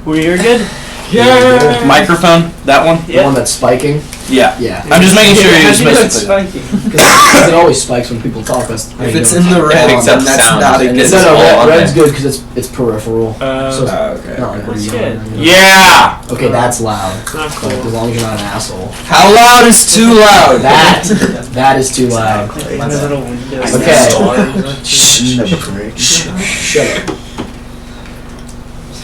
We're good? Yeah. Microphone, that one? The one that's spiking? Yeah. Yeah. I'm just making sure you're spiking. Because it always spikes when people talk. That's if it's in the red, then that's not a good. No, red's good because it's peripheral. So okay. not like That's good. Yeah! Okay, that's loud. Not cool. As long as you're not an asshole. How loud is too loud? That is too loud. In the little window. Okay. Shut up.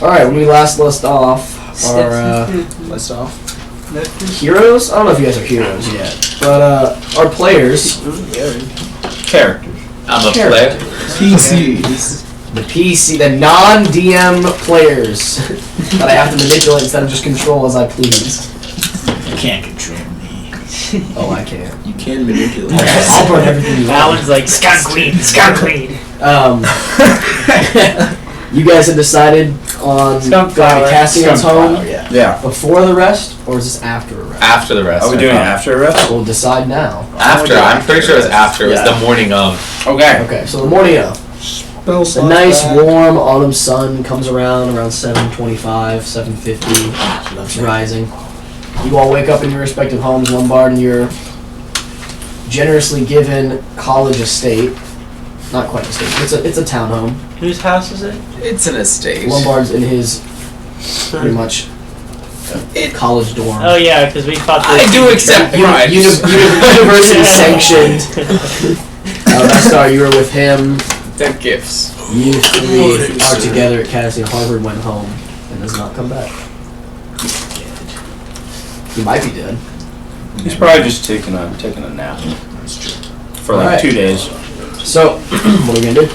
Alright, when we last list off our heroes? I don't know if you guys are heroes yet. But our players. Characters. I'm a player. PCs. The non-DM players that I have to manipulate instead of just control as I please. You can't control me. Oh, I can. You can manipulate. I'll burn everything you want. Alan's like, Scott Queen. You guys have decided on going to Cassian's home Yeah. before the rest, or is this after a rest? After the rest. Are we doing it after a rest? We'll decide now. After. I'm pretty sure it was after. It was the morning of. Okay. Okay, so the morning of. A nice warm autumn sun comes around 7:25, 7:50. It's rising. You all wake up in your respective homes, Lombard in your generously given college estate. Not quite estate. It's a townhome. Whose house is it? It's an estate. Lombard's in his pretty much college dorm. Oh yeah, because we thought I do accept bribes. University sanctioned. Azstrada, you were with him. They're gifts. You three are together at Cassian. Harvard went home and has not come back. He might be dead. He's probably just taking a nap. That's true. For like 2 days. So, what are we gonna do?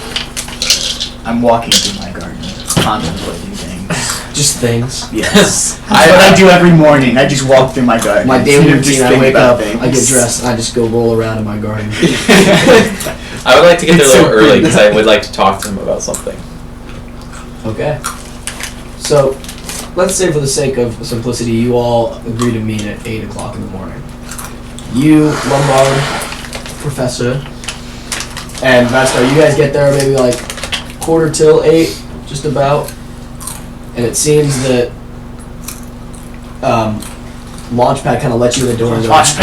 I'm walking through my garden, contemplating things. Just things. Yes. That's what I do every morning. I just walk through my garden. My daily Just routine, I think wake about up, things. I get dressed, and I just go roll around in my garden. I would like to get there a It's so little early good. because I would like to talk to him about something. Okay. So, let's say for the sake of simplicity, you all agree to meet at 8 o'clock in the morning. You, Lombard, Professor, and Backstabbing, you guys get there maybe like 8:15, just about. And it seems that Launchpad kind of lets you in the door and goes,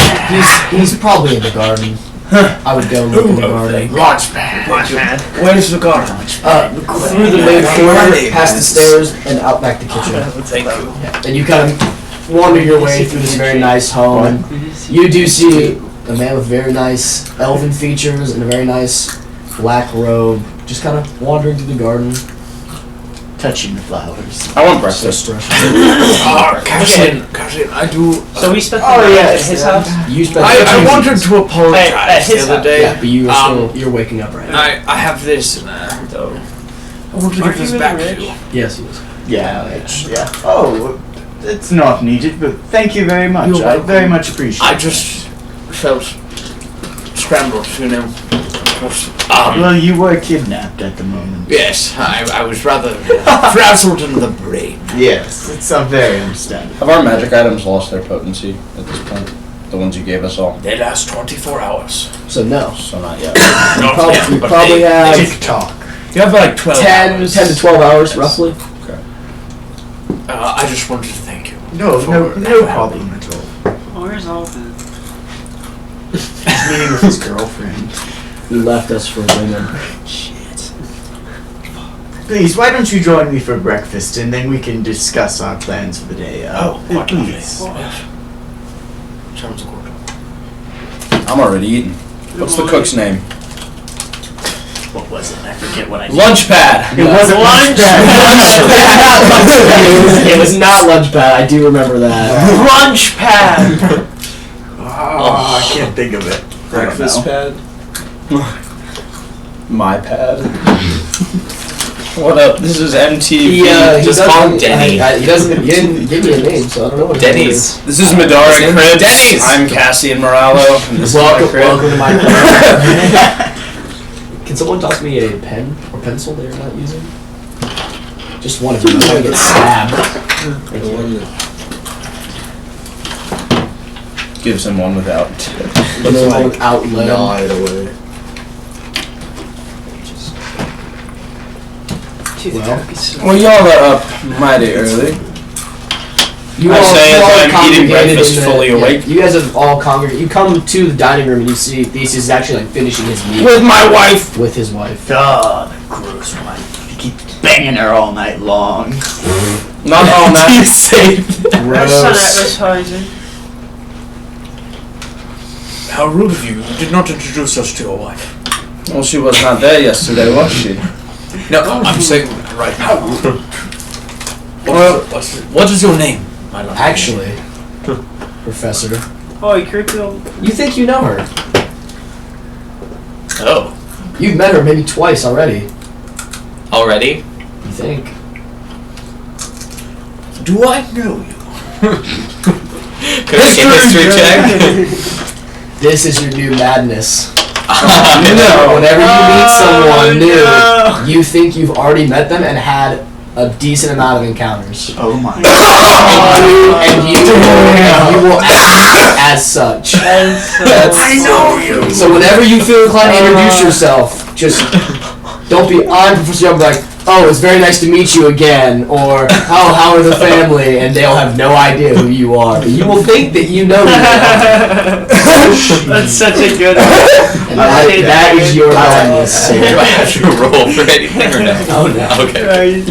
he's probably in the garden. I would go look in the garden. Launchpad. Where's the garden? Through the main corridor, past the stairs, and out back the kitchen. Thank you. Yeah. And you kind of wander your way through this very nice home, and you do see a man with very nice elven features and a very nice black robe, just kind of wandering through the garden. Touching the flowers. I want breakfast. Cassian, I do. So we spent the Oh, night yes, at his yeah. house? You spent I wanted to At apologize his the other day. Yeah, but you are you're waking up right now. I have this and I want to give this back to you. Yes, he is. Yeah. Oh, it's not needed, but thank you very much. You're I welcome. very much appreciate it. I just felt scrambled, you know. Well, you were kidnapped at the moment. Yes, I was rather frazzled in the brain. Yes, it's very understandable. Have our magic items lost their potency at this point? The ones you gave us all? They last 24 hours. So no. So not yet. You probably, but probably have TikTok. You have like 12 hours. 10 to 12 hours, roughly. Okay. I just wanted to thank you. No for problem at all. Where's all the... He's meeting with his girlfriend. He left us for women. Please, why don't you join me for breakfast and then we can discuss our plans for the day? Quite lovely. please. Sounds good. I'm already eating. What's the cook's name? What was it? I forget what I Lunchpad! It wasn't Lunchpad. It was not Lunchpad. I do remember that. Lunchpad! Oh, I can't think of it. Breakfast pad. My pad. What up? This is MTV. Just call him Denny. He didn't give me a name, so I don't know what Denny's. This is Madara Cribs. Denny's. I'm Cassian Morallo. And this Welcome, is my crib. welcome to my crib. Can someone toss me a pen or pencil they're not using? Just one of you. I'm gonna get stabbed. Thank you. Gives him one without. But then one without lead. Gnaw it away. Well, Well, y'all are up mighty early. You I all, say you as all I'm eating congregated breakfast in the- fully yeah, awake. You guys have all congregated. You come to the dining room and you see Theseus is actually like finishing his meal With my wife. with his wife. God, the gross one. He keeps banging her all night long. Not all Do you night. say Our son advertising. How rude of you. You did not introduce us to your wife. Well, she was not there yesterday, was she? No, I'm saying right now. Well, What is your name, my love? Actually, Professor, Oh, curriculum. you think you know her? Oh. You've met her maybe twice already. Already? You think? Do I know you? Could I get history check? This is your new madness. No. Whenever you meet someone new, no. you think you've already met them and had a decent amount of encounters. Oh my. And you will act as such. I know you. So whenever you feel inclined to introduce yourself, just don't be on Professor Young, like, oh, it's very nice to meet you again, or, oh, how are the family, and they'll have no idea who you are. But you will think that you know who you are. That's such a good And that is your madness. Do I have to roll for anything or no? Oh, no. Okay.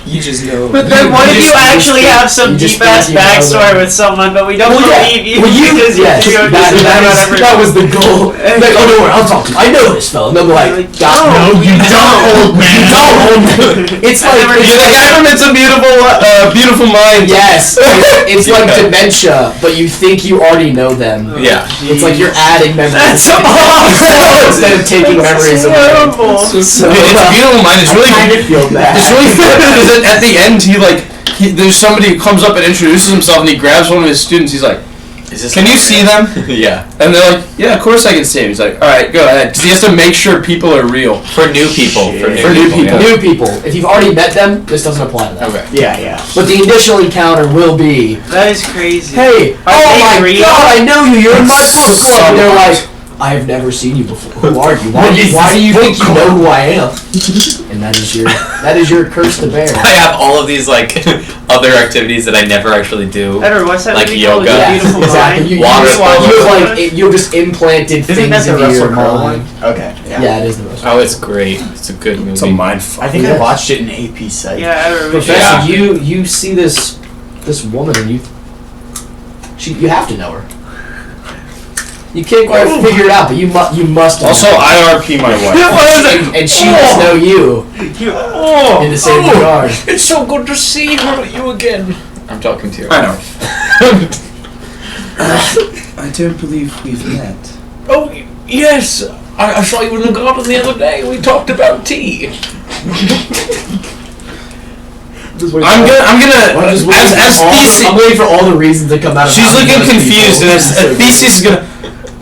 You just know. But then what if you actually have some you just deep ass think you know backstory them. with someone, but we don't Well, yeah. believe you Well, because yes, you don't that, just that was the goal. Like, oh, don't worry, I'll talk to him. I know this fella. And they'll be like, No, you don't, old man. you don't hold me. It's like, never You're the guy from It's a Beautiful Mind. yes, it's like dementia, but you think you already know them. Yeah. It's like you're adding memories That's awful. instead of taking memories away. terrible. So, It's a Beautiful Mind. It's really, I kind of feel bad. it's really funny because at the end there's somebody who comes up and introduces himself and he grabs one of his students. He's like, Is this "Can you see them?" Yeah. And they're like, "Yeah, of course I can see him." He's like, "All right, go ahead," because he has to make sure people are real. For new people. For new people. Yeah. New people. If you've already met them, this doesn't apply to them. Okay. Yeah, yeah. But the initial encounter will be, That is crazy. hey, Are oh they my real? god, I know you. You're in my book club. And they're like, I have never seen you before. Who are you? Why do you think you know who I am? And that is your curse to bear. I have all of these like other activities that I never actually do. Edward, what's that Like movie called? yoga. The Yeah, Beautiful exactly. Mind? You Water just, polo. you've just implanted Isn't things that the into Russell your Crowe mind. one? Okay. Yeah, it is the Russell. Oh, it's great. It's a good movie. It's a mind fuck. I think Yes. I watched it in AP site. Yeah, Edward. we should- Professor, Yeah. you see this woman and you have to know her. You can't quite figure it out, but you must. Also, IRP my wife. and she must know you You- in the same regard. It's so good to see you again. I'm talking to you. I know. I don't believe we've met. Oh, yes. I saw you in the garden the other day. We talked about tea. I'm gonna as Theseus. I'm waiting for all the reasons to come out of. She's how he looking knows confused, people. and Theseus is gonna.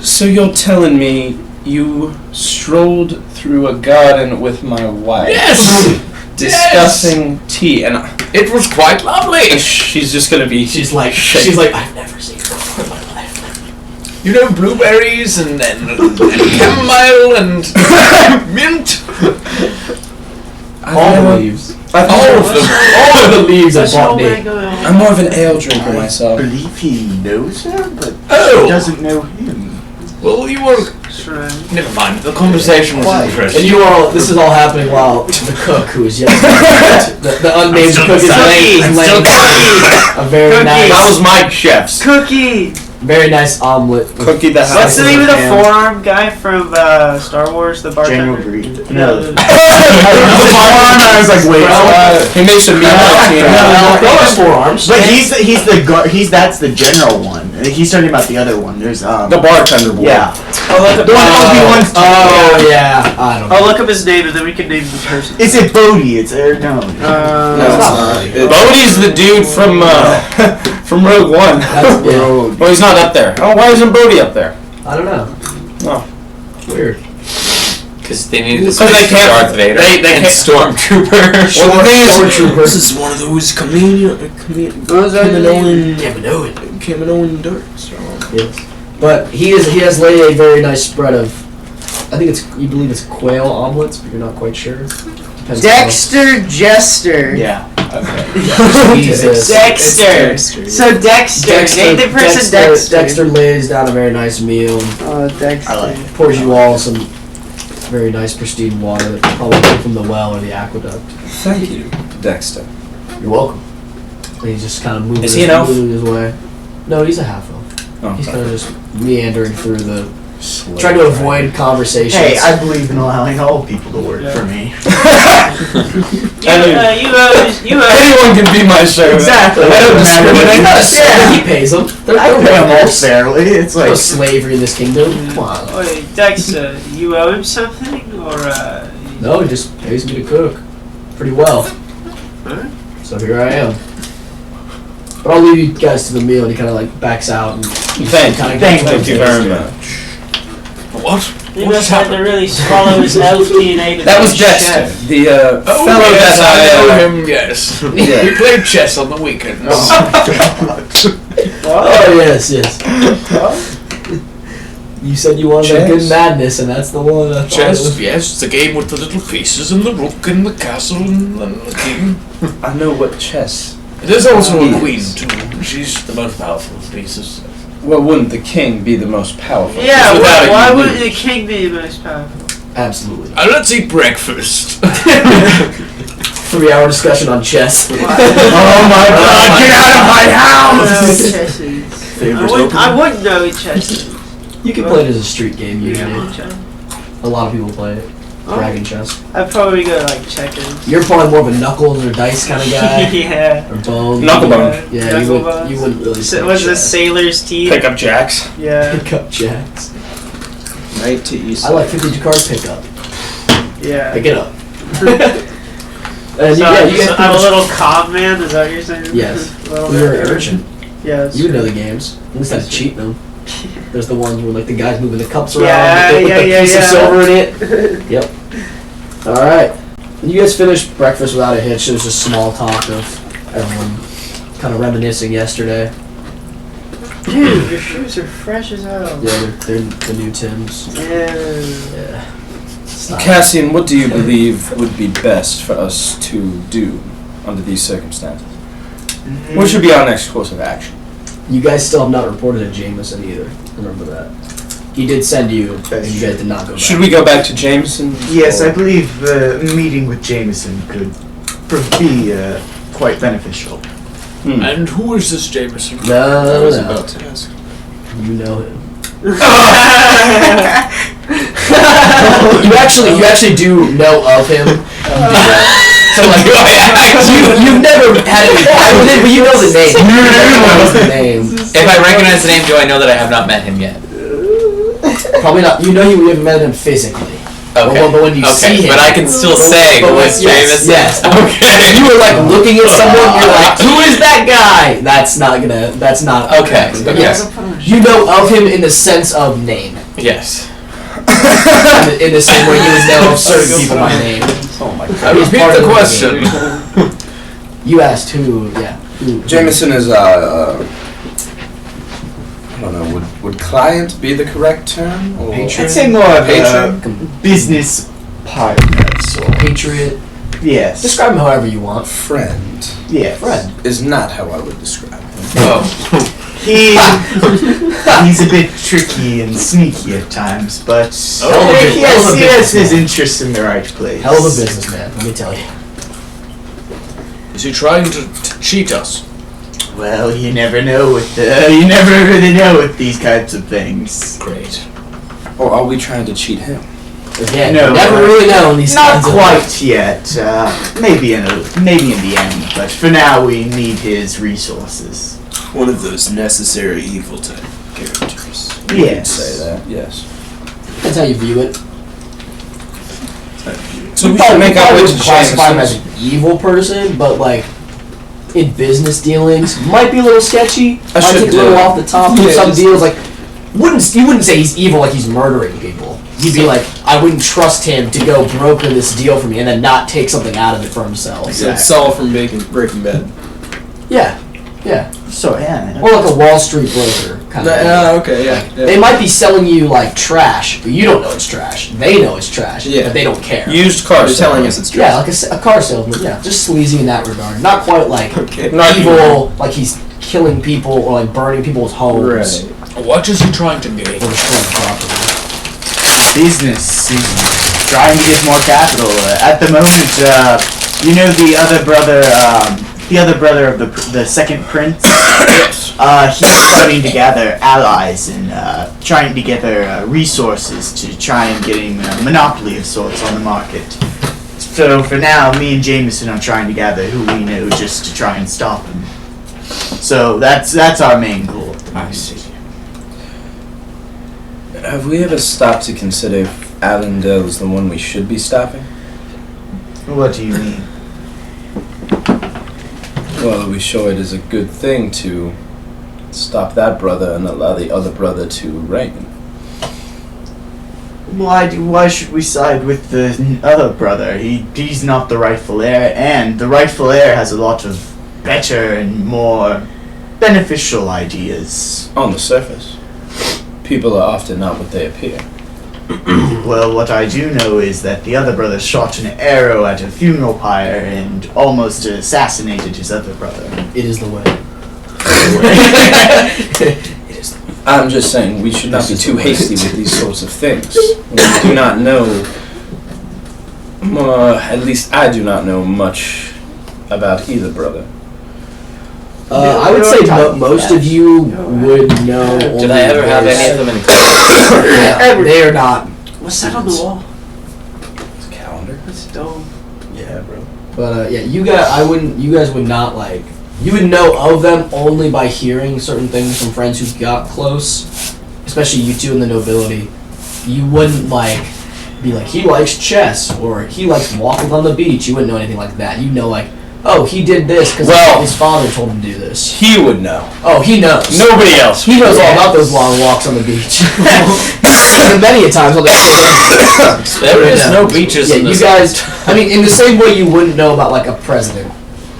So you're telling me you strolled through a garden with my wife? Yes. Discussing tea, and It was quite lovely. she's just gonna be. She's like, I've never seen her before in my life. You know, blueberries and chamomile and mint. All the leaves. All All of them. All of the leaves are That's bought all me. my God. I'm more of an ale drinker myself. I believe he knows her, but Oh. she doesn't know him. Well, you were. Shrine. Never mind. The conversation was Why? interesting. And this is all happening while the cook, who is yet the unnamed cook, is laying a very Cookie. nice, That was my chef's Cookie! very nice omelet. with cookie. That What's the Slices name of the ham. forearm guy from Star Wars, the bartender? General Greed. No. I was like, wait. He makes a mean Those forearms. But that's the general one. He's talking about the other one. There's the bartender boy. yeah. I'll look up, The one Obi-Wan's Oh yeah, I don't know. I'll look up his name and then we can name the person. Is it Bodhi? It's no. No, it's it's not. not. Bodhi's the dude from Rogue One. That's, yeah, Well, he's not up there. Oh, why isn't Bodhi up there? I don't know. Oh. Weird. Because they needed to Because they switch can't- Darth Vader they and can't- Stormtrooper. Well, the thing is, Stormtrooper. is one of those Kaminoan darts. Yes. But he has laid a very nice spread of. I think you believe it's quail omelets, but you're not quite sure. Depends Dexter Jester. Yeah. Jesus. Dexter. So Dexter. Name the person Dexter. Dexter lays down a very nice meal. Oh, Dexter. I like it. Pours you all some very nice pristine water that probably came from the well or the aqueduct. Thank you, Dexter. You're welcome. And he's just kind of moving, Is he an elf? moving his way. No, he's a half elf. Oh, He's kind of just meandering through the, trying to avoid conversations. Hey, I believe in allowing all people to work for me. You Anyone can be my servant. Exactly. I don't discriminate. He's not a servant, he pays them. They're I pay them all workers. fairly. It's There's no like slavery in this kingdom. Come on. Wait, Dexter, you owe him something, or No, he just pays me to cook. Pretty well. Huh? So here I am. But I'll leave you guys to the meal, and he kind of like backs out and Thank you very much. What? He What must just have to happened? really swallow his elf DNA to That be was a Dexter, chef. the Oh, fellow yes, that I know I him, yes. Yeah. We played chess on the weekends. Oh yes, yes. You said you wanted a good Chess? madness, and that's the one. I thought it Chess, was. yes, it's a game with the little pieces and the rook and the castle and the king. I know what chess. There's also a Yes. queen too. She's the most powerful of the pieces. Well, wouldn't the king be the most powerful? Yeah, Without why it, you wouldn't the king be the most powerful? Absolutely. Let's eat breakfast. 3-hour discussion on chess. oh my god, get out of my house! chess is. Favorite I wouldn't know chess is. You can play it as a street game usually. Chess. A lot of people play it. Dragon chess. I'd probably go like checkers. You're probably more of a knuckles or dice kind of guy. Yeah. Or bone. Knucklebone. Yeah, you wouldn't really So, play what's the chess. sailor's teeth? Pick up jacks. Yeah. Pick up jacks. Knight to east. I like 50 card pickup. Yeah. Pick it up. So, you guys I'm a little calm man, is that what you're saying? Yes. A little You're bit. an urchin. Yeah, that's You would true. know the games. At least I'd cheat them. There's the ones where like the guys moving the cups around Yeah, with the piece of silver in it. Yep. Alright. You guys finished breakfast without a hitch. There was just small talk of everyone kind of reminiscing yesterday. Dude, your shoes are fresh as hell. Yeah, they're the new Tims. Yeah. Yeah. Stop. Cassian, what do you believe would be best for us to do under these circumstances? What should be our next course of action? You guys still have not reported to Jameson either. Remember that. He did send you, and you guys did not go back. Should we go back to Jameson? Yes, I believe meeting with Jameson could be quite beneficial. And who is this Jameson? No. to ask. You know him. you actually do know of him. So like, you've never had it, but you know the name. You know the name. If I recognize the name, do I know that I have not met him yet? Probably not. You know you haven't met him physically. Okay. But when you see him, but I can still say who is Jameson. Yes. Okay. You were like looking at someone. You're like, who is that guy? That's not. Okay. But yes, you know of him in the sense of name. Yes. In the same way you would know of certain people by name. Oh my He's god. Repeat part the of question. game. You asked who? Yeah. Who? Jameson is I don't know. Would client be the correct term? Or Patron? I'd say more of a Patron? business partner, so. Patriot. Yes. Describe him however you want. friend Yes. Friend. is not how I would describe him. Oh. He's a bit tricky and sneaky at times, but Hell of a he has businessman. his interests in the right place. Hell of a businessman, let me tell you. Is he trying to cheat us? Well, you never know you never really know with these kinds of things. Great. Or are we trying to cheat him? Again, No, you never really know in these Not kinds of quite yet. Maybe in the end, but for now we need his resources. One of those necessary evil type characters. Yes. Say that. Yes. That's how you view it. So we probably should make our way to wouldn't classify him as Jameson. an evil person, but like in business dealings, might be a little sketchy. I Might should take a little do. off the top. Yeah, Some just- deals like you wouldn't say he's evil like he's murdering people. You'd be like, I wouldn't trust him to go broker this deal for me and then not take something out of it for himself. So it's Saul from Breaking Bad. Yeah. Yeah. So yeah. Or like a Wall Street broker kind of thing. Okay, yeah. They might be selling you like trash, but you don't know it's trash. They know it's trash, Yeah. but they don't care. Used car They're telling us salesman. it's true. Yeah, like a car salesman. Yeah, just sleazy in that regard. Not quite like Not evil, like he's killing people or like burning people's homes Right. What is he trying to gain? or destroying property. Business. He's trying to get more capital. At the moment, you know the other brother of the second prince. He's starting to gather allies and trying to gather resources to try and get him a monopoly of sorts on the market. So for now, me and Jameson are trying to gather who we know just to try and stop him. So that's our main goal. I see. Have we ever stopped to consider if Allendale is the one we should be stopping? What do you mean? Well, are we sure it is a good thing to stop that brother and allow the other brother to reign? Why should we side with the other brother? He's not the rightful heir, and the rightful heir has a lot of better and more beneficial ideas. On the surface, people are often not what they appear. Well, what I do know is that the other brother shot an arrow at a funeral pyre and almost assassinated his other brother. It is the way. It is the way. I'm just saying we should not be too hasty with these sorts of things. We do not know, at least I do not know much about either brother. I would say most of you would know. Did I ever have any of them in class? Yeah, they are not. What's that on the wall? It's a calendar. That's dope. Yeah, bro. But yeah, you guys would not like. You would know of them only by hearing certain things from friends who got close, especially you two in the nobility. You wouldn't be like he likes chess or he likes walking on the beach. You wouldn't know anything like that. You know like, oh, he did this because his father told him to do this. He would know. Oh, he knows. Nobody else. He knows all about those long walks on the beach. And many a times on the There is no beaches yeah, in you this. guys. I mean, in the same way you wouldn't know about like a president.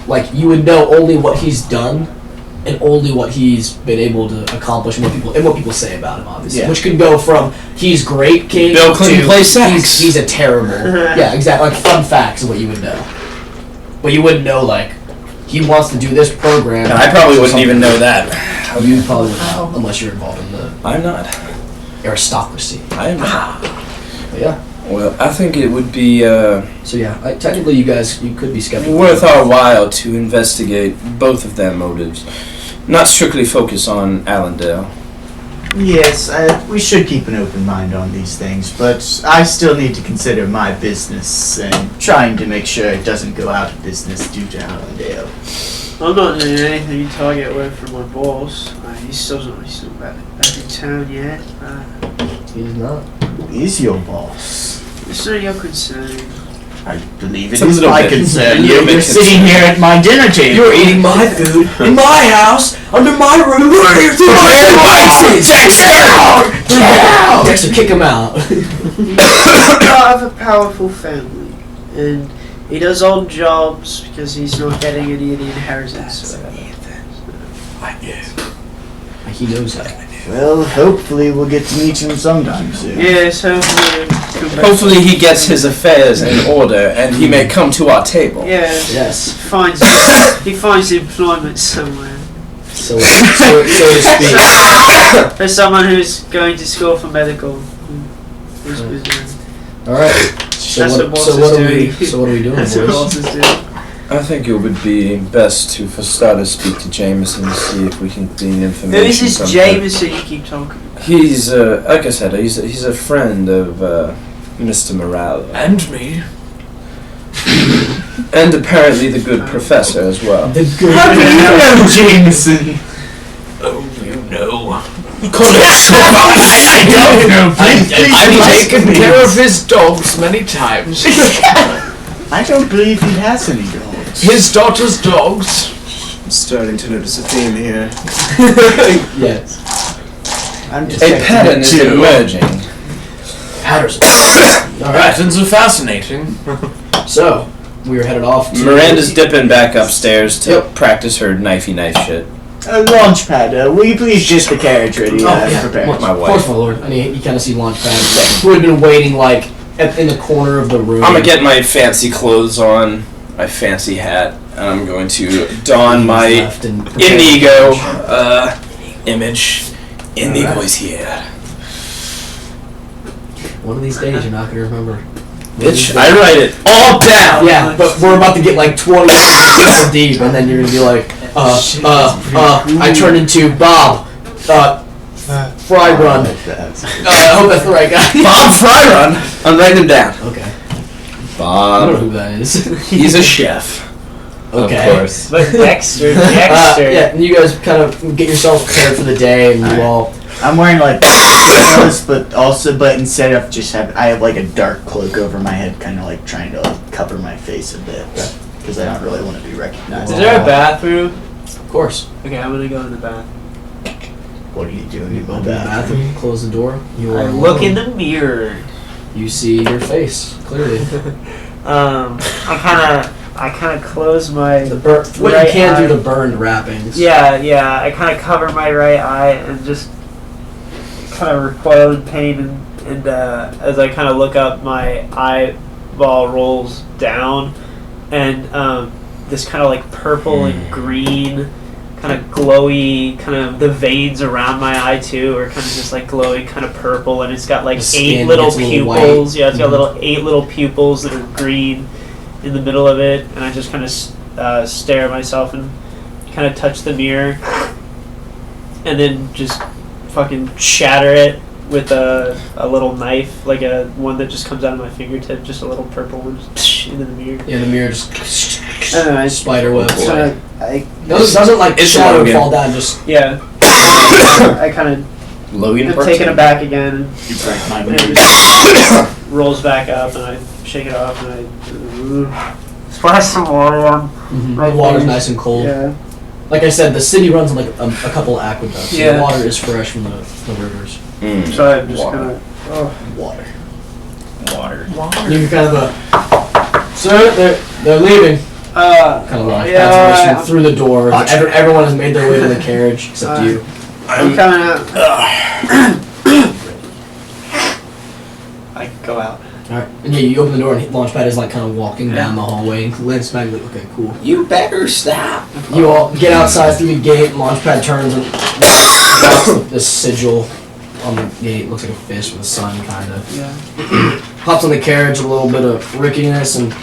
Like you would know only what he's done, and only what he's been able to accomplish, and what people say about him, obviously. Yeah. Which could go from he's great king Bill Clinton to plays sex. he's a terrible. Yeah, exactly. Like fun facts is what you would know, but you wouldn't know like he wants to do this program. And I probably or wouldn't even something. know that. You probably wouldn't know unless you're involved in the I'm not. aristocracy. I am not. But yeah. Well, I think it would be So yeah, technically you could be skeptical. worth our while to investigate both of their motives. Not strictly focus on Allendale. Yes, we should keep an open mind on these things, but I still need to consider my business and trying to make sure it doesn't go out of business due to Allendale. I'm not doing anything until I get word from my boss. He's still back in town yet. He's not. Who is your boss? It's not your concern. I believe it It's a is little my bit- concern. a little You're bit sitting concerned. here at my dinner table. You're eating my food in my house under my roof. Dexter, kick him out. He's part of a powerful family, and he does odd jobs because he's not getting any of the inheritance. He knows that. Well, hopefully we'll get to meet him sometime soon. Yes, hopefully. Hopefully he gets his affairs in order and he may come to our table. Yes. Yes. He finds employment somewhere. So to speak. For someone who's going to school for medical. All right. So That's what, what so boss what is are we? doing. So what are we doing, That's what boys? bosses do. I think it would be best to, for starters, speak to Jameson and see if we can glean information. Who is this from him. Jameson you keep talking about? He's, like I said, he's a friend of Mr. Morale. And me. And apparently the good professor as well. The good. How do you know Jameson? Oh, you know. I don't know. I've taken care of his dogs many times. I don't believe he has any dogs. His daughter's dogs. I'm starting to notice a theme here. Yes. I'm A detecting pattern it is too. emerging. Patterson. All right. Patterns are fascinating. So we are headed off to Miranda's dipping back upstairs to Yep. practice her knifey knife shit. Launchpad, will you please get the carriage ready? Prepared. My Of wife. course, my lord. And you kind of see Launchpad, who had been waiting like in the corner of the room. I'm gonna get my fancy clothes on, my fancy hat, and I'm going to don my Left and prepare Inigo to image. Inigo is here. One of these days, you're not gonna remember. Bitch, I write it all down! Yeah, but we're about to get like 20 people deep, and then you're gonna be like, I turned into Bob, Fry Run. I hope that's the right guy. Bob Fryrun! I'm writing him down. Okay. I don't know Bob. who that is. He's a chef. Okay. Of course. But Dexter. Yeah, and you guys kind of get yourself prepared for the day, and you all. I'm wearing like clothes, but instead of just I have like a dark cloak over my head, kind of like trying to like cover my face a bit, because I don't really want to be recognized. Is there a bathroom? Of course. Okay, I'm gonna go in the bath. What are you doing in my Open the bathroom? bathroom, close the door. You I are look alone. in the mirror. You see your face clearly. I kind of close my. What right you can eye. do to burn wrappings. Yeah. I kind of cover my right eye and just kind of recoil in pain, and as I kind of look up, my eyeball rolls down, and this kind of like purple and green, kind of glowy, kind of the veins around my eye too are kind of just like glowing, kind of purple, and it's got like The 8 skin little gets a little pupils. white. Yeah, it's got Mhm. 8 little pupils that are green in the middle of it, and I just kind of stare at myself and kind of touch the mirror, and then just fucking shatter it with a little knife, like a one that just comes out of my fingertip, just a little purple one, just into the mirror. Yeah, the mirror just spider webs. So Doesn't like It's shatter and Logan. fall down. Just yeah, I kind of Logan am taken aback again, You break my and it mirror. just rolls back up, and I shake it off, and I splash some water on. the water's nice and cold. Yeah. Like I said, the city runs on like a couple of aqueducts. So Yeah. the water is fresh from the rivers. So I'm just Water. kind of. Oh. Water. Water. You're kind of sir, they're leaving. Kind of like Yeah. through the door. Everyone has made their way to the carriage except you. I'm coming out. I go out. Alright. And yeah, you open the door and Launchpad is like kind of walking down the hallway and Lynn's back like, okay, cool. You better stop. You all get outside through the gate, Launchpad turns and walks this sigil on the gate, looks like a fish with a sun kinda. Yeah. Hops on the carriage, a little bit of rickiness, and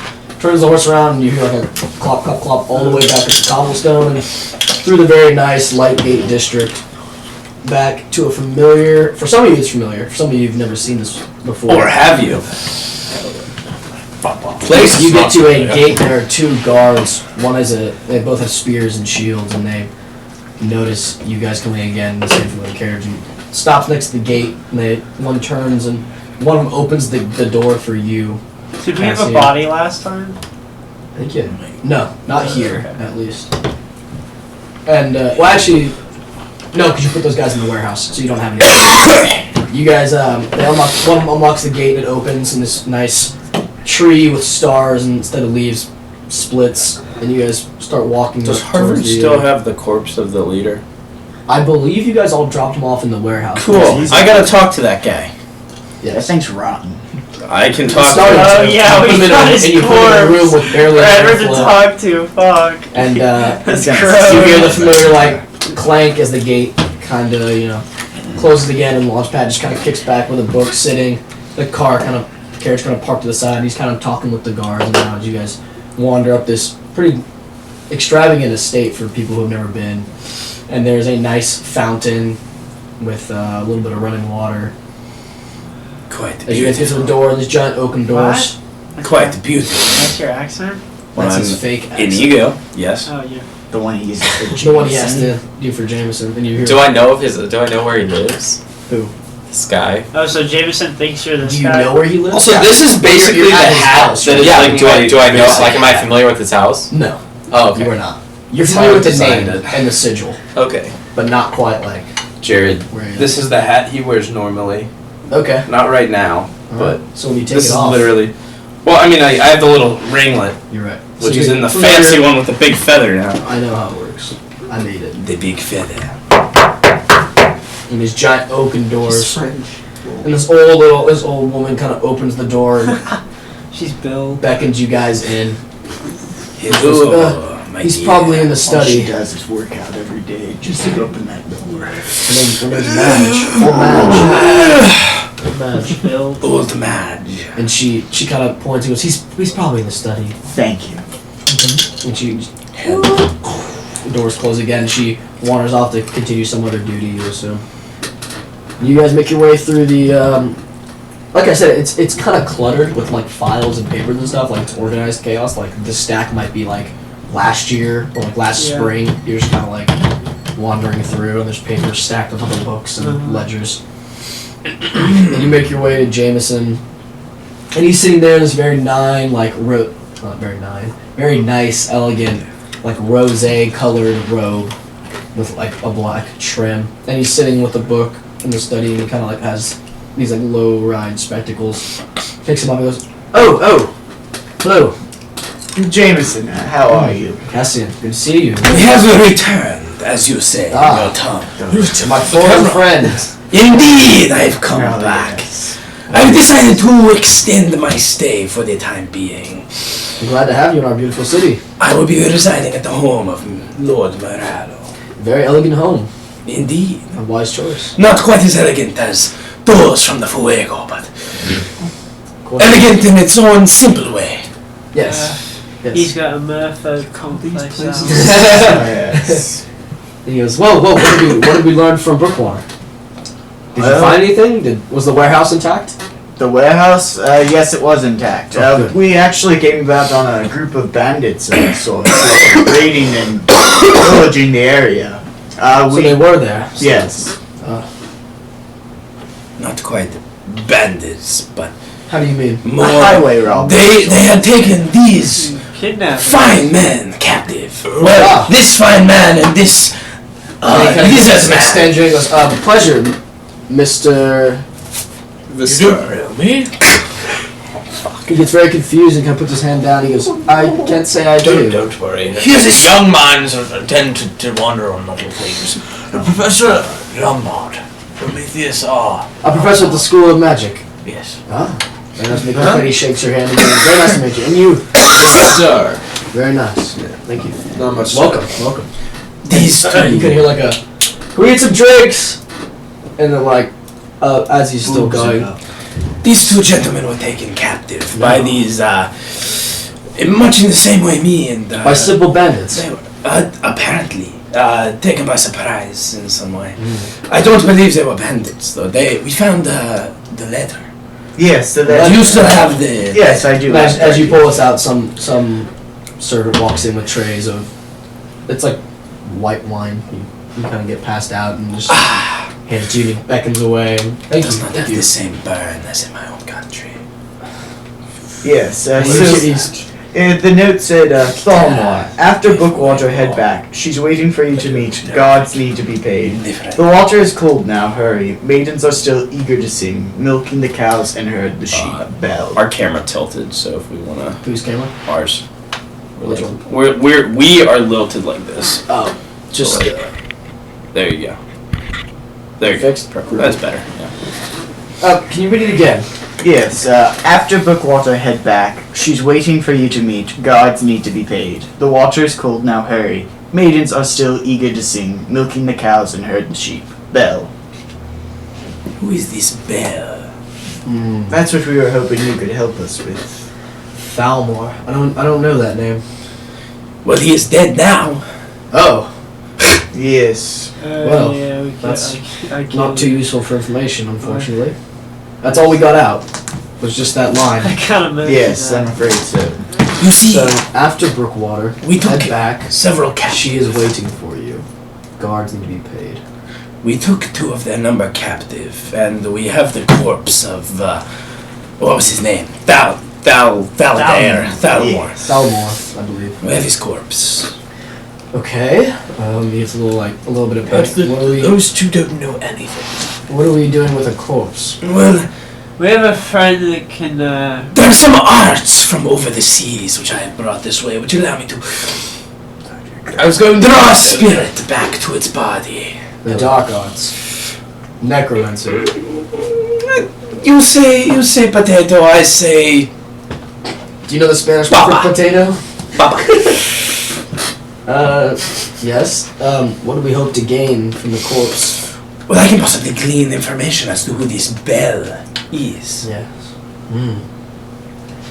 turns the horse around and you hear like a clop, clop, clop all the way back to the cobblestone and through the very nice light gate district. Back to a familiar, for some of you it's familiar, for some of you you've never seen this before. Or have you? Place You get to a gate, there are 2 guards, they both have spears and shields, and they notice you guys coming in again, the same from the carriage, and stops next to the gate, and one turns and one of them opens the door for you. Did we have a Cassie. body last time? I think yeah. No, not here, at least. And, well actually, no, because you put those guys in the warehouse, so you don't have any. You guys, they unlock, one of them unlocks the gate, and it opens, and this nice tree with stars, and instead of leaves, splits, and you guys start walking. Does up Harvard towards the- still have the corpse of the leader? I believe you guys all dropped him off in the warehouse. Cool. I gotta talk to that guy. That Yes. thing's rotten. I can talk to Started him. Oh, to. yeah, You we put him in found a- his and you put him in a room corpse. with barely a Forever to flow. talk to, fuck. And That's gonna- gross. you hear the familiar like clank as the gate kind of closes again, and Launchpad just kind of kicks back with a book, sitting. The carriage kind of parked to the side. He's kind of talking with the guards, and now as you guys wander up this pretty extravagant estate for people who have never been, and there's a nice fountain with a little bit of running water. Quite As you guys get to the door, there's giant oaken doors. Quite the beauty. That's your accent? That's When his I'm fake accent. Inigo, yes. Oh, yeah. The one he uses for The one he has to do for Jameson, and you hear. Do I know where he lives? Who? This guy. Oh, so Jameson thinks you're this Do you guy? know where he lives? Also, this is basically You're the at his hat house, that right? is Yeah, like do I know? basic Like, am I hat. familiar with his house? No, Oh, you okay. are not. You're So familiar I with the designed name it. and the sigil, Okay. but not quite like Jared. where he This is the hat he wears normally. Okay. Not right now, but So when you take this it is off, literally. Well, I mean, I have the little ringlet, you're right. which So is you're in the familiar- Fancy one with the big feather now. I know how it works. I made it. The big feather. And these giant oaken doors. French. And this old woman kind of opens the door and She's Bill. beckons you guys in. Hello, my He's dear. probably in the All she study. does is work out every day just to open that door. And then there's Madge. Old Madge. Bill. Old Madge. And she kind of points and goes, he's probably in the study. Thank you. And she the doors close again. She wanders off to continue some other duty, you assume. You guys make your way through the like I said, it's kind of cluttered with like files and papers and stuff. Like it's organized chaos. Like the stack might be like last year or like last spring. You're just kind of like wandering through, and there's papers stacked on top of books and ledgers. And you make your way to Jameson, and he's sitting there in this very very nice, elegant, like rosé colored robe with like a black trim. And he's sitting with a book in the study, and he kind of like has these like low-ride spectacles. Picks him up and goes, "Oh, hello, Jameson, how are you? Cassian. Good to see you. We have returned, as you say in your tongue. My foreign friend." Indeed, I've come Oh, back. yes. I've decided to extend my stay for the time being. I'm glad to have you in our beautiful city. I will be residing at the home of Lord Morado. Very elegant home. Indeed. A wise choice. Not quite as elegant as those from the Fuego, but Of course. elegant in its own simple way. Yes. Yes. He's got a Murphy complex. Yes. And he goes, "Whoa, what did we learn from Brookwater? Did you Well- find anything? Was the warehouse intact?" The warehouse, yes, it was intact. Oh, good. We actually came back on a group of bandits, sort of raiding and pillaging the area. So they were there. So- Yes. Not quite bandits, but How do you mean? more. Highway robbery. They had taken these Kidnapping. fine men captive. Well, Ah. this fine man and this And he kind of lizard man. extends you and goes, "Pleasure, Mr." Me? He gets very confused and kind of puts his hand down. He goes, "I can't say I do." Don't worry. Here's this- Young minds tend to wander on little things. Professor Lombard, Prometheus R. A professor at the School of Magic. Yes. Ah, very nice to meet you. And he shakes your hand. And goes, "Very nice to meet you." And you, Sir. very nice. Thank you. Not much. Welcome, welcome. These You can two. hear like a, "Can we get some drinks?" And then like, as he's still going, These two gentlemen were taken captive by these, much in the same way me and, by simple bandits. they were, apparently, taken by surprise in some way. I don't believe they were bandits, though. We found, the letter. Yes, so Do that. you still have the... Yes, I do. As you pull this out, some servant walks in with trays of, it's like white wine. You kind of get passed out and just hands it to you. He beckons away. Thank Does you. not Thank have you. the same burn as in my own country. Yes, He's- the note said, Thalmor, after Bookwater head back. She's waiting for you to meet. Gods need to be paid. Different. The water is cold now, hurry. Maidens are still eager to sing, milking the cows and herd the sheep. Bell. Our camera tilted, so if we wanna Whose camera? ours. Which one? We are lilted like this. Oh, just So, there you go. There you Fixed? go. That's better. Yeah. can you read it again? Yes, after Bookwater head back. She's waiting for you to meet. Gods need to be paid. The water is cold now, hurry. Maidens are still eager to sing, milking the cows and herd the sheep. Bell. Who is this Bell? That's what we were hoping you could help us with. Thalmor. I don't know that name. Well, he is dead now. Oh, Yes. Well, yeah, that's I not too useful for information, unfortunately. That's all we got out. Was just that line. I kind of missed Yes, that. I'm afraid so. You see, So after Brookwater, we took head back. several captives. She is waiting for you. Guards need to be paid. We took two of their number captive, and we have the corpse of, what was his name? Thalmor. Yes. Thalmor, I believe. We have his corpse. Okay. It's a little bit of But pain. those two don't know anything. What are we doing with a corpse? Well, We have a friend that can. there are some arts from over the seas which I have brought this way. Would you allow me to I was going to draw a spirit back to its body. The dark arts. Necromancer. You say potato, I say Do you know the Spanish word Baba. for potato? baba. Yes. What do we hope to gain from the corpse? Well, I can possibly glean information as to who this Bell is. Yes.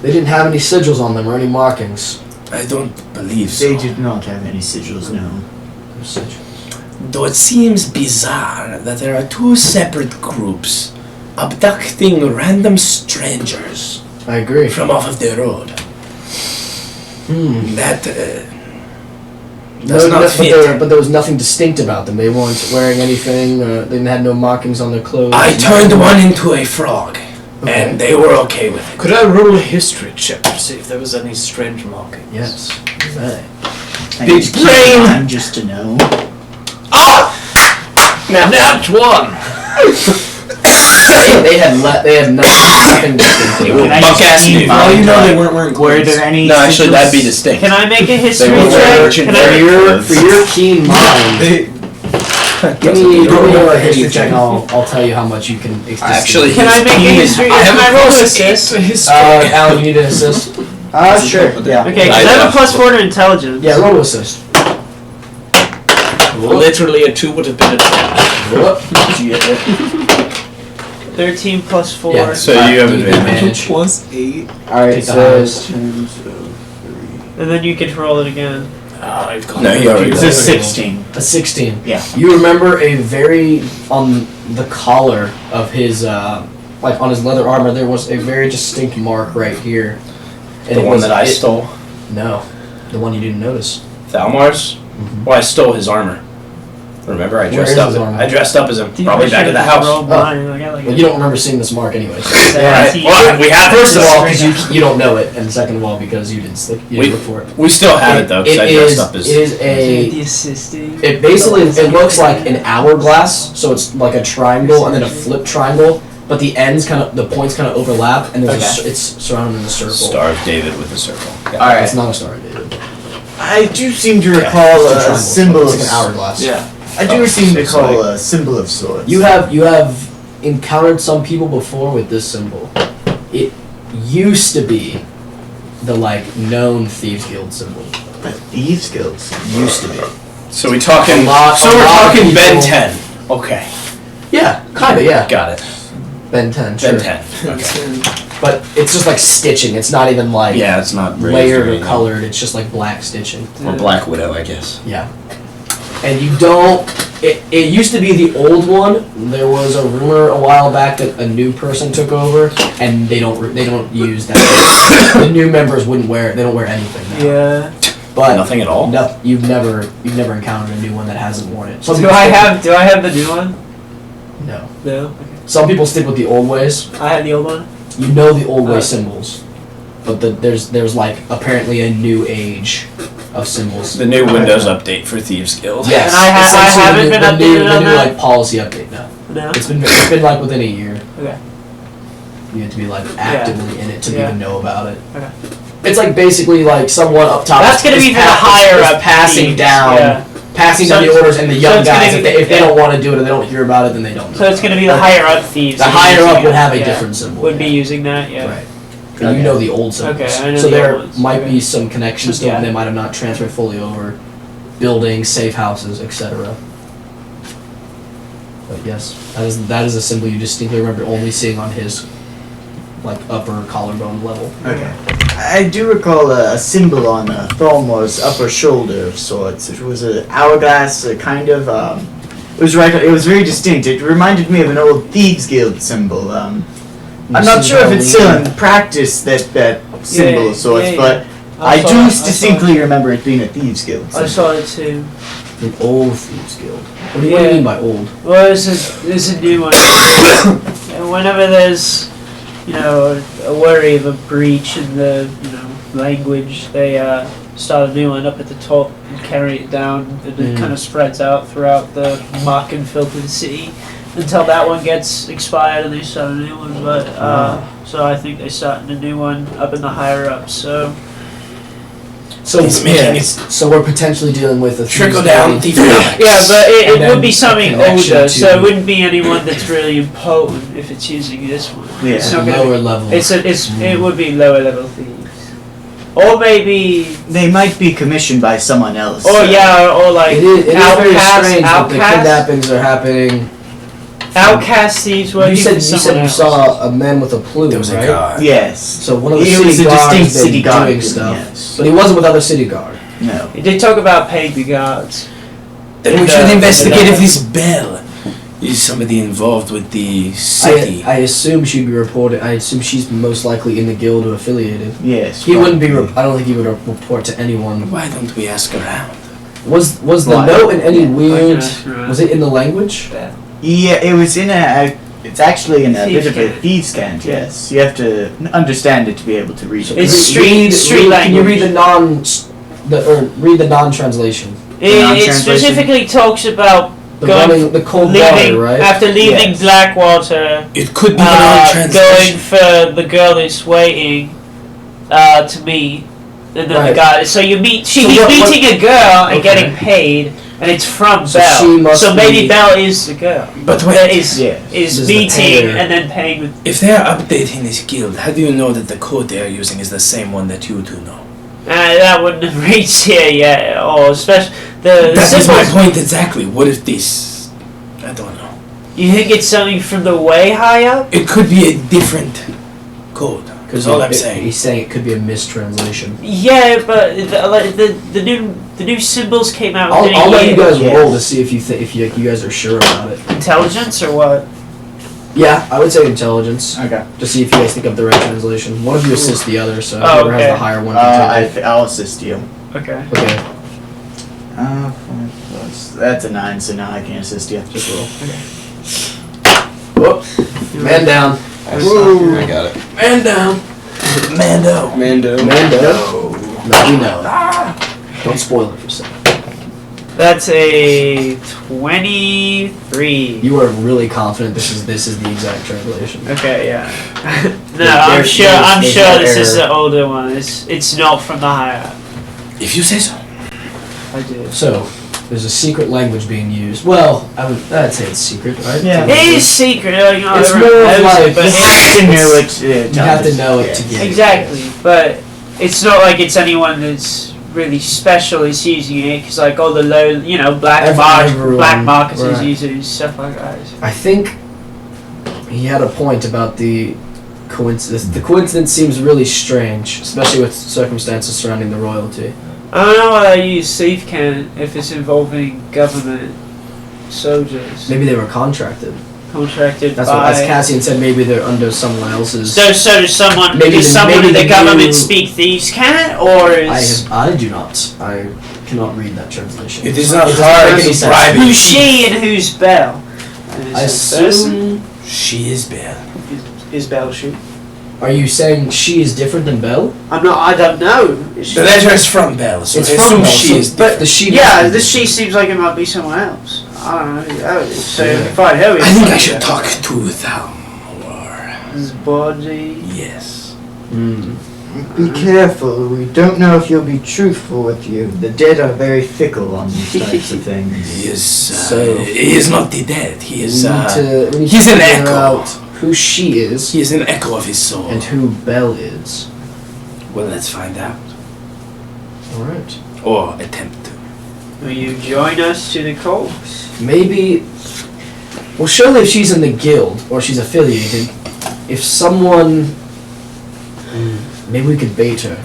They didn't have any sigils on them or any markings. I don't believe They so. did not have any sigils, no. No sigils. Though it seems bizarre that there are two separate groups abducting random strangers I agree. from off of the road. That does not fit. But there was nothing distinct about them. They weren't wearing anything. They had no markings on their clothes. I turned one into a frog, and they were okay with it. Could I roll a history check to see if there was any strange markings? Yes. Okay. I Big need to keep brain. time just to know. Nat 1! They had nothing distinct. Can I Buck just ass keep dude. mind, Well, you know they weren't wearing Were clothes. there any No, actually, sigils? that'd be distinct. Can I make a history were wearing check? Can For I? your keen mind, give me a history check and I'll tell you how much you can Actually, Can I make a history? Can I roll assist? Alan, you need an assist? Sure, yeah. Okay, because I have a +4 to intelligence. Yeah, roll assist. Literally a 2 would have been a 10. Did you get it? 13 plus 4. Yeah, So you have advantage. +8. Alright, Take the so highest. And then you can roll it again. No, he already it's a 16. A 16. Yeah. You remember a very, on the collar of his, like on his leather armor, there was a very distinct mark right here. And The it one was- that I it- stole? No, the one you didn't notice. Thalmar's? Well, I stole his armor. Remember, I Where dressed is up. his armor? I dressed up as him, Dude, probably I back at the should've house. rolled mine. I got like Well, a you don't remember seeing this mark anyways. Alright, 17. well, we have First of all, Straight because you don't know it, and second of all, because you didn't look for it. We still have it though, because I dressed up It as. is a. The assisting. It basically it looks like an hourglass, so it's like a triangle and then a flip triangle, but the ends the points kind of overlap, and there's it's surrounded in a circle. Star of David with a circle. Alright. It's not a star, David. I do seem to recall It's a a triangle. symbol It's of like an hourglass. Yeah. I do seem to it's recall like- a symbol of sorts. You have encountered some people before with this symbol. It used to be the known Thieves Guild symbol. a thieves guild. Used to be. So we talking. A lot so we're of talking Ben people- 10. Okay. Yeah, kinda, yeah. Got it. Ben 10, sure. Ben 10. Okay. But it's just like stitching. It's not even like Yeah, it's not raised layered or anything. colored. It's just like black stitching. Or Black Widow, I guess. Yeah. And you don't. It used to be the old one. There was a rumor a while back that a new person took over, and they don't use that. The new members wouldn't wear. They don't wear anything now. Yeah. But Nothing at all. you've never encountered a new one that hasn't worn it. Some Do people I stick- have the new one? No. No. Some people stick with the old ways. I have the old one. You know the old way Oh. symbols, but there's like apparently a new age of symbols. The new Windows update for Thieves Guild. Yes, And I essentially haven't the, been the new, updated the on new that? like policy update now. No. It's been like within a year. Okay. You have to be like actively in it to Yeah. even know about it. Okay. It's like basically like someone up top. That's gonna is be for the pa- higher is up passing teams, down, yeah. passing So down the it's- orders, and the so young it's gonna guys. be- If they yeah. don't want to do it or they don't hear about it, then they don't. So it's going to be the higher up thieves. The that are higher using up would it, have a yeah. different symbol. Would be yeah. using that, yeah. Right. But you know the old symbols. Okay, I know so the there old ones. might Okay. be some connections still, Yeah. and they might have not transferred fully over. Buildings, safe houses, etc. But yes, that is a symbol you distinctly remember only seeing on his upper collarbone level. Okay. I do recall a symbol on Thalmar's upper shoulder of sorts. It was an hourglass, a kind of. It was right. It was very distinct. It reminded me of an old thieves guild symbol. I'm not sure if it's still in practice that symbol Yeah, of sorts, yeah, yeah. but I do distinctly remember it being a thieves guild I symbol. saw it too. An old thieves guild. What do you Yeah. mean by old? Well, this is a new one. And whenever there's, a worry of a breach in the, language, they start a new one up at the top and carry it down, and it kind of spreads out throughout the muck and filth of the city until that one gets expired and they start a new one. But so I think they start a new one up in the higher ups. So So He's making it so we're potentially dealing with a trickle thieves' down gang. thief. Yeah, but And it then would be something connection older, to- so it wouldn't be anyone that's really impotent if it's using this one. Yeah. It's not gonna Lower be, level. it would be lower level thieves, or maybe, They might be commissioned by someone else. or yeah, or like It is very outcast, strange that the outcast, kidnappings are happening. outcast thieves. Working You said for someone you else. saw a man with a plume, There was a right? guard. Yes. So one of the It city was a guards distinct been city guard. doing stuff, Yes. but he wasn't with other city guard. No. They talk about paid the guards. Then we And, should investigate and, if this Belle is somebody involved with the city. I assume she'd be reported. I assume she's most likely in the guild or affiliated. Yes. He wouldn't be. probably. I don't think he would report to anyone. Why don't we ask around? Was the Why? note in any Yeah, weird? ask around. Was it in the language? Yeah, it was in a. It's actually in a Thieves' bit of a cant. thieves' cant. Yes, you have to understand it to be able to read it. It's Read- street Can you language. read read the non-translation? It non-translation? specifically talks about The going running, the cold leaving water, right? after leaving Yes. Blackwater. It could be an Going translation. for the girl that's waiting to meet, and then Right. the guy. So you meet. So He's what- meeting a girl and Okay. getting paid, and it's from So Belle. she must So maybe be- Belle is the girl. But That wait, is Yes. This is is the meeting payer. and then paying with. if they are updating this guild, how do you know that the code they are using is the same one that you two know? That wouldn't have reached here yet, or especially the That is my symbols. point exactly. What if this? I don't know. You think it's something from the way high up? It could be a different code. That's all I'm saying. He's saying it could be a mistranslation. Yeah, but the new symbols came out. I'll within a let you year. guys Yes. roll to see if you guys are sure about it. Intelligence or what? Yeah, I would say intelligence. Okay. To see if you guys think of the right translation. One of you assists the other, so Oh, whoever has okay. the higher one can take it. I'll assist you. Okay. Okay, 4 plus. That's a 9, so now I can assist you. just roll. Whoops. Man down. I got it. Man down. Mando. Mando. Mando. No, we know. Don't spoil it for a second. That's a 23. You are really confident this is the exact translation. Okay, yeah. No, There- I'm there's sure no this is error. the older one. It's not from the higher up. If you say so. I do. So, there's a secret language being used. Well, I'd say it's secret, right? Yeah. It is secret. Like, not It's everyone more of knows like- it, but You have to know it to You have to know it to get it. exactly. But it's not like it's anyone that's really special is using it, because like all the low, Everyone, black marketers right. use it and stuff like that. I think he had a point about the coincidence. The coincidence seems really strange, especially with circumstances surrounding the royalty. I don't know why they use thief can if it's involving government soldiers Maybe they were contracted. contracted That's by. what, as Cassian said, maybe they're under someone else's. So does someone? Maybe Does the- someone maybe in the the government new- speak thieves can, or is I do not. I cannot read that translation. It is So not doesn't hard make any to sense. bribe who's she and who's Belle? I Is it person? assume. She is Belle. Is Belle she? Are you saying she is different than Belle? I'm not. I don't know. Is she- The letter is from Belle, so It's I from assume Belle, she so- is but different. the she. Yeah, this she seems like it might be someone else. I don't know who that is. So if I know it, I think I should talk to them. Or His body. yes. Mm. Be careful. We don't know if you'll be truthful with you. The dead are very fickle on these types of things. He is. So- he is not the dead. He is. we need he's to an figure echo. out who she is He is an echo of his soul. and who Belle is. Well, let's find out. All right. Or attempt to. Will you join us to the cult? Maybe. Well, surely if she's in the guild or she's affiliated, if someone. Maybe we could bait her.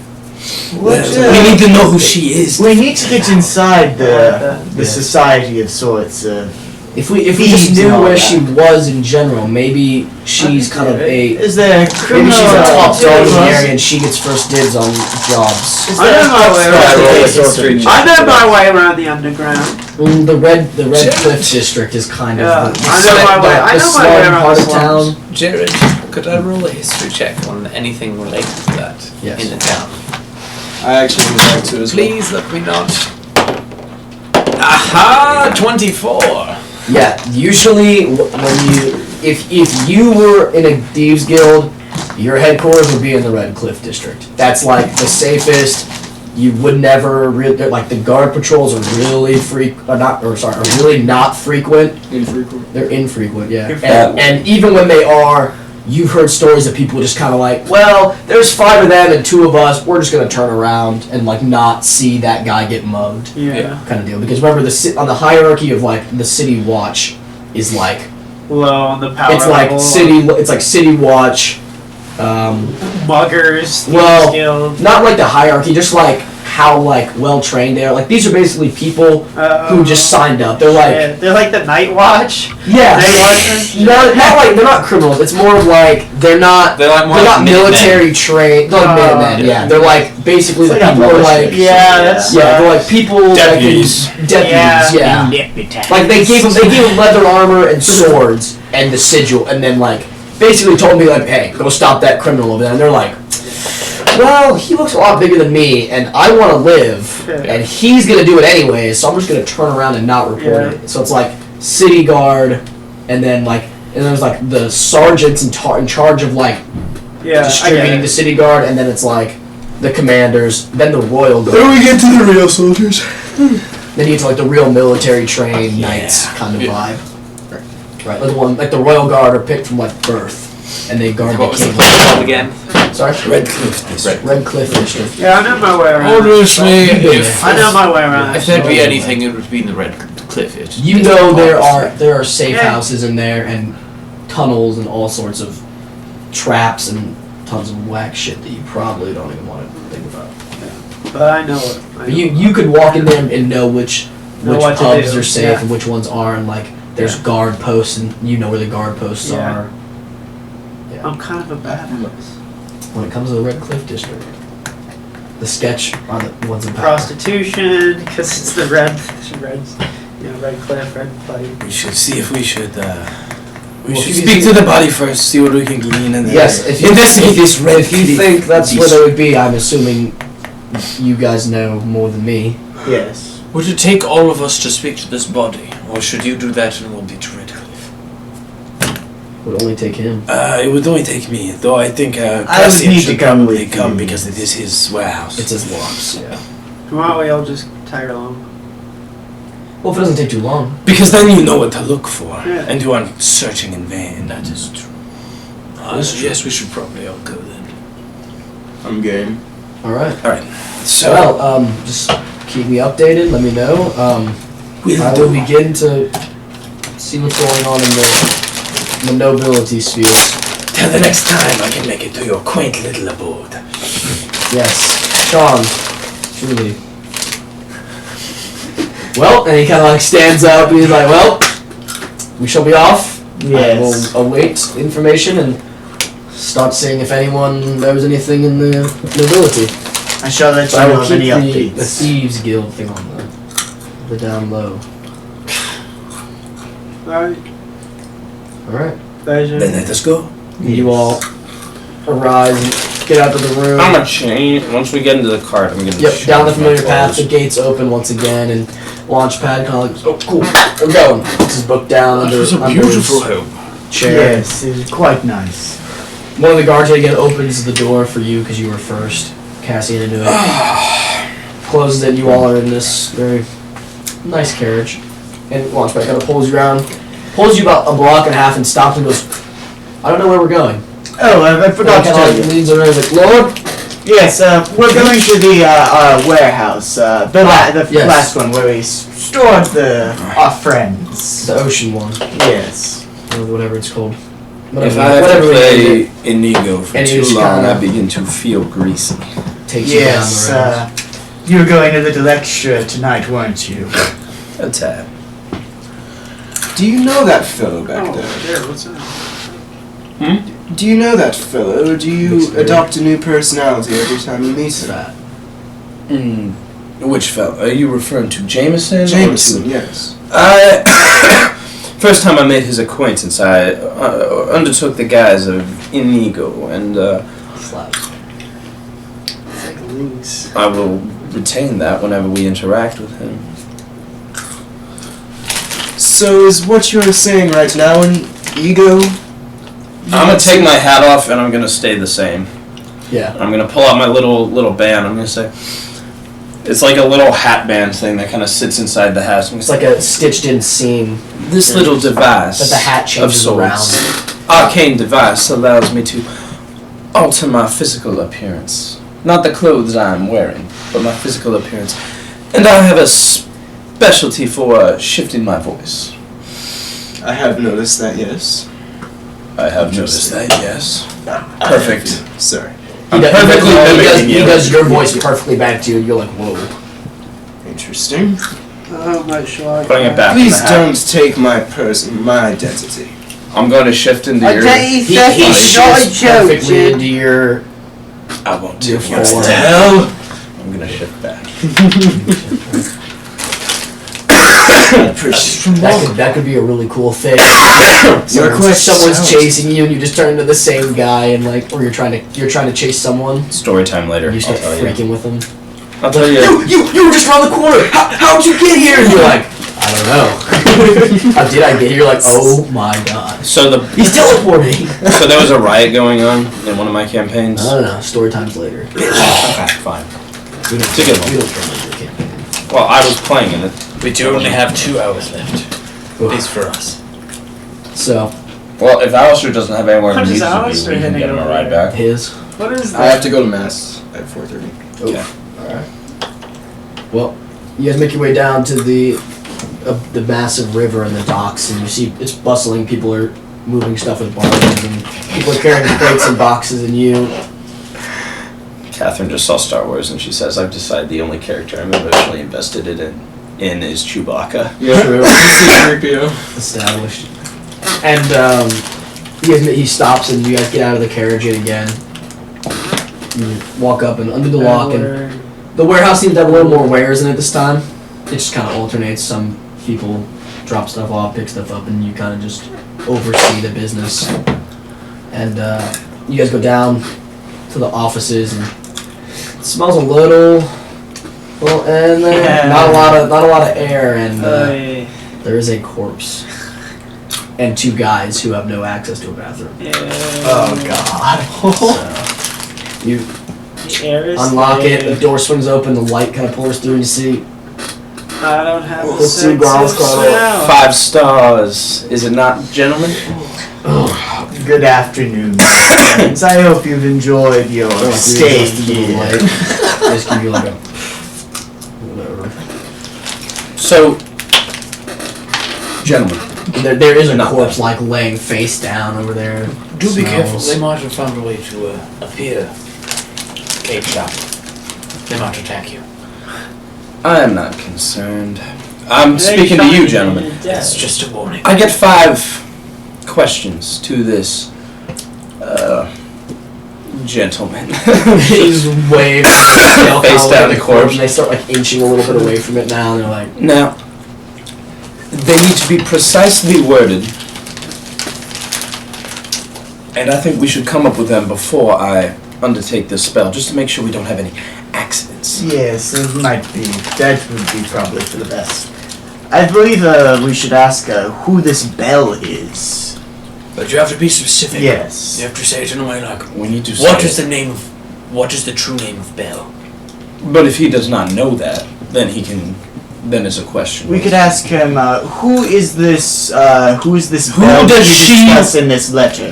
We need to know who she is. We need to get inside the Yes. society of sorts. If we just Thieves knew and all where that. she was in general, maybe she's kind of a. Is there a Maybe criminal? she's a top dog in the activity? area and she gets first dibs on jobs. Is I there know my way a around roll a sort of- history check. I know my way around the underground. The red Cliff district is kind of Yeah, the, I know my way. I the know my slum way around part the of slums. town. Jared, could I roll a history check on anything related to that Yes. in the town? I actually would like to as well. Please let me not. Aha! 24! Yeah, usually when if you were in a thieves guild, your headquarters would be in the Red Cliff district. That's like the safest, You would never like the guard patrols are really really not frequent. Infrequent. They're infrequent, yeah. Yeah. And even when they are, you've heard stories of people just kind of like, well, there's 5 of them and 2 of us. We're just gonna turn around and like not see that guy get mugged, kind of deal. Because remember, on the hierarchy of like the city watch is like low on the power it's like level. It's like city watch. Muggers. Well, Guild. not like the hierarchy, just like how like well trained they are. Like these are basically people who just signed up. They're like they're like the Night Watch. yeah, Night Watchers. not like they're not criminals. It's more of like they're not military trained. They're like Minutemen. Yeah, they're like basically the people who are like they're like people Deputies. Deputies. Yeah. Like they gave them leather armor and swords and the sigil, and then like basically told me like, hey, go stop that criminal over there. And they're like, well, he looks a lot bigger than me, and I want to live, and he's gonna do it anyways. So I'm just gonna turn around and not report it. So it's like city guard, and then there's like the sergeants in charge of like distributing the city guard, and then it's like the commanders, then the royal guard. Then we get to the real soldiers. Then you get to like the real military trained knights kind of vibe. Right, like the royal guard are picked from like birth, and they guard What the was the king. place called again? Sorry, Red Cliff District. Red Cliff District. Yeah, I know my way around. Obviously, I know my way around. if there'd be anything, it would be in the Red Cliff. You know there are safe houses in there and tunnels and all sorts of traps and tons of whack shit that you probably don't even want to think about. But I know it. But you could walk in there and know which what to pubs do. are safe and which ones are, and like there's guard posts and you know where the guard posts are. I'm kind of a badass. When it comes to the Red Cliff District, the sketch on the ones in power. Prostitution, because it's the red Cliff, red plate. We should see if we should. We Well, should if you speak can to the body first, see what we can glean, and then Yes, if you investigate this red. If you think that's where they would be, I'm assuming you guys know more than me. Yes. Would it take all of us to speak to this body, or should you do that and we'll be to Red Cliff? It would only take him. It would only take me, though I think I would Cassian need should to come probably with come you. because it is his warehouse. It's his loss. Yeah. Why don't we all just tag along? Well, if it doesn't take too long. Because then you know what to look for, Yeah. and you aren't searching in vain. That is true. I suggest we should probably all go then. I'm game. All right. So Well, just keep me updated. Let me know. I will begin to see what's going on in the nobility spheres. till the next time I can make it to your quaint little abode. Yes, Sean, truly. Well, and he kind of like stands up and he's like, well, we shall be off. Yes. I will await information and start seeing if anyone knows anything in the nobility. I shall let So you I know will of keep any the updates. Thieves Guild thing on the down low. Alright. Alright. Pleasure. Then let us go. You all arise and get out of the room. I'm gonna change. Once we get into the cart, I'm gonna. Yep, down the change my familiar path, the clothes. gates open once again, and Launchpad kind of like, oh cool, we're going. Puts his book down under, This is a under beautiful his home. chair. Yes, it was quite nice. One of the guards again opens the door for you because you were first. Cassian into it. Closes it, you all are in this very nice carriage. And Launchpad kind of pulls you around, pulls you about a block and a half and stops and goes, I don't know where we're going. Oh, I forgot to tell you. Leans over and is like, Lord? Yes, we're going to the warehouse, the yes. last one where we stored our friends. The ocean one. Yes. Or whatever it's called. If I have to we play named Inigo for And too it's long, kinda- I begin to feel greasy. it, takes Yes, you down the road. you were going a little extra tonight, weren't you? A tad. Do you know that fellow back Oh, there? there, what's that? Do you know that fellow, or do you adopt a new personality every time you meet him? That. Which fellow? Are you referring to Jameson? or Jameson, to- yes. First time I made his acquaintance, I undertook the guise of Inigo, and Slaps. It's like links. I will retain that whenever we interact with him. So is what you're saying right now an ego? I'm gonna take my hat off and I'm gonna stay the same. Yeah. I'm gonna pull out my little band. I'm gonna say, It's like a little hat band thing that kind of sits inside the hat. It's like a stitched-in seam. This little device that the hat changes of around. sorts, arcane device, allows me to alter my physical appearance. Not the clothes I'm wearing, but my physical appearance. And I have a specialty for shifting my voice. I have noticed that, yes. I have noticed that, yes. Perfect. Sorry. I'm perfectly mimicking He you. does your voice perfectly back to you, and you're like, whoa. Interesting. Oh, my shot. Putting it back in Please the hat. don't take my my identity. I'm going to shift into your... He shifts perfectly into your... I won't Your take your form. hell. I'm going to shift back. That could be a really cool thing. You're quite Someone's stout. chasing you, and you just turn into the same guy, and like, or you're trying to chase someone. Story time later. And you start I'll tell freaking with them. I'll tell you. You were just around the corner. How'd you get here? And you're like, I don't know. How did I get here? You're like, oh my god. So He's teleporting. So there was a riot going on in one of my campaigns. I don't know. Story time's later. Okay, fine. We don't, It's a good one. we don't care about your campaign. Well, I was playing in it. We do only have 2 hours left. At least for us. So, Well, if Alistair doesn't have anywhere How he does needs to Alistair be, we can hitting get him a over ride there? back. his. What is I that? have to go to mass at 4:30. Okay. Alright. Well, you guys make your way down to the massive river and the docks, and you see it's bustling. People are moving stuff with barges, and people are carrying crates and boxes, and you. Catherine just saw Star Wars and she says, I've decided the only character I'm emotionally invested in is Chewbacca. Yeah. True. C-3PO. Established. And he stops, and you guys get out of the carriage yet again. You walk up and under the lock, and the warehouse seems to have a little more wares in it this time. It just kind of alternates. Some people drop stuff off, pick stuff up, and you kind of just oversee the business. And you guys go down to the offices, and it smells a little, and not a lot of air, and there is a corpse and 2 guys who have no access to a bathroom. Oh god. So, you unlock it, the door swings open, the light kind of pours through, and you see I don't have Well, the let's see, sense Grom's of caught smell. 5 stars. Is it not, gentlemen? Good afternoon, friends. I hope you've enjoyed your stay here. Just give you like a whatever. So, gentlemen, There is a Not corpse like laying face down over there. Do be careful. Smells. They might have found a way to appear caged up. They might attack you. I am not concerned. I'm They speaking to shot you, me gentlemen. in the death. It's just a warning. I get 5 questions to this gentleman. He's waving Face down the corpse. and they start like inching a little bit away from it now, and they're like, Now, they need to be precisely worded, and I think we should come up with them before I undertake this spell, just to make sure we don't have any accidents. Yes, it might be. That would be probably for the best. I believe we should ask who this bell is. But you have to be specific. Yes. You have to say it in a way like, We need to what say is it. the name of, what is the true name of Bell? But if he does not know that, then he can. Then it's a question. We could ask him, who is this Who bell does you she- discuss in this letter?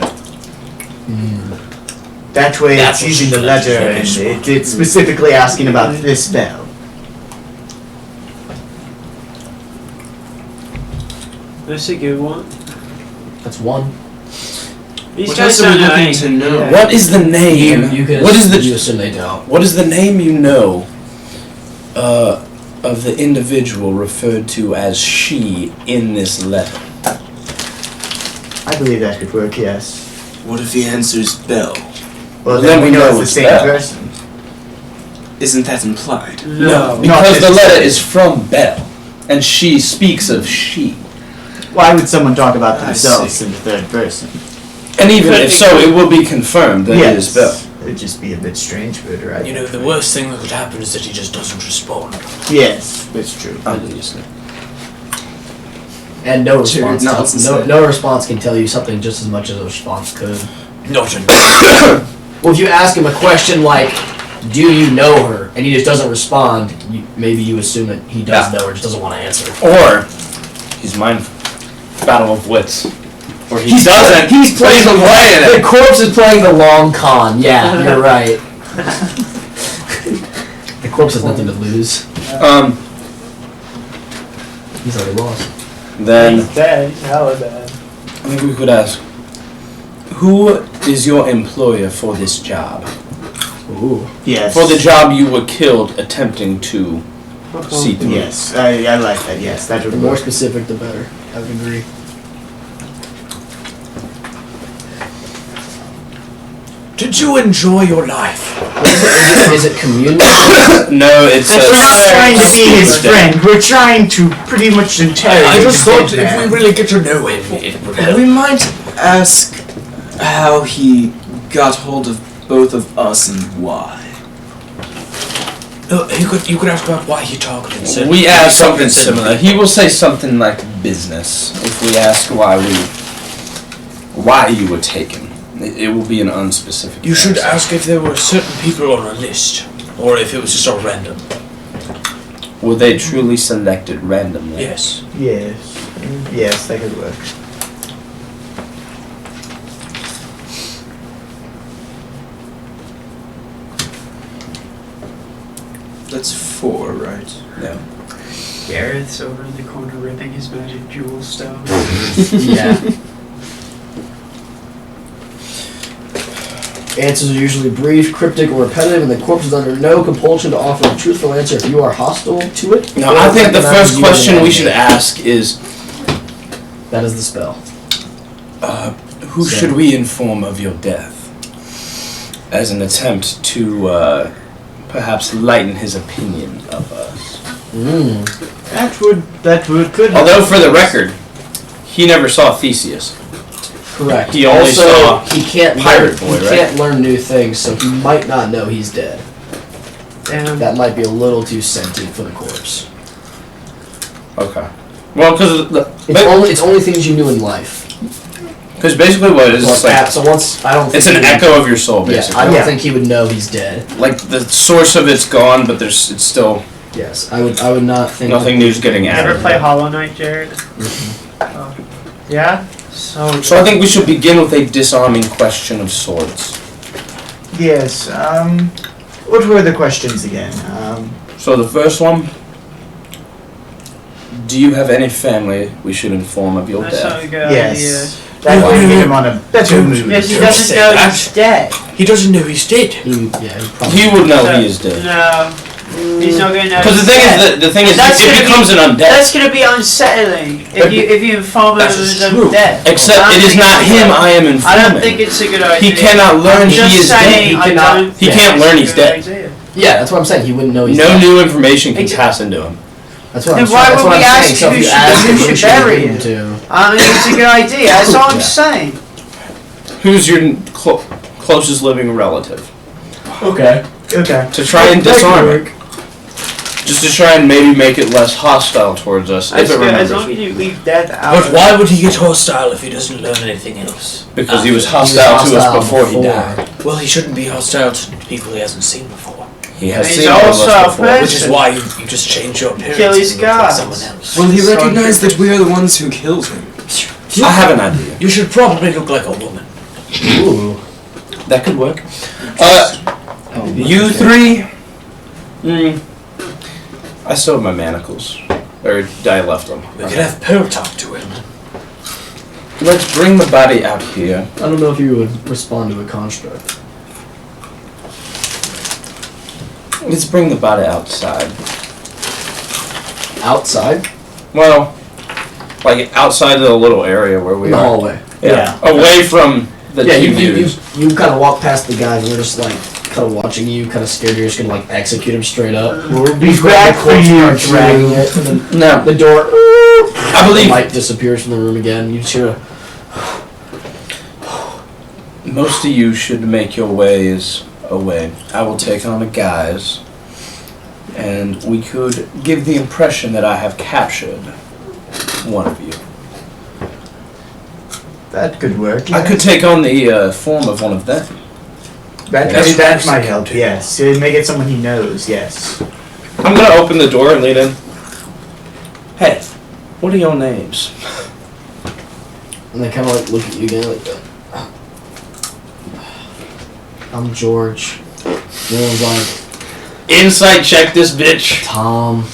That way That's it's what using she the letter and said. it's specifically asking about this bell. That's a good one. that's one. These What guys else are we don't looking know to anything. know? Yeah. What is the name? You can What is you the assume they don't. What is the name you know of the individual referred to as she in this letter? I believe that could work, yes. What if he answers Bell? Well, Then then we we know know it's the it's same Bell. person. Isn't that implied? No. Because the necessarily. letter is from Belle, and she speaks of she. Why would someone talk about I themselves see. in the third person? And even if so, it will be confirmed that it is Belle. It'd just be a bit strange, but right. You know, the worst thing that could happen is that he just doesn't respond. Yes, it's true. Obviously. And no response. nonsense. No response can tell you something just as much as a response could. Not in Well, if you ask him a question like, do you know her? And he just doesn't respond. Maybe you assume that he does know her, just doesn't want to answer. Or he's mindful. Battle of wits. Or he He's doesn't. He's playing the The corpse is playing the long con. Yeah, you're right. The corpse has nothing to lose. He's already lost. Then He's dead. He's hella dead. I think we could ask, who is your employer for this job? Ooh. Yes. For the job you were killed attempting to see through. Yes, I like that. Yes, that would The be more specific, the better. I would agree. Did you enjoy your life? Is it communal? No, it's We're not trying to be his friend. We're trying to pretty much interrogate. I just the thought dead if we man. really get to know him, it would help. We might ask how he got hold of both of us and why. You could ask about why he targeted certain We ask something targeted certain similar. He will say something like business. If we ask why you were taken, it will be an unspecific. You should answer. ask if there were certain people on a list, or if it was just all random. Were they truly selected randomly? Yes. Yes. Yes, that could work. That's 4, right? No. Gareth's over in the corner ripping his magic jewel stone. Yeah. Answers are usually brief, cryptic, or repetitive, and the corpse is under no compulsion to offer a truthful answer if you are hostile to it. No, or I think the recognizes first you as question an we enemy. should ask is, That is the spell. who So- should we inform of your death? As an attempt to perhaps lighten his opinion of us. Could. Although, for the record, he never saw Theseus. Correct. He only also, saw he can't Pirate learn, Boy, he right? can't learn new things, so he might not know he's dead. Damn. That might be a little too sentient for the corpse. Okay. Well, because It's only things you knew in life. basically what it is, it's like So once I don't. Think it's an he would- echo of your soul, Yeah, basically. I don't Yeah. think he would know he's dead. Like the source of it's gone, but it's still Yes, I would not think. nothing new's getting You added. ever play Hollow Knight, Jared? Oh. Yeah? So So I think we should begin with a disarming question of swords. Yes. What were the questions again? So the first one: do you have any family we should inform of your that's not death? a good Yes. That would get him on a better mood. idea. Yes, he Don't doesn't say know that. he's dead. He doesn't know he's dead. He probably. He would know So- he is dead. No. He's not gonna know. Because he's the thing dead. is, the thing is, That's it gonna becomes an undead. That's gonna be unsettling if you inform him That's of his true. own death. Except I it don't is think not it's a him good- I am I informing. don't think it's a good idea. He cannot learn I'm he just is dead. saying, He I cannot- don't He think can't it's learn a he's good dead. idea. Yeah, that's what I'm saying. He wouldn't know he's No dead. new information can It- pass into him. That's what Then I'm why saying. That's would what we I'm ask saying. So if who you should- ask who him, should you should bury give him it? to. I mean, it's a good idea. That's all I'm Yeah. saying. Who's your closest living relative? Okay. Okay. To try and disarm it. Just to try and maybe make it less hostile towards us, if That's it good. As remembers. long as you leave death out. But why would he get hostile if he doesn't learn anything else? Because he was He was hostile to us hostile before he before. died. Well, he shouldn't be hostile to people he hasn't seen before. He has He's seen all of also us a before. person. Which is why you just change your appearance Kill his and look like gods. someone else. Will he So recognize different. that we are the ones who killed him? I have an idea. You should probably look like a woman. Ooh. That could work. You three. I still have my manacles. Or I left them. We could have Pearl talk to him. Let's bring the body out here. I don't know if you would respond to a construct. Let's bring the body outside. Outside? Well, like outside of the little area where we In the are. hallway. Yeah. Away from the Yeah, two you dudes. kind of walk past the guys and we're just like kind of watching you, kind of scared you're just gonna like execute him straight up. We'll be back for you, Dragging it, and then No. the door. I believe the light disappears from the room again. You just hear a most of you should make your ways away. I will take on a guise, and we could give the impression that I have captured one of you. That could work. I could take on the form of one of them. That might help. Yes, make it someone he knows. Yes. I'm gonna open the door and lead in. Hey, what are your names? And they kind of like look at you again like that. I'm George. The other one's like Insight check this bitch. Tom.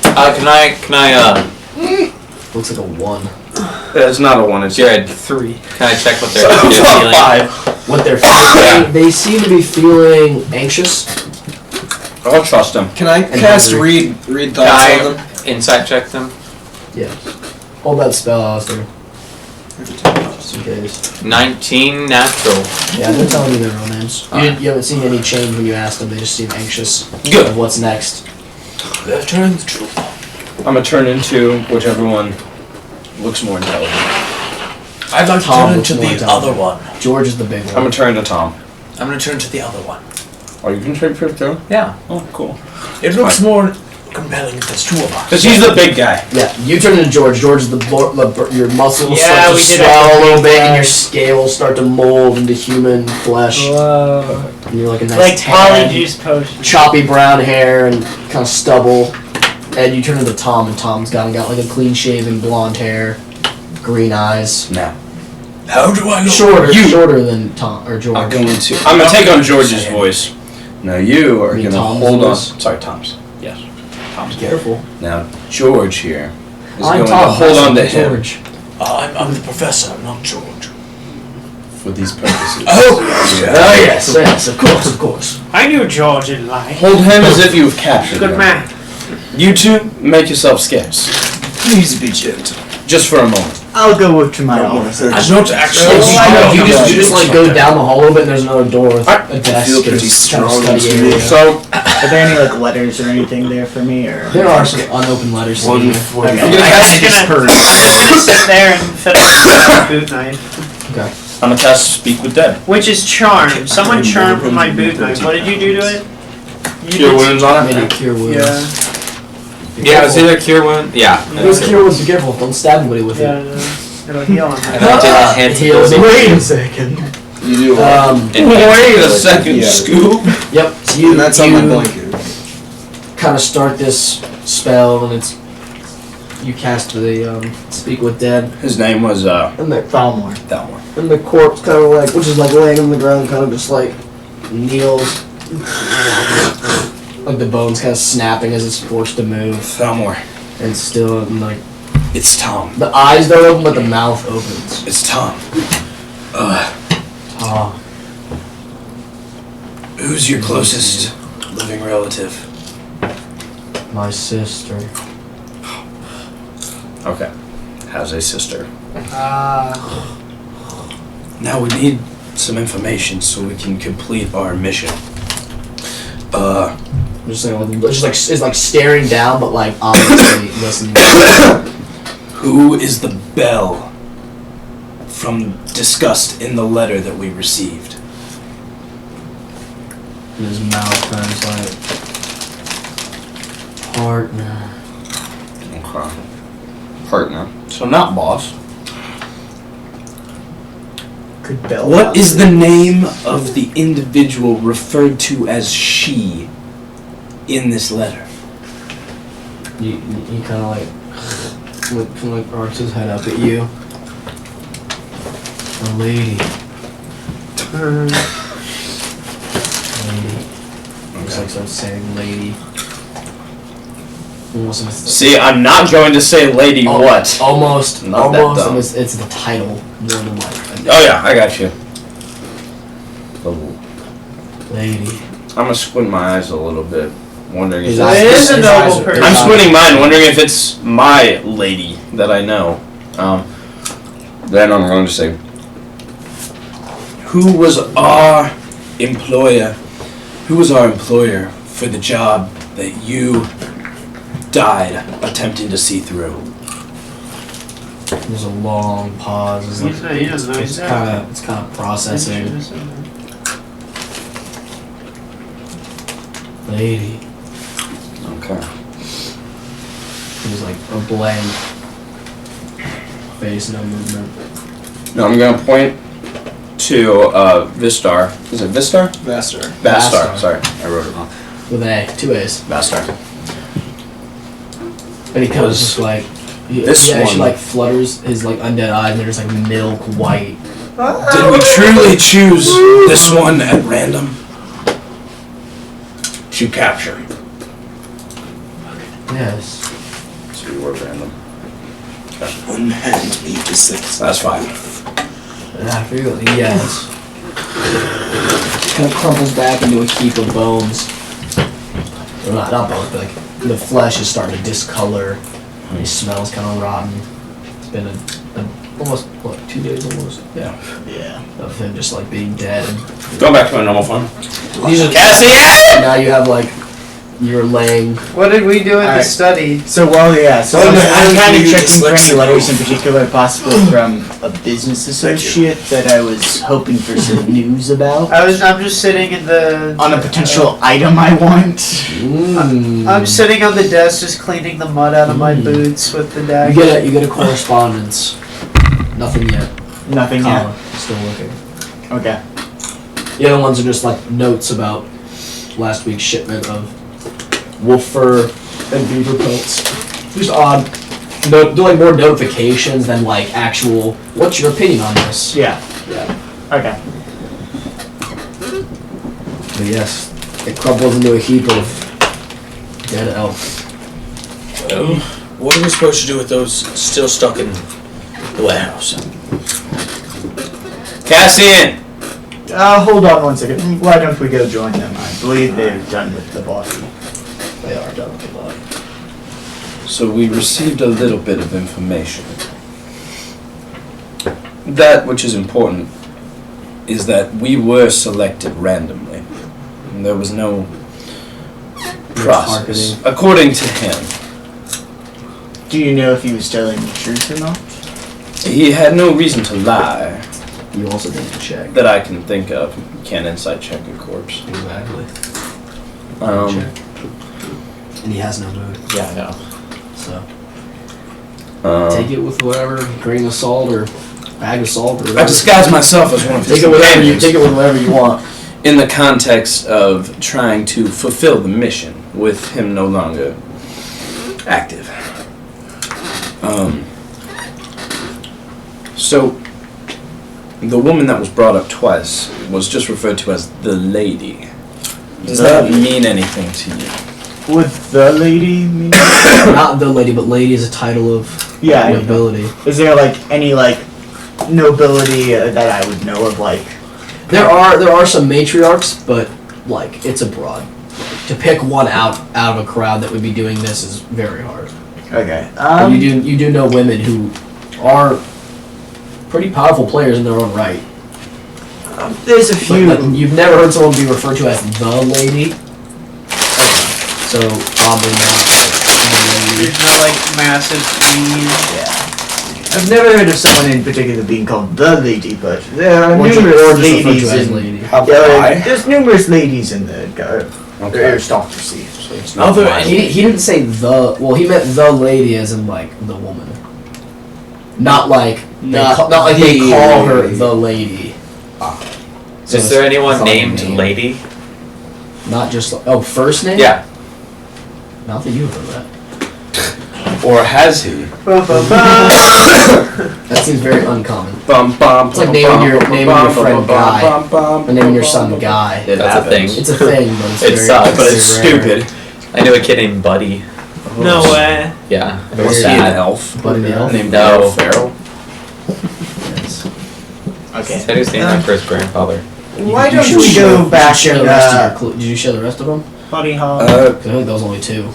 Can I Looks like a 1. It's not a 1, it's Jared, 3. can I check what they're So, feeling? 5. What they're feeling? They seem to be feeling anxious. I'll trust him. Can I And cast hungry. read Can thoughts on I them? insight check them? Yeah. Hold that spell, Alistair. Just in case. 19 natural. Yeah, they're telling you their real names. You haven't seen any change when you ask them. They just seem anxious. Good. Of what's next. They're telling the truth. I'm gonna turn into whichever one looks more intelligent. I'd like to Tom turn looks into more the other intelligent. one. George is the big I'm one. gonna turn into Tom. I'm gonna turn to the other one. Oh, you can turn for too? Yeah. Oh, cool. It looks more compelling if there's 2 of us. Because he's the big guy. Yeah, you turn into George. George is your muscles Yeah, start to we did swell it. a little bit, and your scales start to mold into human flesh. Whoa. And you're like a nice Like tan, polyjuice potion. choppy brown hair and kind of stubble. And you turn into Tom, and Tom's got like a clean-shaven blonde hair, green eyes. Now, How do I look? Shorter than Tom or George. I'm gonna take on George's voice. Now you are You mean gonna Tom's hold on. voice? Sorry, Tom's. Yes. Tom's. Careful. Now George here is I'm going Tom. to hold on to that's him George. I'm the professor, not George. for these purposes. Oh yes, yes, of course. I knew George in life. Hold him as if you've captured Good him. man. You two, make yourself scarce. Please be gentle. Just for a moment. I'll go up to my office. I'm not actually. You just like go down the hall a little bit, and there's another door with a desk. feel pretty and kind of strong study to area. me. So, Are there any like letters or anything there for me, or? There are some unopened letters. One sitting for there. you. I'm gonna cast I'm gonna sit there and fiddle with my boot knife. Okay. I'm gonna cast Speak with Dead. Which is charm. Someone charmed with my boot knife. What did you do to it? You Cure did- wounds on Maybe it. cure wounds. Yeah. Yeah, it's either cure wound. Yeah. What's cure wounds? Be careful. Don't stab anybody with Yeah, it. it'll heal him. And I did enhance Heals. ability. Wait a second. You do what? Wait a second, Yeah. Scoop. Yep. So you And that's on my blanket. kind of start this spell, and it's you cast the speak with dead, His name was and the Falmore. Thalmor. and the corpse kind of like, which is like laying on the ground, kind of just like kneels, like the bones kind of snapping as it's forced to move, Thalmor. and still and like It's Tom. the eyes don't open, but the mouth opens. It's Tom. Ah, Who's your closest living relative? my sister. Okay. Has a sister. Ah. Now we need some information so we can complete our mission. Just like it's like staring down, but like obviously listening. Who is the bell from discussed in the letter that we received? And his mouth turns like partner. Okay. Partner. So not boss. Could Bell? What is the name of the individual referred to as she in this letter? He kind of like arcs his head up at you. A lady. Lady. Looks like starts saying lady. Almost. See, I'm not going to say lady what. Almost. Not that Almost. dumb. It's the title more than like. Oh yeah, I got you. Lady. I'm gonna squint my eyes a little bit, wondering if His It eyes- is a his noble eyes are- person. I'm squinting mine, wondering if it's my lady that I know. Then I'm going to say, who was our employer? Who was our employer for the job that you died attempting to see through? There's a long pause. It's He doesn't know he's there. it's kind of processing. Lady. Okay. There's like a blank face, no movement. Now I'm going to point to Vistar. Is it Vistar? Master. Vastar. Sorry, I wrote it wrong. With an A, 2 A's. Vastar. And he kind of just like he actually like flutters his like undead eyes, and they're just like milk white. Did we truly choose this one at random to capture? Yes. So you were random. One hand me to 6. That's fine. After yes. Kind of crumbles back into a heap of bones. Well, not bones, but like the flesh is starting to discolor. It smells kind of rotten. It's been almost 2 days almost. Yeah. Of him just like being dead. Go back to my normal form. These are Cassian! now you have like you're laying. What did we do at the Alright. study? So I'm kind of you checking for any dyslexic. letters in particular possible from a business associate that I was hoping for some news about I'm just sitting in the on a potential item I want. I'm sitting on the desk just cleaning the mud out of my boots with the dagger. You get a correspondence. Nothing yet. Nothing Colin, still looking. yet. Okay. The other ones are just like notes about last week's shipment of wolf fur and beaver pelts. Just odd. Doing more notifications than like actual. What's your opinion on this? Yeah. Okay. But yes, it crumbles into a heap of dead elk. Well, what are we supposed to do with those still stuck in the warehouse? Cassian! Hold on one second. Why don't we go join them? I believe they're done with the body. They are done with the body. So we received a little bit of information. That which is important is that we were selected randomly. And there was no process. targeting. According to him, Do you know if he was telling the truth or not? he had no reason to lie You also didn't check. that I can think of. You can't insight check a corpse. Exactly. Um, And he has no mood. yeah, I know. So Um, take it with whatever grain of salt or bag of salt or whatever. I disguised myself as one of his Take it whatever you companions take it with whatever you want. in the context of trying to fulfill the mission with him no longer active. So the woman that was brought up twice was just referred to as the lady. Does that mean anything to you? Would the lady mean? Not the lady, but lady is a title of Yeah, I know. nobility. Is there like any like nobility that I would know of? Like, There are some matriarchs, but like it's abroad. To pick one out of a crowd that would be doing this is very hard. okay. But you do know women who are pretty powerful players in their own right. There's a But, few. like, you've never heard someone be referred to as the lady. So probably not the lady. There's no like massive queen. I've never heard of someone in particular being called the lady, but there are Or just numerous referred ladies to as in. lady. There's numerous ladies in the aristocracy. So it's not Other, mine. he didn't say the. Well, he meant the lady as in like the woman. Not like not like they the call her lady. the lady. So Is there it's anyone not a named name. Lady? Not just first name. Yeah. Not that you've heard that. Or has he? That seems very uncommon. Bum, bum, It's like bum, naming bum, your- bum, naming bum, your friend bum, Guy. bum, bum, And naming your bum, son bum, Guy. It That's a happens. thing. It's a thing, but it's It very, sucks, But it's very rare. stupid. I knew a kid named Buddy. No way. Yeah. It Was was he an sad. elf? Buddy the elf? Named No. Will Ferrell? Yes. Okay. Said he was named after his grandfather. Why You don't should we share- go you back should share and the rest of your clue. Did you share the rest of them? Buddy Hall. 'Cause I think there was only 2.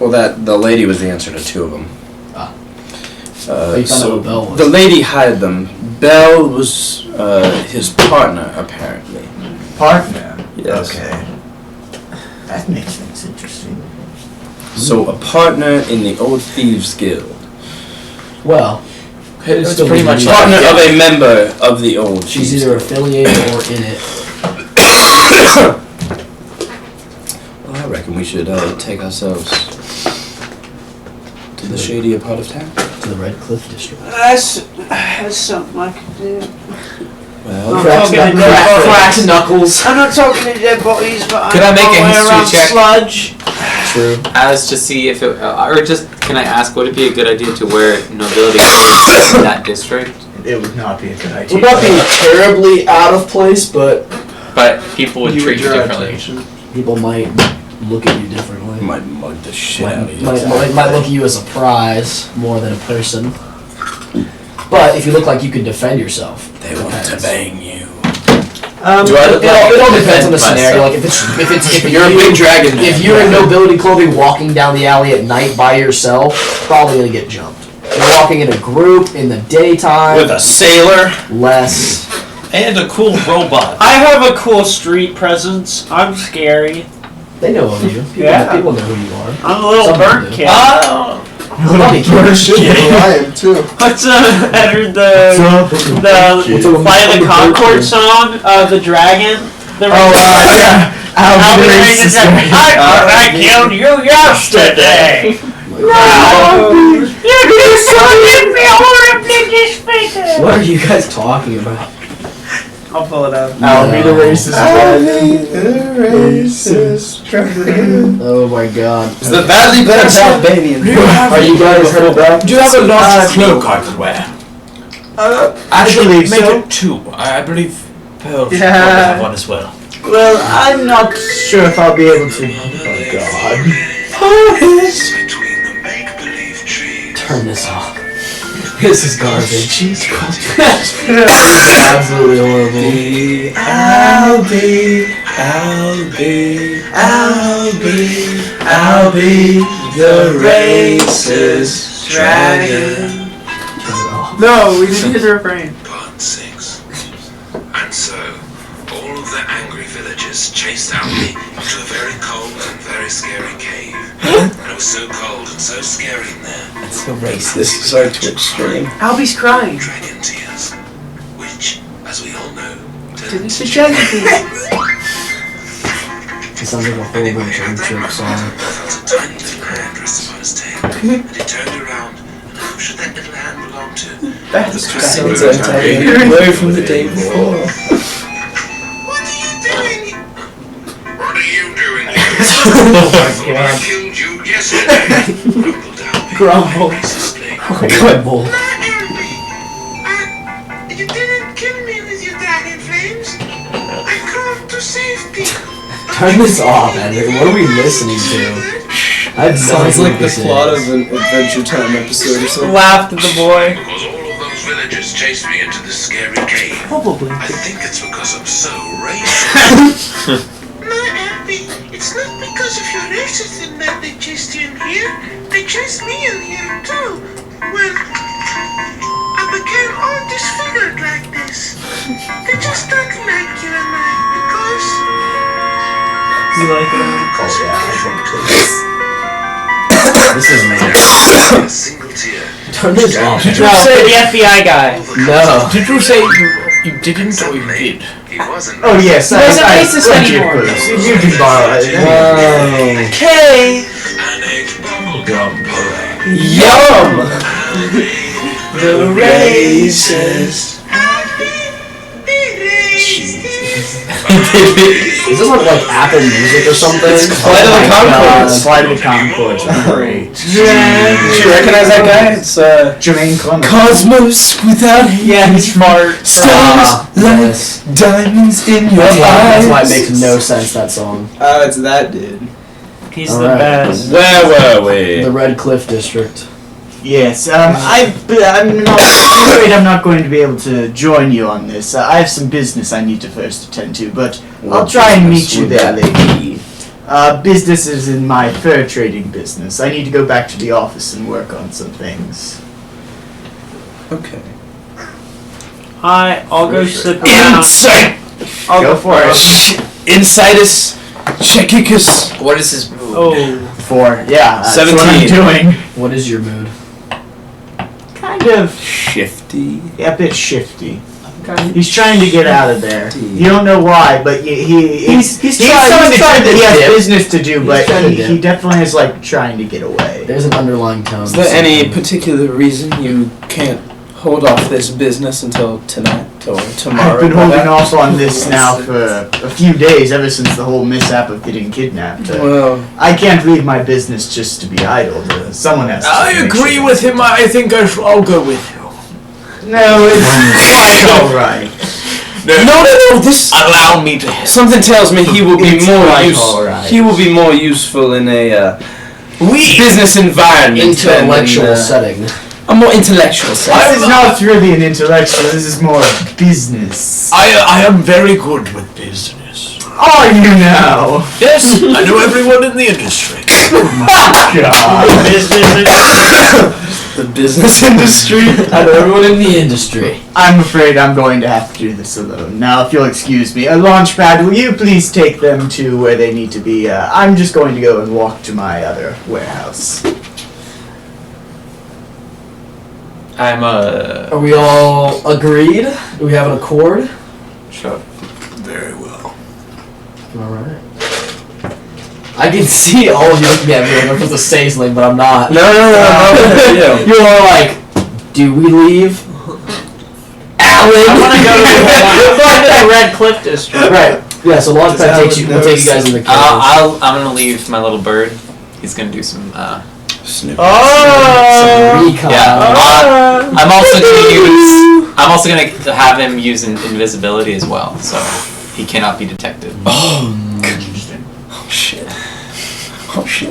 Well, the lady was the answer to 2 of them. Ah. You found out what Belle was. The lady hired them. Belle was his partner, apparently. partner? Yes. Okay. That makes things interesting. So a partner in the Old Thieves Guild. Well, It's still pretty much Yeah. Partner like, of a member of the Old she's Thieves either Guild. affiliated or in it. Well, I reckon we should take ourselves to the shadier part of town. To the Red Cliff District. That's something I could do. Well, Cracks knuckles. I'm not talking to dead bodies, but Could I make a I'm history around check? sludge. True. As to see if it, or just can I ask, would it be a good idea to wear nobility clothes in that district? It would not be a good It idea. would not be terribly out of place, but But people would treat you differently. people might look at you differently. might mug the shit out of you. Might look at you as a prize more than a person. But if you look like you can defend yourself, They want to bang you. Do I look it all depends on the defend scenario. myself? Like if You're a big dragon man. If you're in nobility clothing walking down the alley at night by yourself, probably gonna get jumped. If you're walking in a group in the daytime, With a sailor. less. And a cool robot. I have a cool street presence. I'm scary. They know of you. People know who you are. I'm a little Some burnt do. kid. Nobody cares. I am too. What's entered the Flight of the Concord song of the dragon? The yeah. I'll be the racist guy. I killed you yesterday. You do something me horribly disfigured. What are you guys talking about? I'll pull it up. I'll be the racist guy. Oh my god. It's the badly bad Albanian. Are you guys heard of that? Do you have a large cloak I could wear? Actually, Make so. it two. I believe Pearl should Yeah. probably have one as well. Well, I'm not sure if I'll be able to. Oh God. Turn this off. This is garbage. This is absolutely horrible. I'll be the racist dragon. No, we didn't get the refrain. Part 6. And so, all of the angry villagers chased out me into a very cold and very scary cave. And it was so cold and so scary in there. That's so racist. This is our Twitch stream. Albie's crying. Dragon tears. Which, as we all know, Didn't the dragon It sounds like a whole bunch of joke song. felt a tiny little hand rest upon his tail. And he turned around, and who should that little hand belong to? That's Sounds like Italian. Way from the day before. What are you doing? What are you doing here? I killed you yesterday. Grumbled out racistly. Grumble. You didn't kill me with your dragon flames. I come to save people. Turn this off, Andrew. What are we listening to? Sounds like the plot of an Adventure Time episode or something. laughed at the boy. Because all of those villagers chased me into this scary cave. Probably. I think it's because I'm so racist. No, Abby, it's not because of your racism that they chased you in here. They chased me in here too. Well, I became all disfigured like this. They just don't like you and I because. You like it? This is amazing. A single tear. Turn this off. No, for the FBI guy. No. Did you say you didn't or you did? He wasn't. Oh yes, He wasn't I racist lent you anymore. clues. You can borrow it. Okay. And a bubblegum pie. Yum! The racist. Is this on like Apple Music or something? It's Flight of the Conchords. Flight of the Conchords. Great. Do you recognize that guy? It's Jermaine Clement. Cosmos without hate. Yeah, he's smart. Stars like Yes. diamonds in your eyes. That's why it makes no sense, that song. It's that dude. He's All the right. best. Where were we? The Red Cliff District. Yes, I'm afraid I'm not going to be able to join you on this. I have some business I need to first attend to, but I'll try and meet you there, lady. Business is in my fur trading business. I need to go back to the office and work on some things. Okay. I'll go sit down. Insight! I'll Go for it. Insightus Chekicus. What is his move? Oh, 4, yeah, that's what I'm 17. doing. What is your mood? Kind of, Shifty. a bit shifty. okay. He's trying to get out of there. You don't know why, but he's trying to he has dip. business to do, He's but trying to he dip. definitely is like trying to get away. There's an underlying tone. Is there any particular reason you can't hold off this business until tonight? Or tomorrow. I've been holding perhaps? off on this now for a few days, ever since the whole mishap of getting kidnapped. Well, I can't leave my business just to be idle. Someone has to. I make agree sure with him. I think I'll go with you. No, it's quite alright. no. This Allow me to. something tells me he will be It's more quite alright. He will be more useful in a business environment. than in, Intellectual setting. A more intellectual setting. This is not really an intellectual, this is more business. I am very good with business. Are you now? Yes, I know everyone in the industry. God. The business industry. I know everyone in the industry. I'm afraid I'm going to have to do this alone. Now, if you'll excuse me, Launchpad, will you please take them to where they need to be? I'm just going to go and walk to my other warehouse. Are we all agreed? Do we have an accord? Sure. Very well. Alright. I can see all of you looking at me like I'm supposed to say something, but I'm not. No. You're all like, do we leave? Alan! I want to go to the Red Cliff District. Right. Yeah, so Launchpad takes you, we'll take you guys in the carriage. I'm gonna leave my little bird. He's gonna do some Snoop. Oh! Recon. Yeah. I'm also gonna have him use invisibility as well, so he cannot be detected. Oh shit.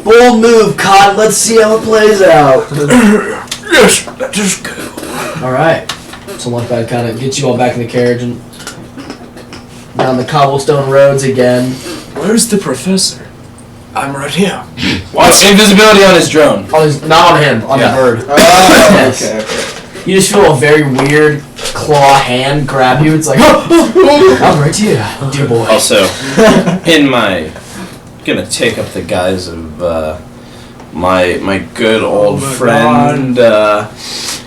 Bold move, Cod. Let's see how it plays out. Yes, let us go. Alright. So Launchpad kind of gets you all back in the carriage and down the cobblestone roads again. Where's the professor? I'm right here. What's invisibility on his drone? Not on him, on the bird. Yes. Okay. You just feel a very weird claw hand grab you. It's like, I'm right here, dear boy. Also, in my, gonna take up the guise of my good old friend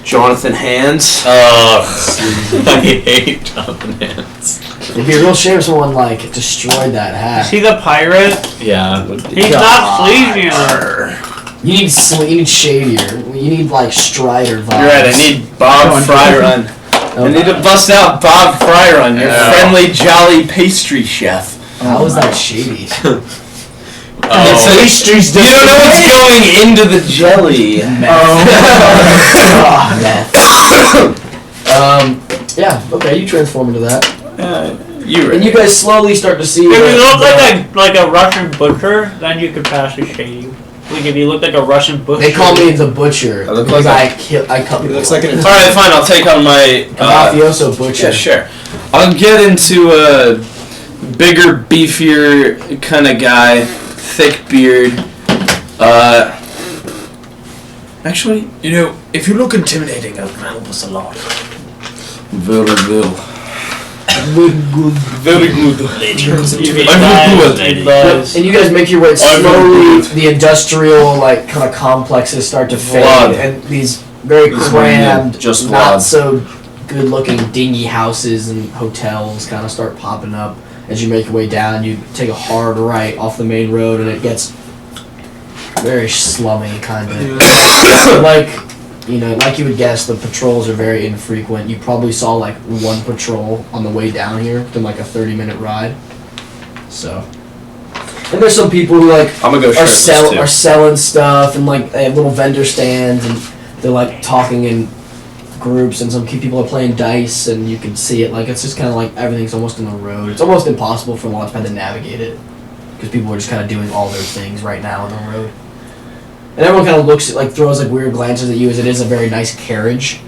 Jonathan Hands. I hate Jonathan Hands. It'd be a real shame if someone like destroyed that hat. Is he the pirate? Yeah. He's not sleazier. You need shadier. You need like Strider vibes. You're right. I need Bob Fryrun. I need to bust out Bob Fryrun, your friendly, jolly pastry chef. How is that shady? Pastries. You don't know what's going into the jelly. Yeah. Okay. You transform into that, and you guys slowly start to see. If you look like a Russian butcher, then you could pass as shady. Like if you look like a Russian butcher. They call me the butcher I look because like I cut people. Looks like an Alright, fine. I'll take on my a mafioso butcher. Yeah, sure. I'll get into a bigger, beefier kind of guy, thick beard. Actually, You know, if you look intimidating, that can help us a lot. very well. Very good. And you guys make your way slowly. The industrial like kind of complexes start to fade, Vlad. and these very This is my name, crammed, just not Vlad. so good-looking dingy houses and hotels kind of start popping up as you make your way down. You take a hard right off the main road, and it gets very slummy, kind of like you would guess. The patrols are very infrequent. You probably saw like one patrol on the way down here within like a 30-minute ride. So, and there's some people who like I'm gonna go are shirtless, selling stuff, and like they have little vendor stands, and they're like talking in groups, and some people are playing dice, and you can see it. Like it's just kind of like everything's almost in the road. It's almost impossible for Launchpad to navigate it because people are just kind of doing all their things right now on the road. And everyone kind of looks, like, throws, like, weird glances at you as it is a very nice carriage.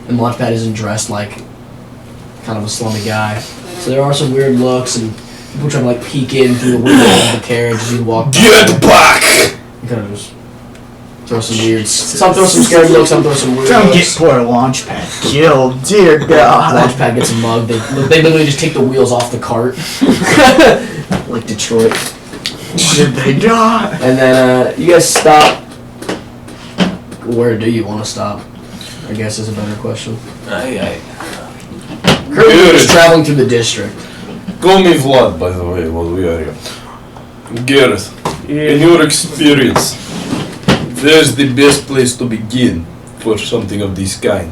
And Launchpad isn't dressed like kind of a slummy guy. So there are some weird looks, and people trying to, like, peek in through the window of the carriage as you walk by. Get back! You kind of just throw some weird... Some throw some scary looks, some throw some weird Don't looks. get poor Launchpad killed, dear God. Launchpad gets mugged. They literally just take the wheels off the cart. Like Detroit. Should they die? And then you guys stop. Where do you want to stop? I guess is a better question. Aye. Currently, we're just traveling through the district. Call me Vlad, by the way, while we are here. Gareth, in your experience, where's the best place to begin for something of this kind?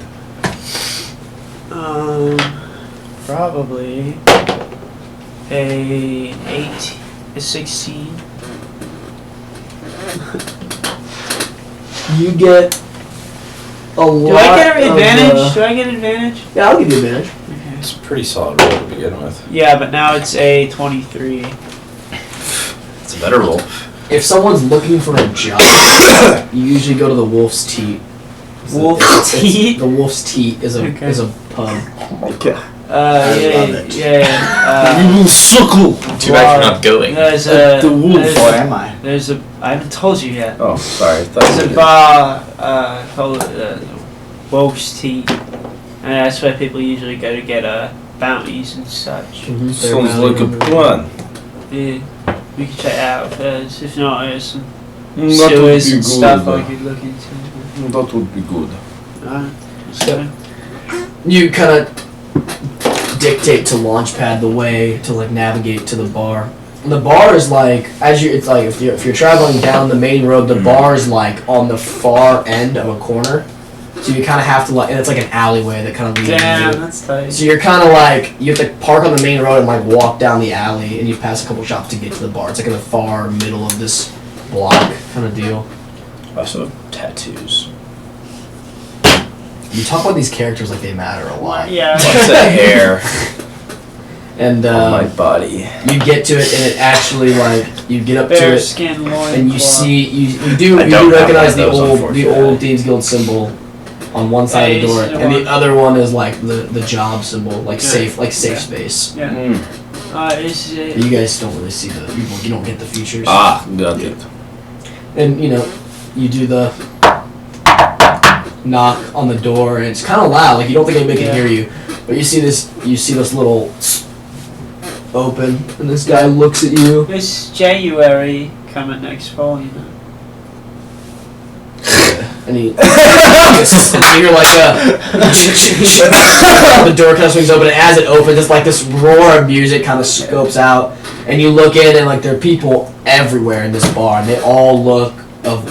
Probably a 16. You get a lot. Do I get an of, advantage? Do I get advantage? Yeah, I'll give you advantage. Okay. It's a pretty solid roll to begin with. Yeah, but now it's a 23. It's a better roll. If someone's looking for a job, you usually go to the Wolf's Teat. Wolf's Teat? The Wolf's Teat is a Okay. is a pub. I love it. Yeah. You suckle! Too bad you're not going. There's The wolf. Or am I? There's a. I haven't told you yet. Oh, sorry. I thought There's you a did. bar called Wolf's Teat, and that's where people usually go to get bounties and such. Sounds like a plan. Yeah, we can check it out first. If not, there's some That would sewers be and good. stuff I could look into. That would be good. So, You kind of dictate to Launchpad the way to like navigate to the bar. And the bar is like it's like if you're traveling down the main road, the bar is like on the far end of a corner. So you kind of have to like, and it's like an alleyway that kind of leads. damn, into. that's tight. So you're kind of like you have to park on the main road and like walk down the alley, and you pass a couple shops to get to the bar. It's like in the far middle of this block kind of deal. I also have tattoos. You talk about these characters like they matter a lot. Yeah. Lots of hair And on my body. you get to it, and it actually like you get up to Bear it, skin loin. and you see you do I don't have recognize one of those, the old Thieves Guild symbol on one side of the door, and the other one is like the job symbol, like safe space. Yeah. Mm. Is it? But you guys don't really see you don't get the features. Ah, got it. And you do the knock on the door, and it's kind of loud. Like you don't think anybody can hear you, but you see this little open, and this guy looks at you. It's January coming next fall, you know. And he, and you're like, the door kind of swings open, and as it opens, it's like this roar of music kind of scopes out, and you look in, and like there are people everywhere in this bar, and they all look of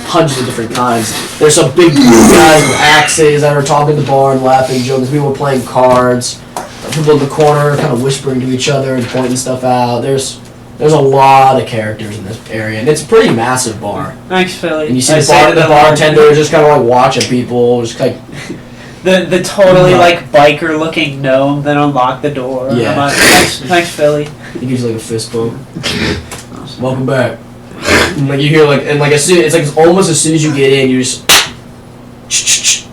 hundreds of different kinds. There's some big guys with axes that are talking at the bar and laughing, joking. People are playing cards. People in the corner kind of whispering to each other and pointing stuff out. There's a lot of characters in this area, and it's a pretty massive bar. Thanks, Philly. And you see the bartender just kind of like watching people, just like the totally like biker looking gnome that unlocked the door. Yeah. I'm like, thanks, Philly. he gives you like a fist bump. Welcome back. And like you hear like as soon it's like almost as soon as you get in, you just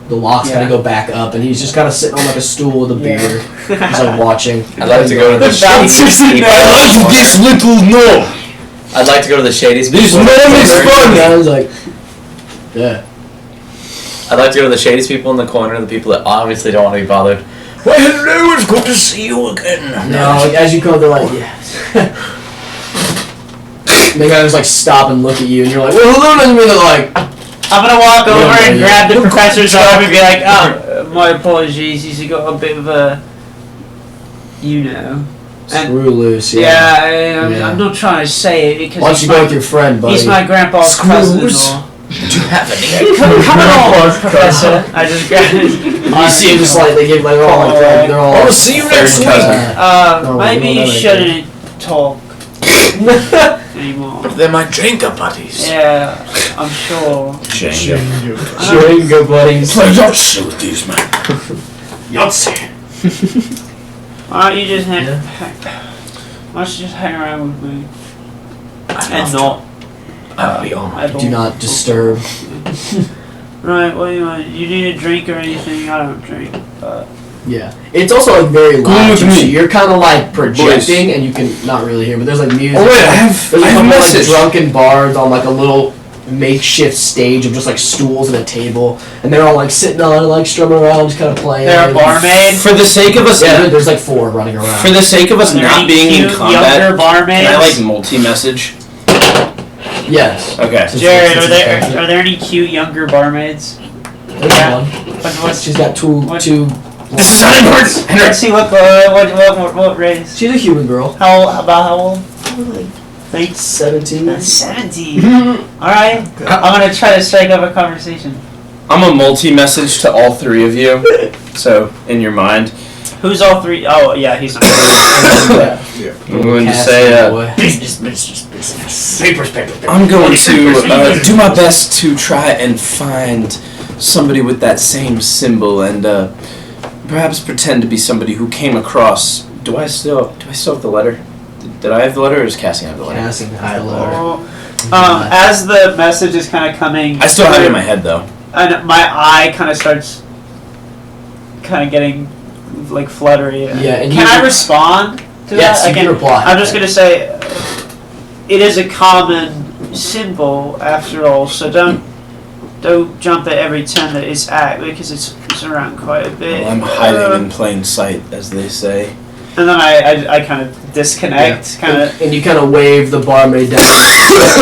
the locks kind of go back up, and he's just kind of sitting on like a stool with a beer, just like watching. I'd like to go to the shadiest people. This little gnome! I'd like to go to the shadiest people. This gnome is funny! I was like, yeah. I'd like to go to the shadiest people in the corner, the people that obviously don't want to be bothered. Well, hello, it's good to see you again. No, like as you come, they're like, yes. They kind of just like stop and look at you, and you're like, well, hello, and they're like, I'm gonna walk over Yeah, and yeah. grab the professor's arm and be like, oh, my apologies, he's got a bit of a, screw loose. I'm not trying to say it because Why don't you go with your friend, buddy? he's my grandpa's cousin-in-law. Do you have any? Come on, Professor. I just grabbed his You see him just like they give like all like that. They're all. I'll see you next week. Maybe you no, shouldn't talk anymore. They're my drinker buddies. Yeah, I'm sure. Sure, buddies. Play Yahtzee with these men. Yahtzee. Why don't you just why don't you just hang around with me and not? I'll be on. Do not disturb. Right, what do you want? You need a drink or anything? I don't drink, but Yeah, it's also like very loud. with too, me. so you're kind of like projecting, and you can not really hear, but there's like music. Oh wait, I have There's a a couple like message. drunken bards on like a little makeshift stage of just like stools and a table, and they're all like sitting on it, like strumming around, just kind of playing. they're a barmaid. For the sake of us, Yeah, there's like 4 running around. for the sake of us Are there not any being in cute combat, younger barmaids? can I like multi-message? Yes. Okay. Jared, are there any cute younger barmaids? Yeah. What's She's got two. This is not important. Let's see what race? She's a human girl. How old? Thanks. 17. 17. Alright. I'm gonna try to strike up a conversation. I'm a multi-message to all 3 of you. So in your mind, Who's all three? Oh, yeah, he's not. I'm going to say, Business. Papers. I'm going to do my best to try and find somebody with that same symbol and perhaps pretend to be somebody who came across. Do I still have the letter? Did I have the letter, or does Cassie have the letter? Cassie has the letter. As the message is kind of coming, I still have it in my head though. And my eye kind of starts kind of getting like fluttery. Yeah, and can I respond to yes, that? You can reply. I'm just gonna say it is a common symbol after all, so don't jump at every turn that it's at, because it's around quite a bit. Well, I'm hiding in plain sight, as they say. And then I kind of disconnect, and you kind of wave the barmaid down.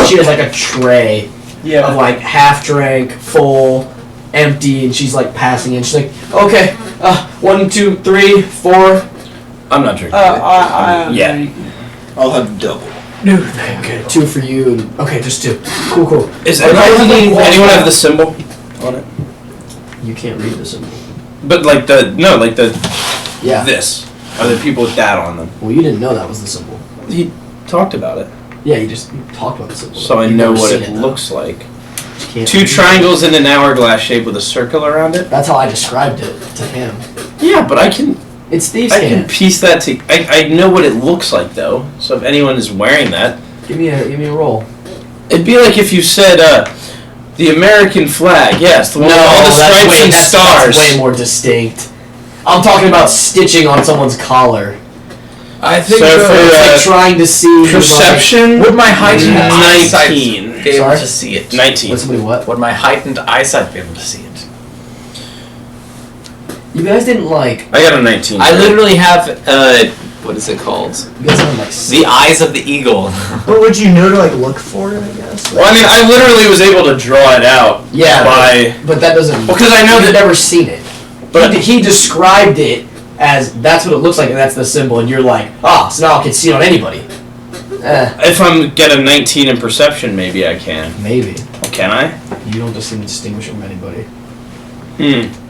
She has like a tray of like half drank, full, empty, and she's like passing it. She's like, okay, 1, 2, 3, 4. I'm not drinking. Yeah. I'll have double. No, okay, 2 for you. And, okay, just 2. Cool. Is anyone have the symbol on it? You can't read the symbol. But yeah. This. Are there people with that on them? Well, you didn't know that was the symbol. He talked about it. Yeah, you talked about the symbol. So I know what it looks like. 2 triangles in an hourglass shape with a circle around it. That's how I described it to him. Yeah, but I can. It's thieves' I can piece that to. I know what it looks like though. So if anyone is wearing that, give me a roll. It'd be like if you said the American flag. Yes, the one with all the stripes and stars. That's way more distinct. I'm talking about stitching on someone's collar. I think so. It's like trying to see perception. Would my heightened eyesight 19 be able to see it? 19. Would somebody what? Would my heightened eyesight be able to see it? You guys didn't like. I got a 19. I literally have what is it called? You guys have like the eyes of the eagle. But would you know to like look for it? I guess. Well, I mean, I literally was able to draw it out. Yeah. But that doesn't. Because I know you've never seen it. But he described it as that's what it looks like, and that's the symbol, and you're like, so now I can see it on anybody. If I'm get a 19 in perception, maybe I can. Maybe. Oh, can I? You don't distinguish from anybody.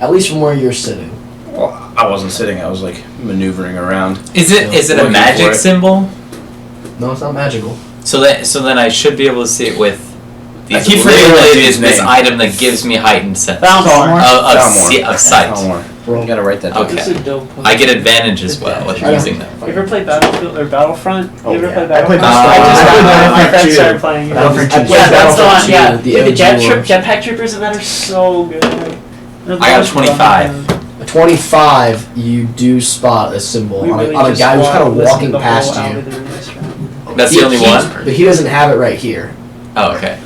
At least from where you're sitting. Well, I wasn't sitting. I was like maneuvering around. Is it a magic symbol? No, it's not magical. So then I should be able to see it with. I keep forgetting this item that gives me heightened sense of sight. You gotta write that down. Okay. I get advantage as well with using them. You ever play Battlefield or Battlefront? You ever play I played Battlefront? My friends started playing it. Battlefront 2. Yeah, that's the one. Yeah, the jetpack troopers and that are so good. I got a 25. A 25, you do spot a symbol on a guy who's kind of walking past you. That's the only one? But he doesn't have it right here. Oh, okay.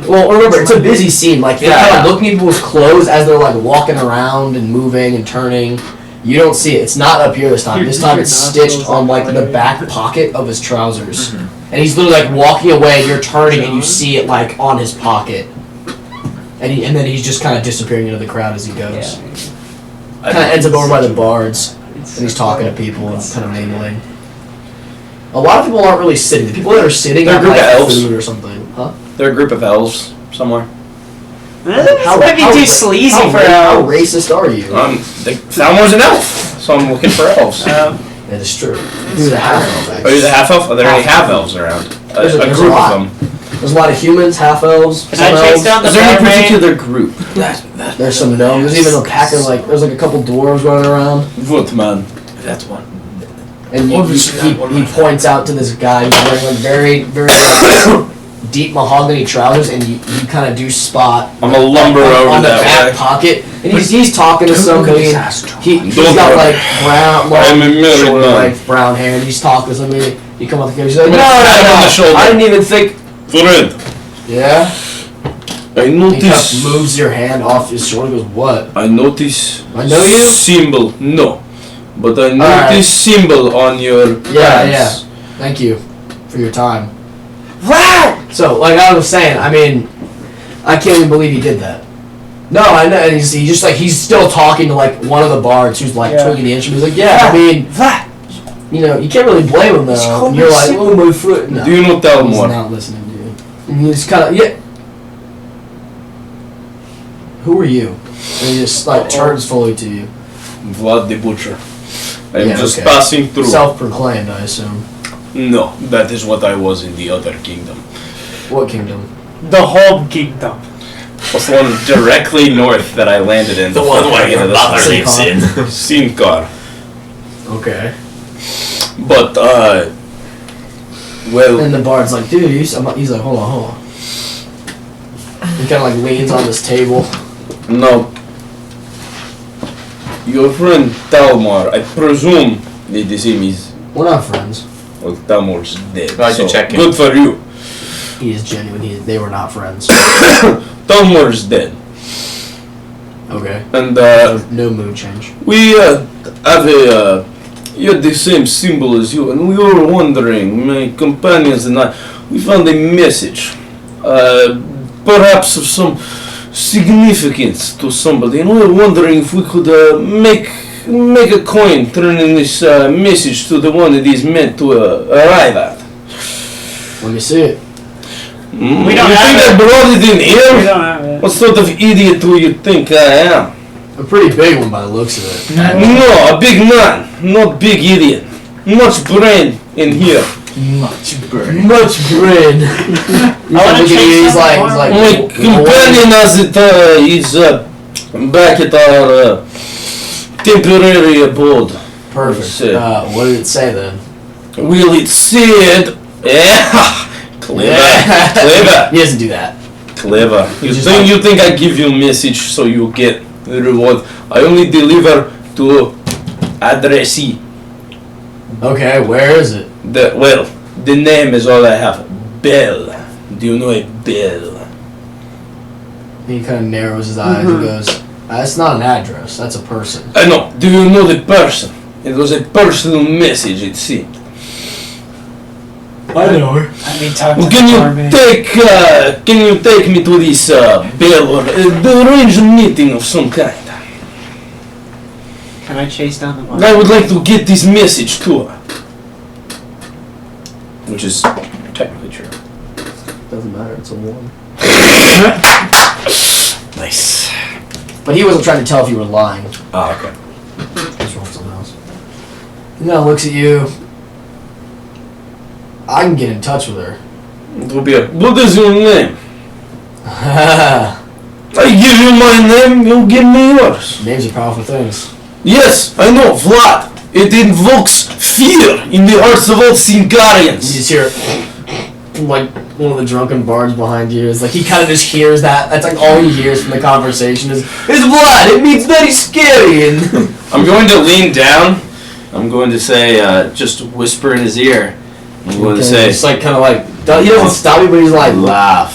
Well, remember, it's a busy scene. Like, they're kind of looking at people's clothes as they're, like, walking around and moving and turning. You don't see it. It's not up here this time. This time it's stitched on, like, the back pocket of his trousers. And he's literally, like, walking away, and you're turning, and you see it, like, on his pocket. And then he's just kind of disappearing into the crowd as he goes. Kind of ends up over by the bards, and he's talking to people and kind of mingling. A lot of people aren't really sitting. The people that are sitting They're a have group like of elves. food or something. Huh? They're a group of elves somewhere. This might be too sleazy for how elves. racist are you? Falmore's an elf, so I'm looking for elves. That is true. Who's a half elf? Oh, you're the half elf? Are there any half elves around? There's a group lot. of them. There's a lot of humans, half elves. Can I chase down the Is there any barmaid? particular group? There's some gnomes. There's even a pack of like. There's like a couple dwarves running around. What man? That's one. And he points out to this guy who's wearing like very, very like, deep mahogany trousers, and you kind of do spot. I'm gonna lumber over on the that back way. pocket, and he's talking to somebody. He's got like brown, like brown hair, and he's talking to somebody. You come up to him, he's like, no, I didn't even think. Friend, Yeah. I He kind of notice. moves your hand off his shoulder. Goes, what? I notice. I know you? Symbol, no, but I notice Alright. symbol on your pants. Thank you for your time. So, like I was saying, I mean, I can't even believe he did that. No, I know. And he's just like he's still talking to like one of the bards who's like tweaking the instrument. He's like, yeah, I mean, you know, you can't really blame him though. And you're like, oh my foot. No, Do not tell he's more. not listening to you. And he's kind of Who are you? And he just like turns fully to you. Vlad the Butcher. I'm Yeah, just okay. passing through. Self-proclaimed, I assume. No, that is what I was in the other kingdom. What kingdom? The home kingdom. What's the one directly north that I landed in? The one where your mother lives in. Sinkar. Okay. But, well, And the bard's like, dude, he's like, hold on. He kind of like leans on this table. no. Your friend Talmor, I presume it is him, is. We're not friends. Well, Talmor's dead. Glad you so check him. good for you. He is genuine. They were not friends. Talmor's dead. Okay. And, No mood change. we, have a, you had the same symbol as you, and we were wondering, my companions and I, we found a message. Perhaps of some significance to somebody, and we were wondering if we could make a coin turning this message to the one it is meant to arrive at. Let me see it. We don't you have think I brought it in We here? don't have it. What sort of idiot do you think I am? A pretty big one by the looks of it. No, a big man, not big idiot. Much brain in here. Much brain. wanna change he's that like, My companion has it, is back at our temporary abode. perfect. Say. What did it say then? Will it said, yeah, clever, He doesn't do that. clever. Just You think I give you a message so you get the reward? I only deliver to addressee. Okay, where is it? The name is all I have. Bell. Do you know a bell? He kind of narrows his eyes and goes, that's not an address, that's a person. I know. Do you know the person? It was a personal message, it seemed. I know her. I mean, talk to Well, the barmaid. can you take me to this bell or arrange a meeting of some kind? Can I chase down the I barmaid? would like to get this message to her. Which is technically true. Doesn't matter, it's a one. Nice. But he wasn't trying to tell if you were lying. Ah, okay. Let's roll something else. He now looks at you. I can get in touch with her. It will be what is your name? Names I give you my name, you give me yours. are powerful things. Yes, I know, Vlad. It invokes fear in the hearts of all You Singarians. just hear, like, one of the drunken bards behind you is like, he kind of just hears that. That's like all he hears from the conversation is, it's blood, it means very scary. And I'm going to lean down. I'm going to say, just whisper in his ear. I'm going to say, just like, kind of like, he doesn't stop you, but he's like, laugh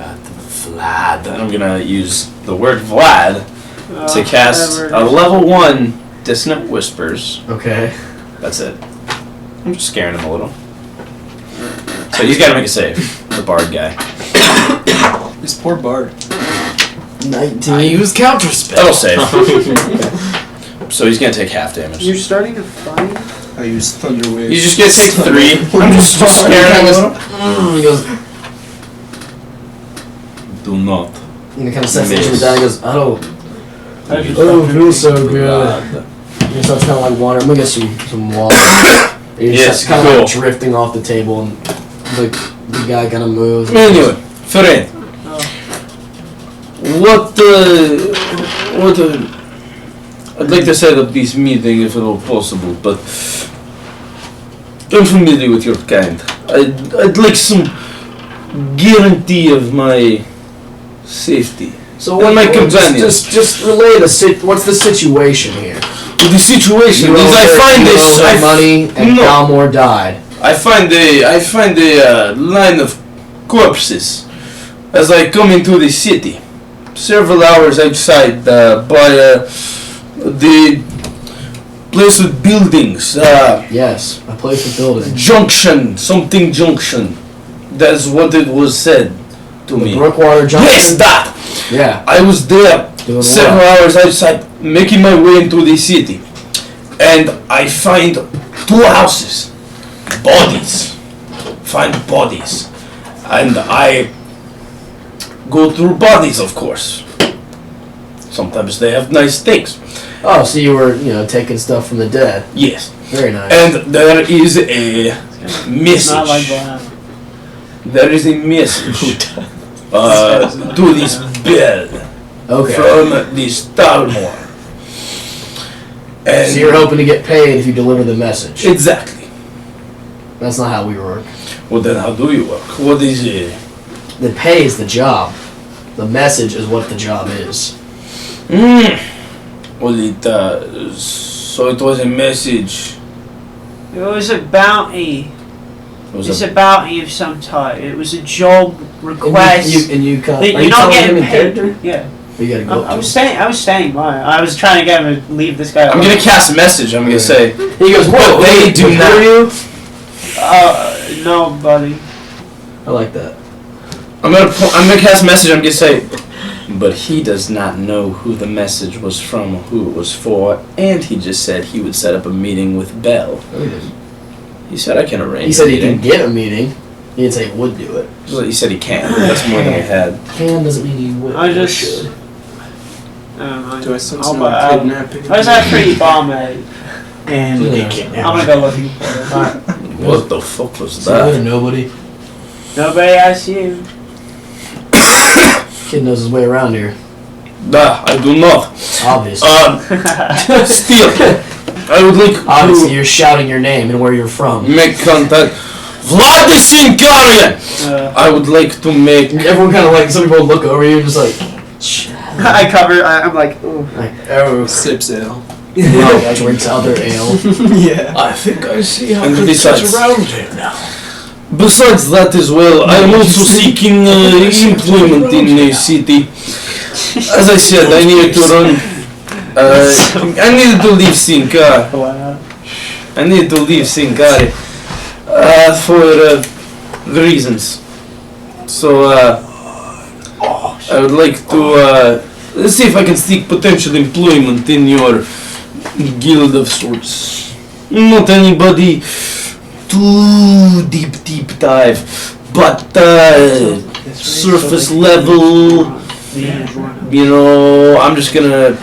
at Vlad. And I'm going to use the word Vlad to cast a level 1 Dissonant Whispers. okay. That's it. I'm just scaring him a little. So he's got to make a save, the bard guy. This poor bard. 19. I use counter spell. That'll save. So he's going to take half damage. You're starting to fight? I use Thunder Wave. He's just going to take 3. I'm just scaring him a little. He goes, Do not. and he kind of sets the instrument down and goes, I just oh, it feels so good. He starts kind of like wandering. I'm gonna get some water. He's Yes, just kind of cool. like drifting off the table, and the guy kind of moves. Anyway, friend. I'd like to set up this meeting if at all possible, but I'm familiar with your kind. I'd like some guarantee of my safety. So And my what- companions. just relay what's the situation here? The situation You is owe I her- find you this. owe her money, and no. Dalmor died. I find a line of corpses as I come into the city. Several hours outside by the place with buildings. Yes, a place with buildings. Junction, something junction. That's what it was said to The me. Brookwater Junction. Yes, that! Yeah. I was there Doing several what? hours outside, making my way into the city. And I find 2 houses. Bodies. Find bodies. And I go through bodies, of course. Sometimes they have nice things. Oh, so you were, taking stuff from the dead. Yes. Very nice. And there is a It's not like message. that. There is a message to this bell Okay. from the Starmore. And So you're hoping to get paid if you deliver the message. exactly. That's not how we work. Well, then how do you work? What is it? The pay is the job. The message is what the job is. Well, so it was a message. It was a bounty. It was It's a, a bounty of some type. It was a job request. And you come. That Are you're you not telling him getting in paid. character? Yeah. Or you gotta go. I was staying by. I was trying to get him to leave this guy. I'm alone. gonna cast a message. I'm gonna say, He goes, But they do who not- are you? No, buddy. I like that. I'm gonna cast a message. I'm gonna say, but he does not know who the message was from, or who it was for, and he just said he would set up a meeting with Bell. No, he didn't. He said I can arrange. He said a he meeting. can get a meeting. He didn't say he would do it. He said he can. But that's more than I had. Can doesn't mean he would. I or just. should. Do I sense I'll no buy- kidnapping? Where's that pretty bomb at? And Yeah. we I'm kidnap. gonna go looking for it. What the fuck was So you're that? nobody. Nobody asked you. Kid knows his way around here. Nah, I do not. Obviously. Still, I would like Obviously, to you're shouting your name and where you're from. make contact. Vladisinkarian! I would like to make. Everyone kind of like, some people look over you and just like, I cover. I'm like, ooh. like oh, Sips ale. drinks other ale. Yeah. I think I see how And to besides- get around here now. Besides that as well, I am also seeking employment in the city. As I said, I needed to run. I needed to leave Sinkar. I needed to leave Sinkari for reasons. So I would like to let's see if I can seek potential employment in your guild of sorts. Not anybody too deep dive, but surface level. You know, I'm just gonna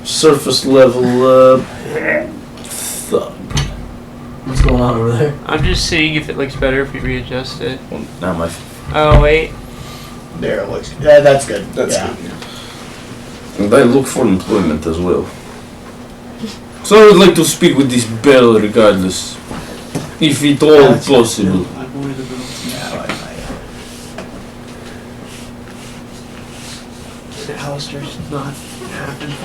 surface level thug. What's going on over there? I'm just seeing if it looks better if we readjust it. Well, not my. Oh wait. There it looks. Yeah, that's good. That's yeah. good. And I look for employment as well. So I would like to speak with this Bell regardless, if at all possible. Alistair's not happening.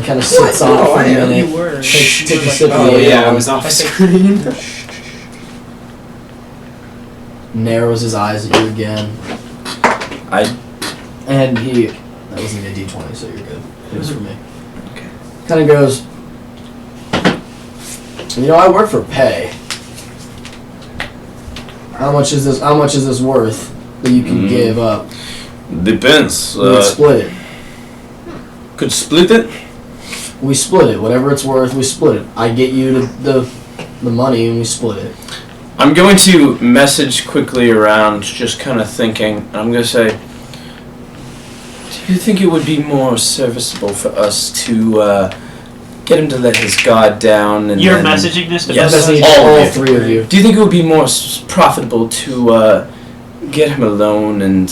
He kind of sits on it for a minute. You were. Takes a sip of Oh the yeah, I ale, was off screen. narrows his eyes at you again, and he. That wasn't even a D20, so you're good. It was for me. Okay. Kind of goes. I work for pay. How much is this? How much is this worth that you can give up? Depends. We split it. Could split it? We split it. Whatever it's worth, we split it. I get you the money, and we split it. I'm going to message quickly around, just kind of thinking. I'm going to say, do you think it would be more serviceable for us to get him to let his guard down? And You're then, messaging this to Yes, both of us? all all of you. three of you. Do you think it would be more profitable to get him alone and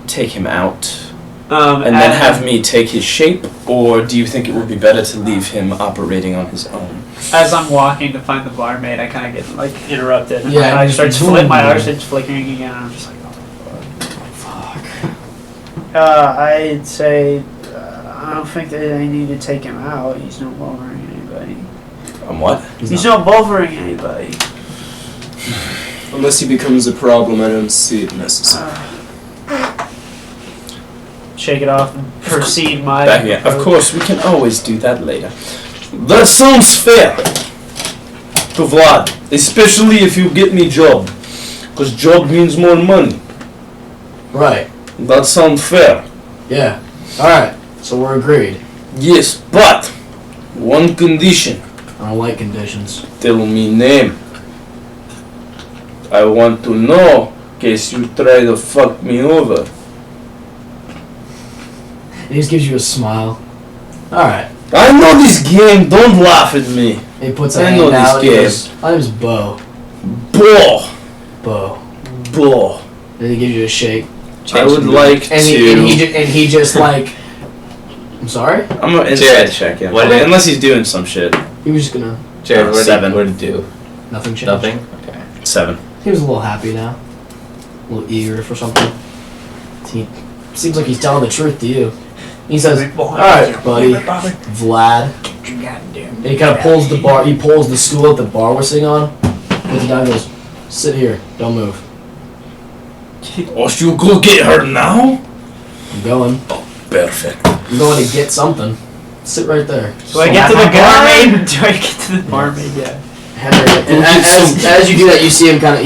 take him out? And then have me take his shape? Or do you think it would be better to leave him operating on his own? As I'm walking to find the barmaid, I kind of get like interrupted. And Yeah, my eye just starts boom. my eye starts flickering again. And I'm just like, oh fuck. I'd say I don't think that I need to take him out. He's not bothering anybody. What? He's not bothering anybody. Unless he becomes a problem, I don't see it necessary. Shake it off and proceed my. Back again. Of course, we can always do that later. That sounds fair to Vlad, especially if you get me job, because job means more money. Right. That sounds fair. Yeah. All right. So we're agreed. Yes, but one condition. I don't like conditions. Tell me name. I want to know, in case you try to fuck me over. And he just gives you a smile. Alright. I know this game. Don't laugh at me. He puts a I hand know this out. He game. goes, my name's Bo. Bo. Bo. Bo. And he gives you a shake. I would like And he just like... I'm sorry? I'm gonna inside Jared, check him. what- Unless he's doing some shit. He was just gonna... Jared, what 7. did it do? Nothing changed. Nothing? Okay. 7. He was a little happy now. A little eager for something. He seems like he's telling the truth to you. He says, alright, buddy, Vlad. And he kind of pulls the bar, he pulls the stool that the bar was sitting on, puts it down and goes, sit here, don't move. Oh, you go get her now? I'm going. Perfect. I'm going to get something. Sit right there. Do I get to the barmaid? Do I get to the barmaid? Yeah. Henry, and as you do that, you see him kind of,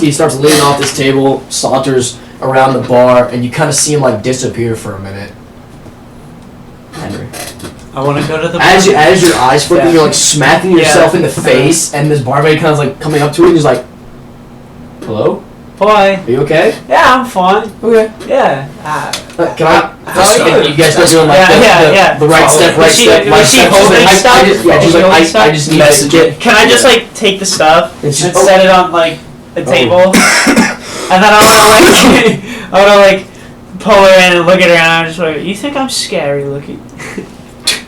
he starts leaning off this table, saunters around the bar, and you kind of see him like disappear for a minute. Henry. I want to go to the As your eyes flicker, Yeah. you're like smacking yourself in the face, and this barmaid kind of like coming up to you, and he's like, hello? Boy. Are you okay? Yeah, I'm fine. Okay. Yeah. Can I? And you guys start doing like the right step, Was she holding stuff? I just need to get. Can I just like take the stuff and set it on like a table, and then I wanna like pull her in and look at her, and I'm just like, you think I'm scary looking?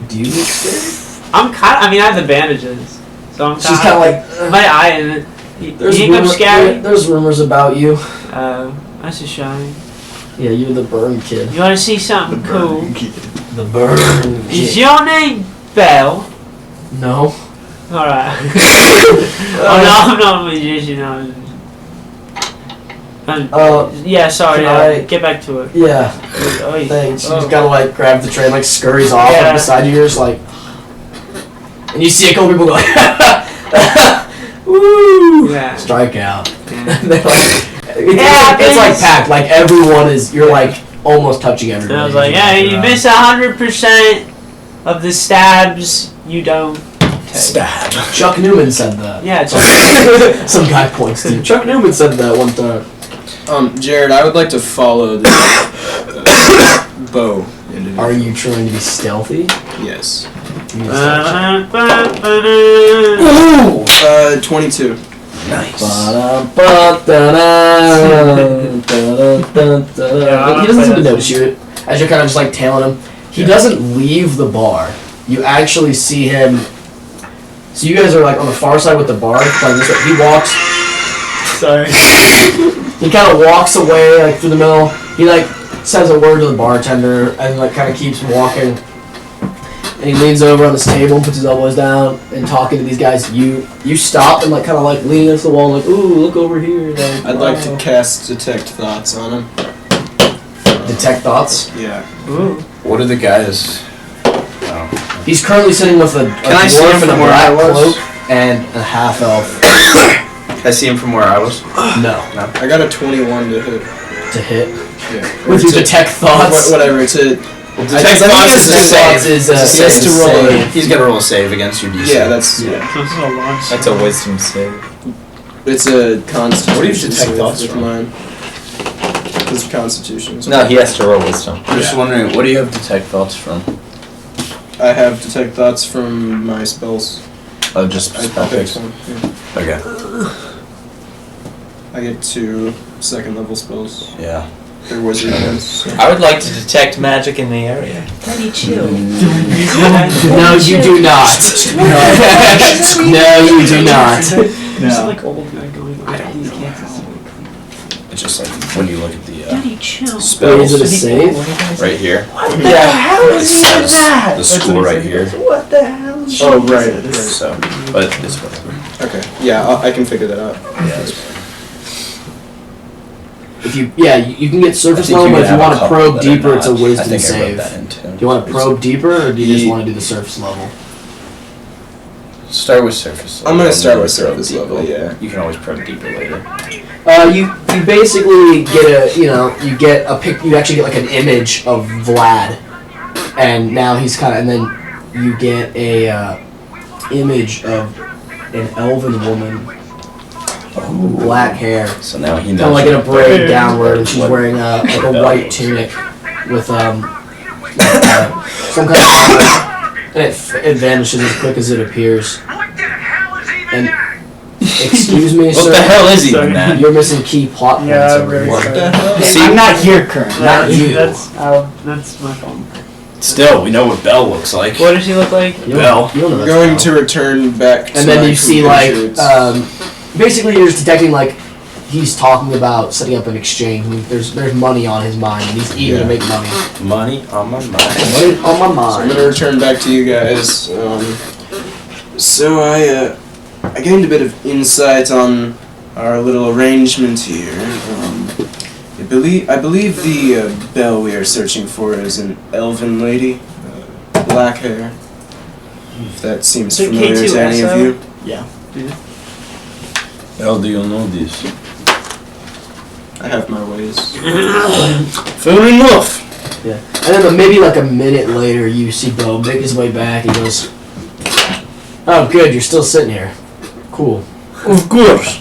Do you look scary? I'm kind. I mean, I have the bandages, so I'm. She's kind of like my eye in it. You think I'm scary? There's rumors about you. That's a shame. Yeah, you're the burn kid. You want to see something cool? The burn Is kid. your name Belle? No. Alright. I'm not a magician. Yeah, sorry. Get back to it. Yeah. Oh, Thanks. You just gotta like grab the tray and like scurries off and beside you. You're just like, and you see a couple people go like, woo! Yeah. Strike out. Yeah. They're like, it's like packed. Like everyone is. You're like almost touching everybody. And I was like, yeah, you miss 100% of the stabs you don't take. Stab. Chuck Newman said that. Yeah, some guy points to you. Chuck Newman said that one time. Jared, I would like to follow the bow individual. Are you trying to be stealthy? Yes. Ooh! 22. Nice. He doesn't seem to notice you as you're kind of just like tailing him. He doesn't leave the bar. You actually see him. So you guys are like on the far side with the bar, playing this way. He walks. Sorry. He kind of walks away like through the middle. He like says a word to the bartender and like kind of keeps walking. And he leans over on this table and puts his elbows down and talking to these guys. You stop and like kind of like lean against the wall like, ooh, look over here. Like, I'd like to cast Detect Thoughts on him. Detect thoughts. Yeah. Ooh. What are the guys? He's currently sitting with a I see him dwarf in a from where black I was? cloak and a half elf. I see him from where I was. No. I got a 21 to hit. To hit. Yeah. With your detect thoughts. Whatever, it's a... Detect thoughts is just to roll. He's got to roll a save against your DC. Yeah, that's... Yeah. That's a wisdom save. It's a Constitution. What do you detect thoughts with from? mine? It's Constitution. No, he has to roll wisdom. I'm just wondering, what do you have detect thoughts from? I have Detect Thoughts from my spells. Oh, just I spell picked picks. one. Yeah. Okay. I get 2 second level spells. Yeah. They're wizard ones. So. I would like to detect magic in the area. Daddy, chill. No, you do not. No, you do not. There's like old guy going on. It's just like when you look at the Daddy, chill. spells Is it a save? right here. What the hell It is even says that? the school right here. What the hell is Oh, right. So, but it's whatever. Okay. Yeah, I can figure that out. Yeah. If you can get surface level, but if you want to probe deeper, it's a wisdom save. Do you want to probe deeper, or do you just want to do the surface level? Start with surface level. I'm gonna start with Probe surface deeper. level, yeah. You can always probe deeper later. You basically get you actually get like an image of Vlad, and now he's kind of, and then you get a image of an elven woman, black hair, So now he knows. kind of like in a braid downward, and she's wearing like a white tunic with some kind of and it vanishes as quick as it appears. What the hell is even And that? excuse me, What sir. the hell is even that? You're missing key plot points. Yeah, I'm over very here. What the hell? Hey, I'm not here currently. Not you. That's my phone. Still, we know what Belle looks like. What does she look like? You Bell. don't know I'm that's going Bell. to return back to And then my you see like, compatriots. basically you're just detecting like he's talking about setting up an exchange. And there's money on his mind, and he's eager to Yeah. make money. Money on my mind. Money on my So I'm mind. gonna return back to you guys. So I gained a bit of insight on our little arrangement here. I believe the belle we are searching for is an elven lady, black hair. If that seems Is it familiar to any of K2SO? you. Yeah. How do you know this? I have my ways. Fair enough. Yeah. And then maybe like a minute later, you see Bo make his way back. He goes, "Oh, good, you're still sitting here. Cool." Of course.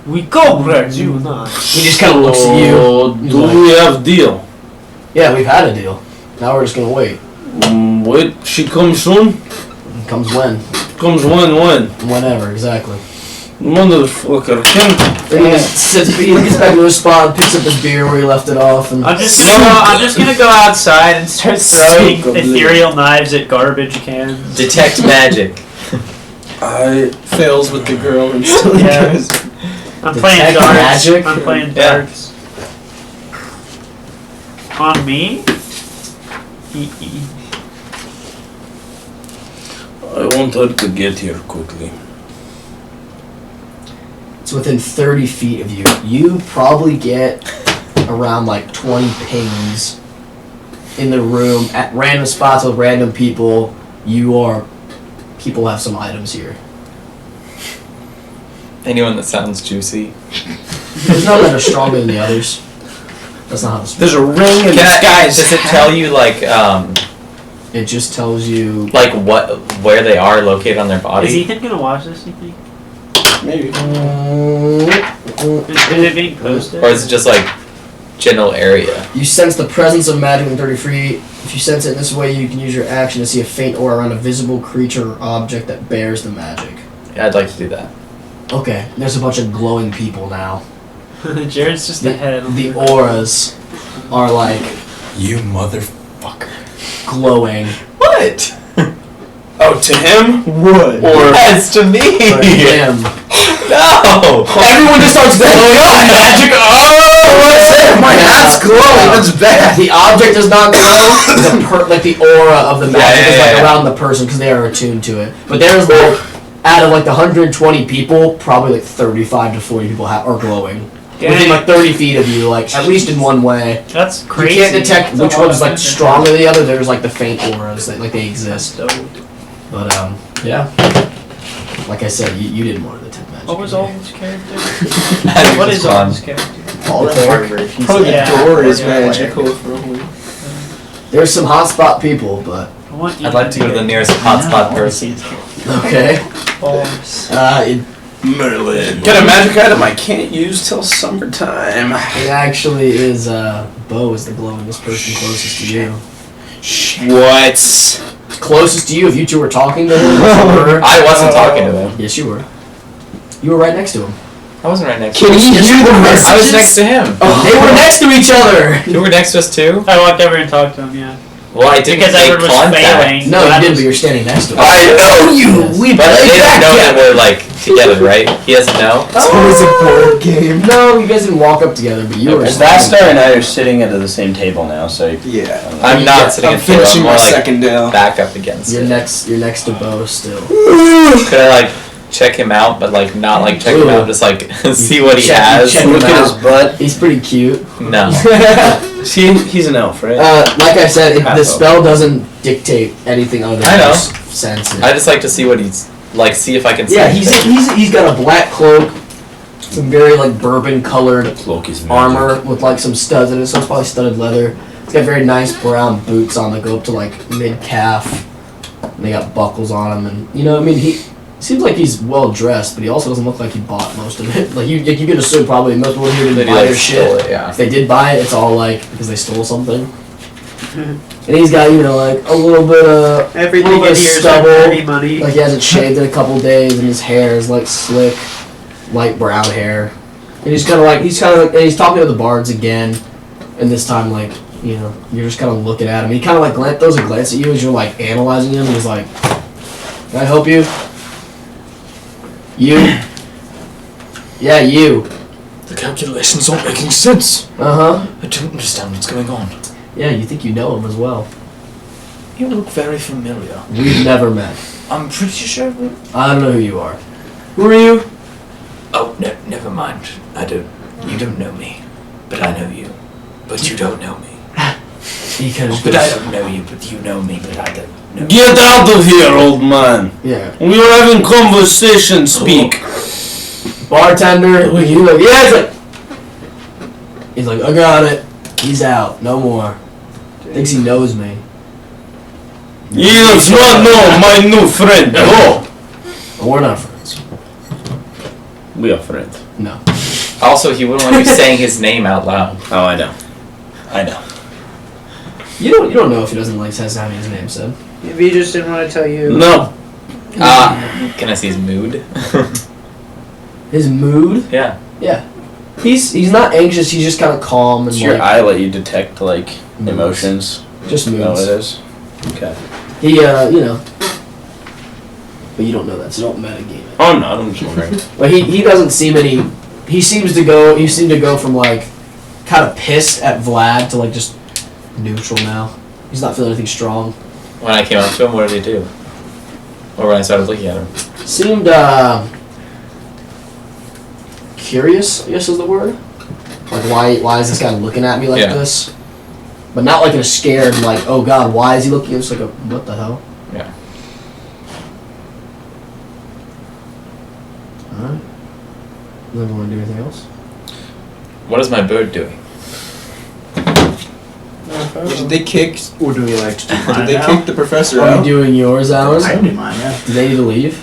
We cooperate, you and I. He just kind of looks at you. He's Do like, we have deal? "Yeah, we've had a deal. Now we're just gonna wait. Wait, she comes soon? Comes when? Comes when? Whenever, exactly." Motherfucker, Then he just sits, he gets back to his spot, and picks up his beer where he left it off, and I'm just gonna go outside and start throwing ethereal knives at garbage cans. Detect magic. I fails with the girl and still Yeah. goes. I'm Detect playing darts. magic? I'm playing Yeah. darts. On me? I want her to get here quickly. it's within 30 feet of you. You probably get around like 20 pings in the room at random spots with random people. People have some items here. Anyone that sounds juicy. There's none that are stronger than the others. That's not how this works. There's a ring in this guy's Does it tell you like It just tells you. where they are located on their body? Is Ethan gonna watch this, you think? Maybe. Is it being posted? Or is it just like general area? You sense the presence of magic in 30 feet. If you sense it in this way, you can use your action to see a faint aura around a visible creature or object that bears the magic. Yeah, I'd like to do that. Okay, there's a bunch of glowing people now. Jared's just the head. The auras are like You motherfucker. glowing. What? Oh, to him? What? Or Yes, to me. For him. No. Everyone just starts glowing. magic. Oh, my hat's glowing. That's bad. The object does not glow. The aura of the magic is like yeah. around the person because they are attuned to it. But there's like out of like the 120 people, probably like 35 to 40 people are glowing. Within like 30 feet of you, like at least in one way. That's crazy. You can't detect That's a which lot one's of like attention. stronger than the other. There's like the faint auras that like they exist. That's dope. But yeah. Like I said, you didn't want to detect magic. What was in here. Alden's character? What What is Alden's character? All cleric. Probably Yeah. the door is Yeah. magical for only. There's some hotspot people, but I want I'd like to go to the nearest hotspot person. okay. Balls. Merlin. Get a magic item I can't use till summertime. It actually is Bo is the glowingest person closest to you. What? Closest to you, if you two were talking to him. you were. I wasn't talking to them. Yes, you were. You were right next to him. I wasn't right next to Can him. he hear the messages? I was next to him. They were next to each other. You were next to us too? I walked over and talked to him, yeah. Well, I didn't Because make Edward was contact. failing. No, you I didn't, was- but you're standing next to him. I know you. Yes. We But they played didn't know that that we're like together, right? He doesn't know? It's always a board game. No, you guys didn't walk up together, but you were. Vastar and I are sitting at the same table now, so Yeah. I'm not sitting I'm at the table. I'm finishing more my like second ale. back up against You're it. next to Bo still. Could I like check him out, but like not like check him out, just like see what he has? Check him look at his out. butt. He's pretty cute. No. He's an elf, right? Like I said, Half the elf. spell doesn't dictate anything other than I know. just sense it. I just like to see what he's like. See if I can. See Yeah, anything. he's got a black cloak, some very like bourbon colored Cloak is armor with like some studs in it, so it's probably studded leather. It's got very nice brown boots on that go up to like mid calf. And they got buckles on them, and you know, I mean, he's Seems like he's well dressed, but he also doesn't look like he bought most of it. Like you can assume probably most people here didn't buy their shit. Yeah. If they did buy it, it's all like because they stole something. And he's got like a little bit of Everything little bit in of here is stubble. dirty money. Like he hasn't shaved in a couple days, and his hair is like slick, light brown hair. And he's kind of like and he's talking to the bards again, and this time you're just kind of looking at him. He kind of like throws a glance at you as you're like analyzing him. And he's like, "Can I help you? You? Yeah, you. The calculations aren't making sense. Uh-huh. I don't understand what's going on. Yeah, you think you know him as well. You look very familiar. We've never met. I'm pretty sure we... I don't know who you are. Who are you? Oh, no, never mind. You don't know me. But I know you. But you don't know me. He kind of But I don't know you, but you know me, but I don't know. Get out of here, old man. Yeah. We are having conversation. Speak. Bartender, he's like, yeah, he's like, I got it. He's out. No more. Thinks he knows me. He does not know my new friend. Oh. We're not friends. We are friends. No. Also, he wouldn't want you saying his name out loud. Oh, I know. I know. You don't know if he doesn't like having his name said. Maybe he just didn't want to tell you. No. Can I see his mood? His mood? Yeah. Yeah. He's not anxious. He's just kind of calm and Does your eye let you detect moods. emotions? Just No, moods. it is. Okay. He but you don't know that, so don't metagame it. Oh no, I'm just wondering. But he doesn't seem any. He seemed to go from like kind of pissed at Vlad to like just neutral now. He's not feeling anything strong. When I came up to him, what did he do? Or when I started looking at him? Seemed curious, I guess is the word. Like why is this guy looking at me like this? But not like in a scared like, oh god, why is he looking? It's like a what the hell? Yeah. Alright. You ever want to do anything else? What is my bird doing? Did they kick? Or do we like to do Did mine they now? kick the professor Are you out? doing yours hours? I can do mine, yeah. Do they need to leave?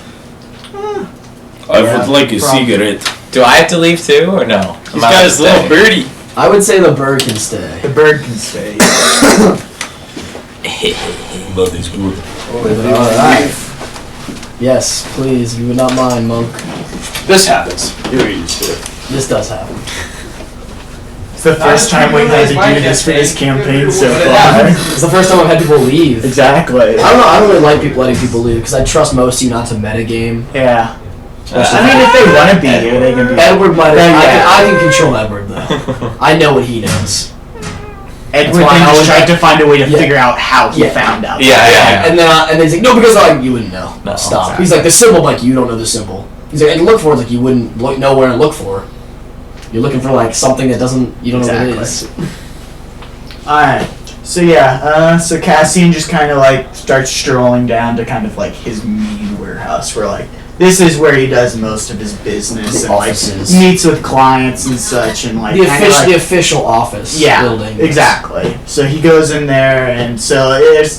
I would like a cigarette. Do I have to leave too, or no? He's got his little birdie. I would say the bird can stay. The bird can stay. That is good. Alright. Yes, please, if you would not mind, monk. This happens. You're used to it. This does happen. It's the first time we've had to do this for this campaign so far. It's the first time I've had people leave. Exactly. I don't know, I don't really like letting people leave, because I trust most of you not to metagame. Yeah. I mean, if they want to be here, they can be. Edward might Yeah. I can control Edward, though. I know what he knows. Edward why I then always- just tried to find a way to Yeah. figure out how he Yeah. found out. Yeah. And then he's like, no, because you wouldn't know. No, Stop. exactly. He's like, the symbol, like, you don't know the symbol. He's like, and look for it, like, you wouldn't know where to look for. You're looking for, like, something that you don't know what it is. Alright. So yeah, so Cassian just kind of like starts strolling down to kind of like his mead warehouse where like this is where he does most of his business The and offices. like meets with clients and such and like The kinda, official, like, the official office building. Exactly. So he goes in there and so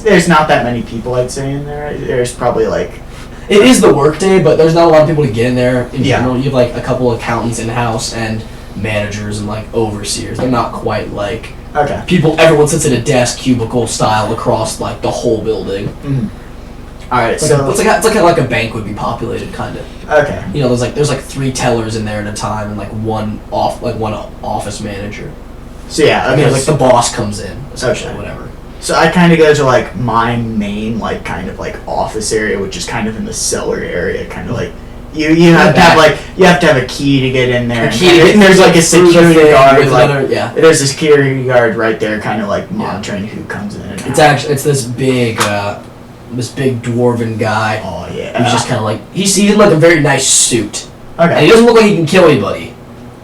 there's not that many people I'd say in there. There's probably like It is the workday, but there's not a lot of people to get in there in Yeah. general. You have like a couple of accountants in house and managers and like overseers. They're not quite like okay. everyone sits at a desk cubicle style across like the whole building. Alright, It's so like a bank would be populated kind of. okay. You know, there's like 3 tellers in there at a time and like one office manager. So yeah, I okay. mean, like the boss comes in essentially, Okay. whatever. So I kind of go to like my main like kind of like office area, which is kind of in the cellar area, kind of like you have to have like you have to have a key to get in there. A key to get and there's like a through the security thing guard. with Like, another- yeah. there's a security guard right there, kind of like monitoring who comes in. And It's out. actually this big dwarven guy. Oh yeah. He's just kind of like he's in like a very nice suit, and he okay. doesn't look like he can kill anybody.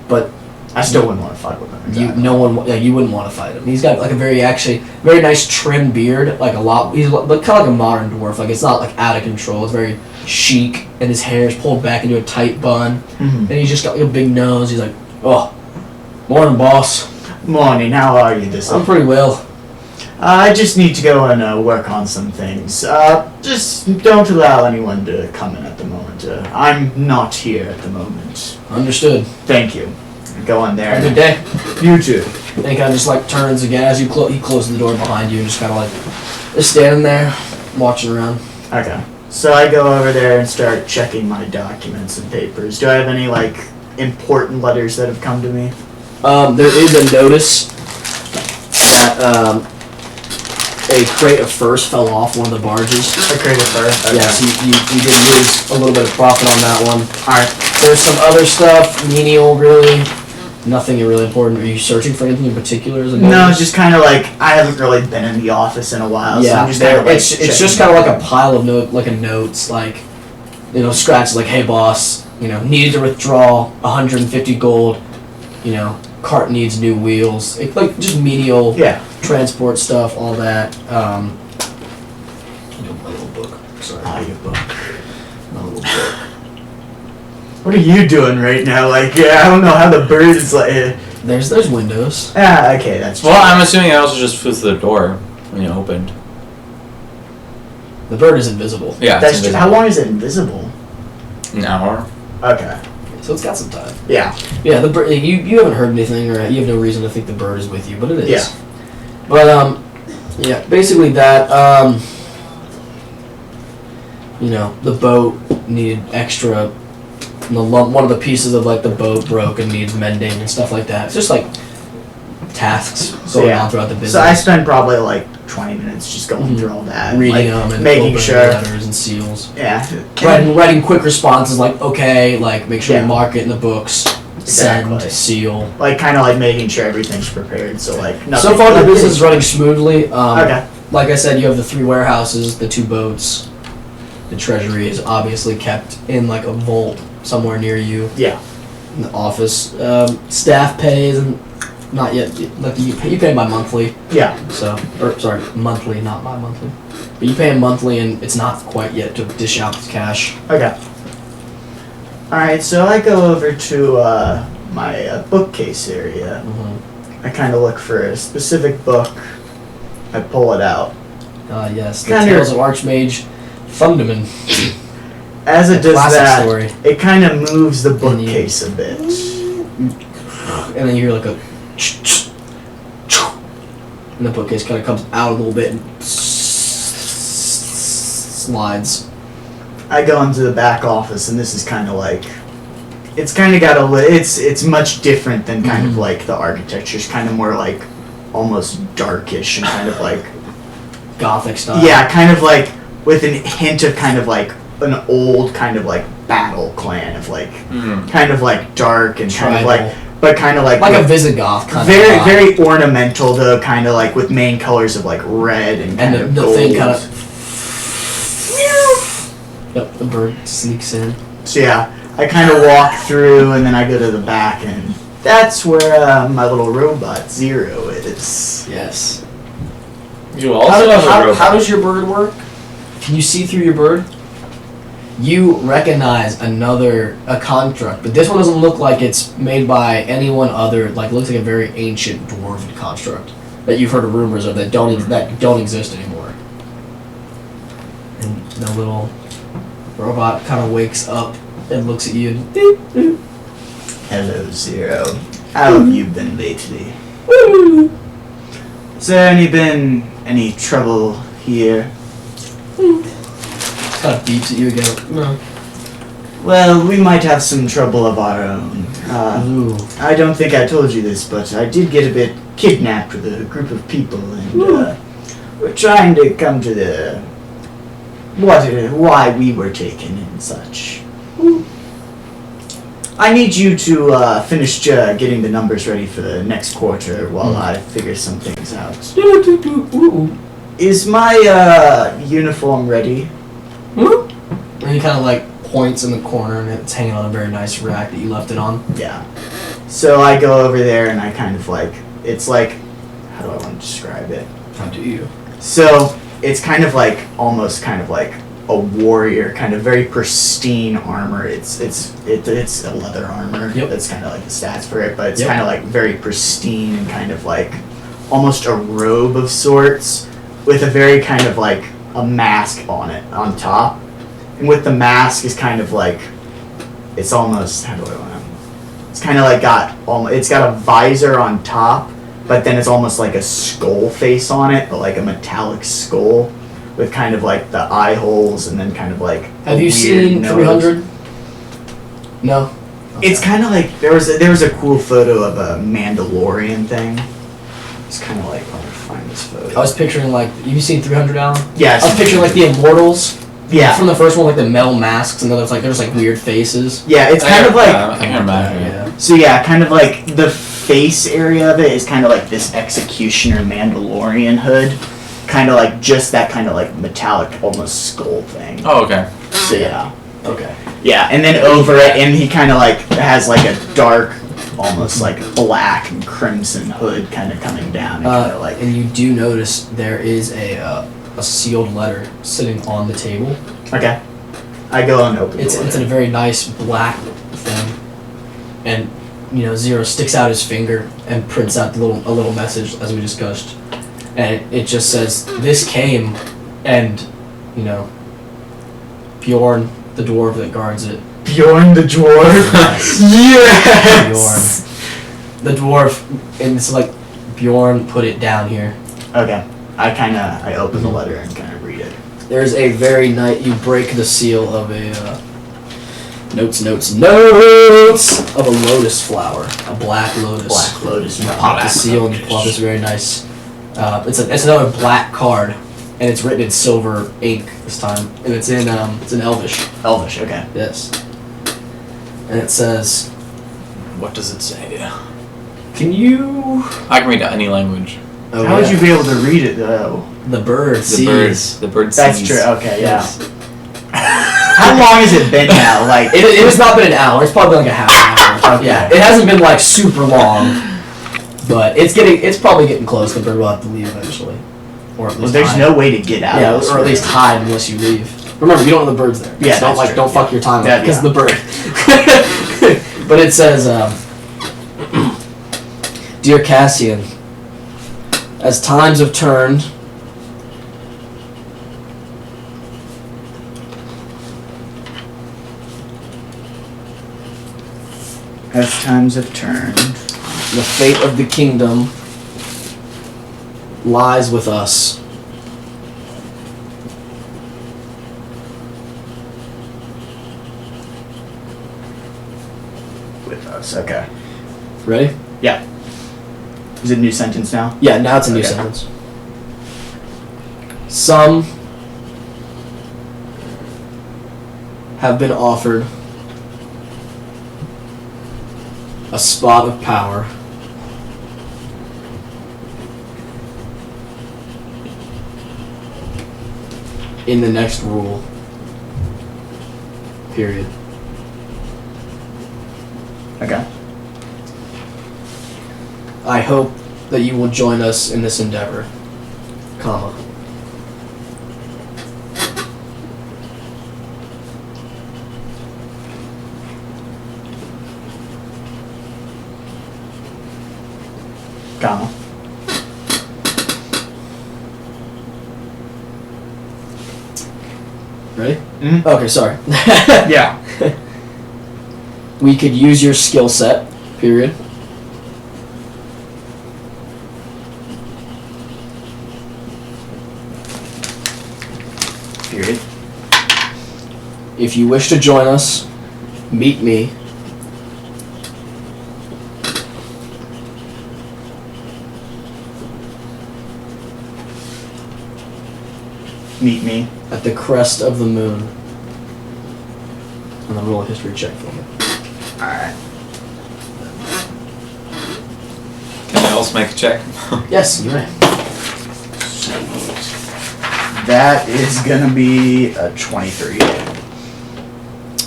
But I still wouldn't want to fight with him. Exactly. you wouldn't want to fight him. He's got like a very nice trim beard, like a lot. He's like kind of like a modern dwarf. Like it's not like out of control. It's very chic, and his hair is pulled back into a tight bun, and he's just got like a big nose. He's like, oh, morning, boss. Morning. How are you this? I'm pretty well. I just need to go and work on some things. Just don't allow anyone to come in at the moment. I'm not here at the moment. Understood. Thank you. Go in there. Have a good day. You too. And he kind of just like turns again as you he closes the door behind you and just kind of like is standing there watching around. Okay. So I go over there and start checking my documents and papers. Do I have any like important letters that have come to me? There is a notice that a crate of furs fell off one of the barges. A crate of fur? Okay. Yeah, so you did lose a little bit of profit on that one. Alright. There's some other stuff, menial really. Nothing really important. Are you searching for anything in particular? As a No, notice? just kind of like, I haven't really been in the office in a while, so Yeah, I'm just kind of like it's just kind of like a pile of notes, like, you know, scratches like, hey boss, you know, needed to withdraw 150 gold, you know, cart needs new wheels, like just menial transport stuff, all that. My little book. Sorry. your book. My little book. What are you doing right now? Like, I don't know how the bird is like. There's windows. Ah, okay, that's true. Well, I'm assuming I also just flew through the door when you opened. The bird is invisible. Yeah, That's true. How long is it invisible? An hour. Okay. So it's got some time. Yeah. Yeah, the bird. You haven't heard anything, or you have no reason to think the bird is with you, but it is. Yeah. But yeah, basically that. You know, the boat needed extra. One of the pieces of like the boat broke and needs mending and stuff like that. It's just like tasks going on throughout the business. So I spend probably like 20 minutes just going through all that, reading like, them and making opening sure letters and seals. Yeah. Writing quick responses like okay, like make sure you mark it in the books, Exactly. send, seal. Like kind of like making sure everything's prepared. So like nothing. So far the business is running smoothly. Okay. Like I said, you have the 3 warehouses, the 2 boats. The treasury is obviously kept in like a vault somewhere near you. Yeah. In the office. Staff pays and not yet. Like you pay by monthly. Yeah. So, or sorry, monthly, not bi-monthly. But you pay them monthly, and it's not quite yet to dish out the cash. Okay. All right. So I go over to my bookcase area. Mm-hmm. I kind of look for a specific book. I pull it out. Yes, the Kinda- Tales of Archmage Thunderman. As it does classic that, story. it kind of moves the bookcase a bit. And then you hear like a and the bookcase kind of comes out a little bit and slides. I go into the back office, and this is kind of like, it's kind of got it's much different than kind of like the architecture's kind of more like almost darkish and kind of like Gothic style. yeah, kind of like with a hint of kind of like an old kind of like battle clan of like kind of like dark and kind of like, but kind of like a Visigoth kind very of very ornamental though, kind of like with main colors of like red and kind of the gold. thing kind of yep, the bird sneaks in. So yeah, I kind of walk through and then I go to the back, and that's where my little robot Zero is. Yes. You also have a robot. How does your bird work? Can you see through your bird? You recognize a construct, but this one doesn't look like it's made by anyone other. Like, it looks like a very ancient dwarven construct that you've heard of rumors of that don't exist anymore. And the little robot kind of wakes up and looks at you and Hello, Zero. How have you been lately? Has there been any trouble here? kind of beeps at you again. No. Well, we might have some trouble of our own. Ooh. I don't think I told you this, but I did get a bit kidnapped with a group of people, and we're trying to come to the why we were taken and such. I need you to finish getting the numbers ready for the next quarter while I figure some things out. Is my uniform ready? And he kind of like points in the corner, and it's hanging on a very nice rack that you left it on. Yeah. So I go over there, and I kind of like, it's like, how do I want to describe it? How do you? So it's kind of like, almost kind of like a warrior, kind of very pristine armor. It's a leather armor. Yep. That's kind of like the stats for it, but it's Yep. kind of like very pristine and kind of like almost a robe of sorts with a very kind of like a mask on it on top, and with the mask is kind of like it's almost how do I want to? It's kind of like it's got a visor on top, but then it's almost like a skull face on it, but like a metallic skull with kind of like the eye holes and then kind of like. Have you seen 300? No. It's kind of like there was a cool photo of a Mandalorian thing. It's kind of like let me find this photo. I was picturing like you seen 300 Alan? Yeah. I was picturing like the Immortals. Yeah. From the first one, like the metal masks, and then there's like weird faces. Yeah, it's kind of like. I can imagine. Yeah. So yeah, kind of like the face area of it is kind of like this executioner Mandalorian hood, kind of like just that kind of like metallic almost skull thing. Oh, okay. So yeah. Okay. Yeah, and then over it, and he kind of like has like a dark, almost like black and crimson hood kind of coming down. And kind of like. And you do notice there is a sealed letter sitting on the table. Okay. I go and open It's in a very nice black thing, and Zero sticks out his finger and prints out a little message as we discussed, and it just says, "This came, and Bjorn, the dwarf that guards it." Bjorn the dwarf. Yes. Bjorn, the dwarf, and it's like Bjorn put it down here. Okay. I open the letter and kind of read it. There's a very nice. You break the seal of a notes of a lotus flower, a black lotus. Black lotus. You pop the seal and you pull out this very nice. It's another black card, and it's written in silver ink this time, and it's in Elvish. Elvish. Okay. Yes. And it says, What does it say? "Can you?" I can read any language. Oh, How would you be able to read it though? The bird The sees. bird That's sees. true. Okay. Yeah. Yes. How long has it been now? Like It has not been an hour. It's probably like a half an hour. Okay. Yeah, it hasn't been like super long, but it's probably getting close. The bird will have to leave eventually, or at least well, there's hide. no way to get out. Yeah, of this or at least room. hide unless you leave. Remember, you don't know the bird's there. Yeah, So don't that's true. don't fuck your time Yeah, up because yeah. of the bird. But it says, "Dear Cassian, as times have turned." As times have turned. The fate of the kingdom lies with us. With us. Okay. Ready? Yeah. Is it a new sentence now? Yeah, now it's a new Okay. sentence. Some have been offered a spot of power in the next rule. Period. Okay. I hope that you will join us in this endeavor, comma. Comma. Ready? Mhm. Okay, sorry. Yeah. We could use your skill set, period. Period. If you wish to join us, meet me. Meet me. At the crest of the moon. And then roll a history check for me. Alright. Can I also make a check? Yes, you may. That is gonna be a 23.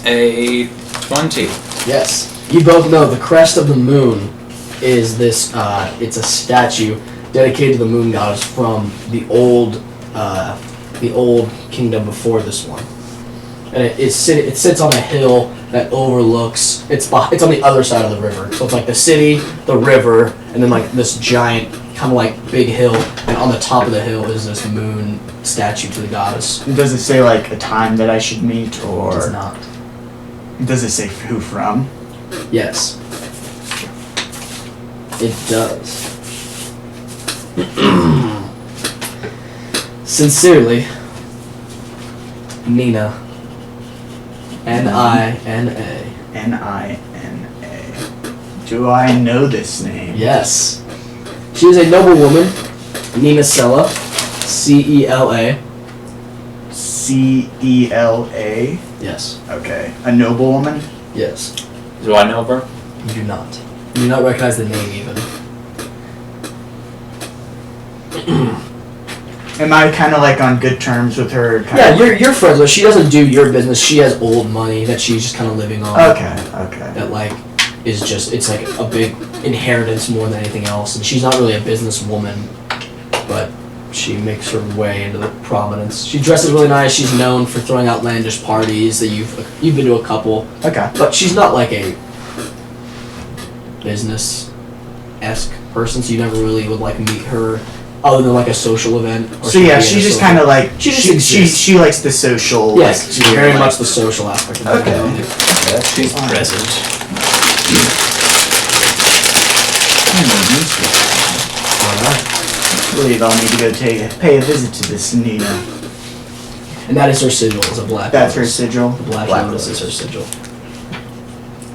A 20. Yes. You both know the crest of the moon is this, it's a statue dedicated to the moon goddess from the old kingdom before this one. And it sits on a hill that overlooks, it's on the other side of the river. So it's like the city, the river, and then like this giant kind of like big hill, and on the top of the hill is this moon statue to the goddess. Does it say like a time that I should meet, or It's not. does it say who from? Yes. It does. Sincerely, Nina. N-I-N-A. N-I-N-A. Do I know this name? Yes. She is a noble woman, Nina Sella, C-E-L-A. C-E-L-A? Yes. Okay. A noble woman? Yes. Do I know of her? You do not. You do not recognize the name even. Am I kind of like on good terms with her? Yeah, you're friends with her. She doesn't do your business. She has old money that she's just kind of living on. Okay. That like is just, it's like a big inheritance more than anything else. And she's not really a businesswoman, but she makes her way into the prominence. She dresses really nice. She's known for throwing outlandish parties that you've been to a couple. Okay. But she's not like a business-esque person, so you never really would like meet her other than like a social event. Or So yeah, she just kind of like she likes the social. Yes, like, she's very much the social aspect of it. Okay. She's present. Alright. I believe I'll need to go pay a visit to this Nina. And that is her sigil, is a black That's her lotus. sigil. The black lotus is her sigil.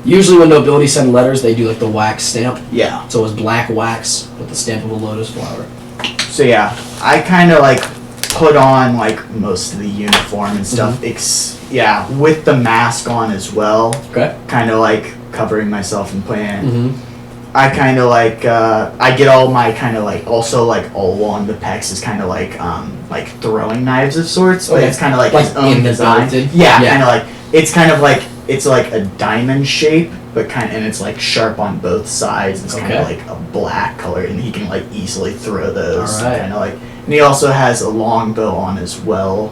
Usually when nobility send letters, they do like the wax stamp. Yeah. So it's black wax with the stamp of a lotus flower. So yeah, I kind of like put on like most of the uniform and stuff. Yeah, with the mask on as well. Okay. Kind of like covering myself and playing. Mm-hmm. I kind of like I get all my kind of like also like all along the pecs is kind of like throwing knives of sorts, but Okay. it's kind of like Like his own in the design. belted? Yeah, Yeah. kind of like it's kind of like it's like a diamond shape, but and it's like sharp on both sides. It's kind of Okay. like a black color, and he can like easily throw those. Alright. Kind of like, and he also has a long bow on as well,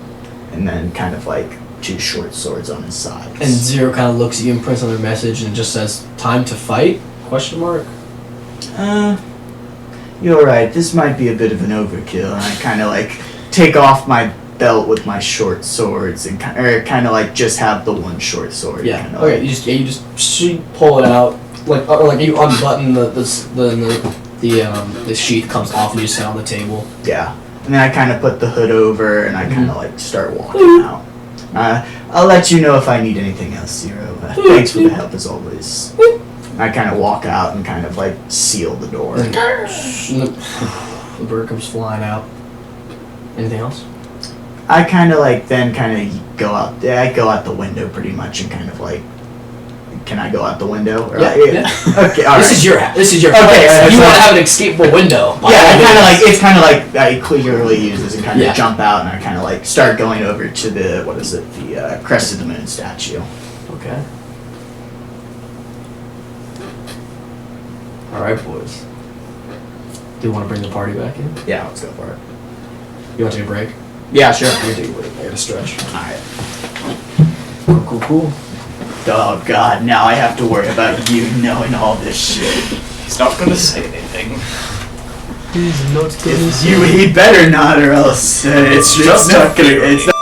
and then kind of like 2 short swords on his sides. And Zero kind of looks at you and prints on their message and just says, "Time to fight?" Question mark. You're right. This might be a bit of an overkill. And I kind of like take off my belt with my short swords and kind of like just have the one short sword. Yeah. Kinda Okay. like, You just pull it out, like or like you unbutton the sheath comes off and you set it on the table. yeah. And then I kind of put the hood over and I kind of like start walking out. I'll let you know if I need anything else, Zero. Thanks for the help as always. I kind of walk out and kind of like seal the door. And the bird comes flying out. Anything else? I kind of like then kind of go out. I go out the window pretty much and kind of like. Can I go out the window? Or Yeah. Okay. All This right. is your Okay, place. You so- want to have an escapable window. Yeah, I kind of like it's kind of like I clearly use this and kind of Yeah. jump out and I kind of like start going over to the the crest of the moon statue. Okay. All right, boys. Do you want to bring the party back in? Yeah, let's go for it. You want to take a break? Yeah, sure. I'm gonna take a break. I gotta stretch. All right. Cool. Oh God, now I have to worry about you knowing all this shit. He's not gonna say anything. He better not, or else it's just not gonna. It's not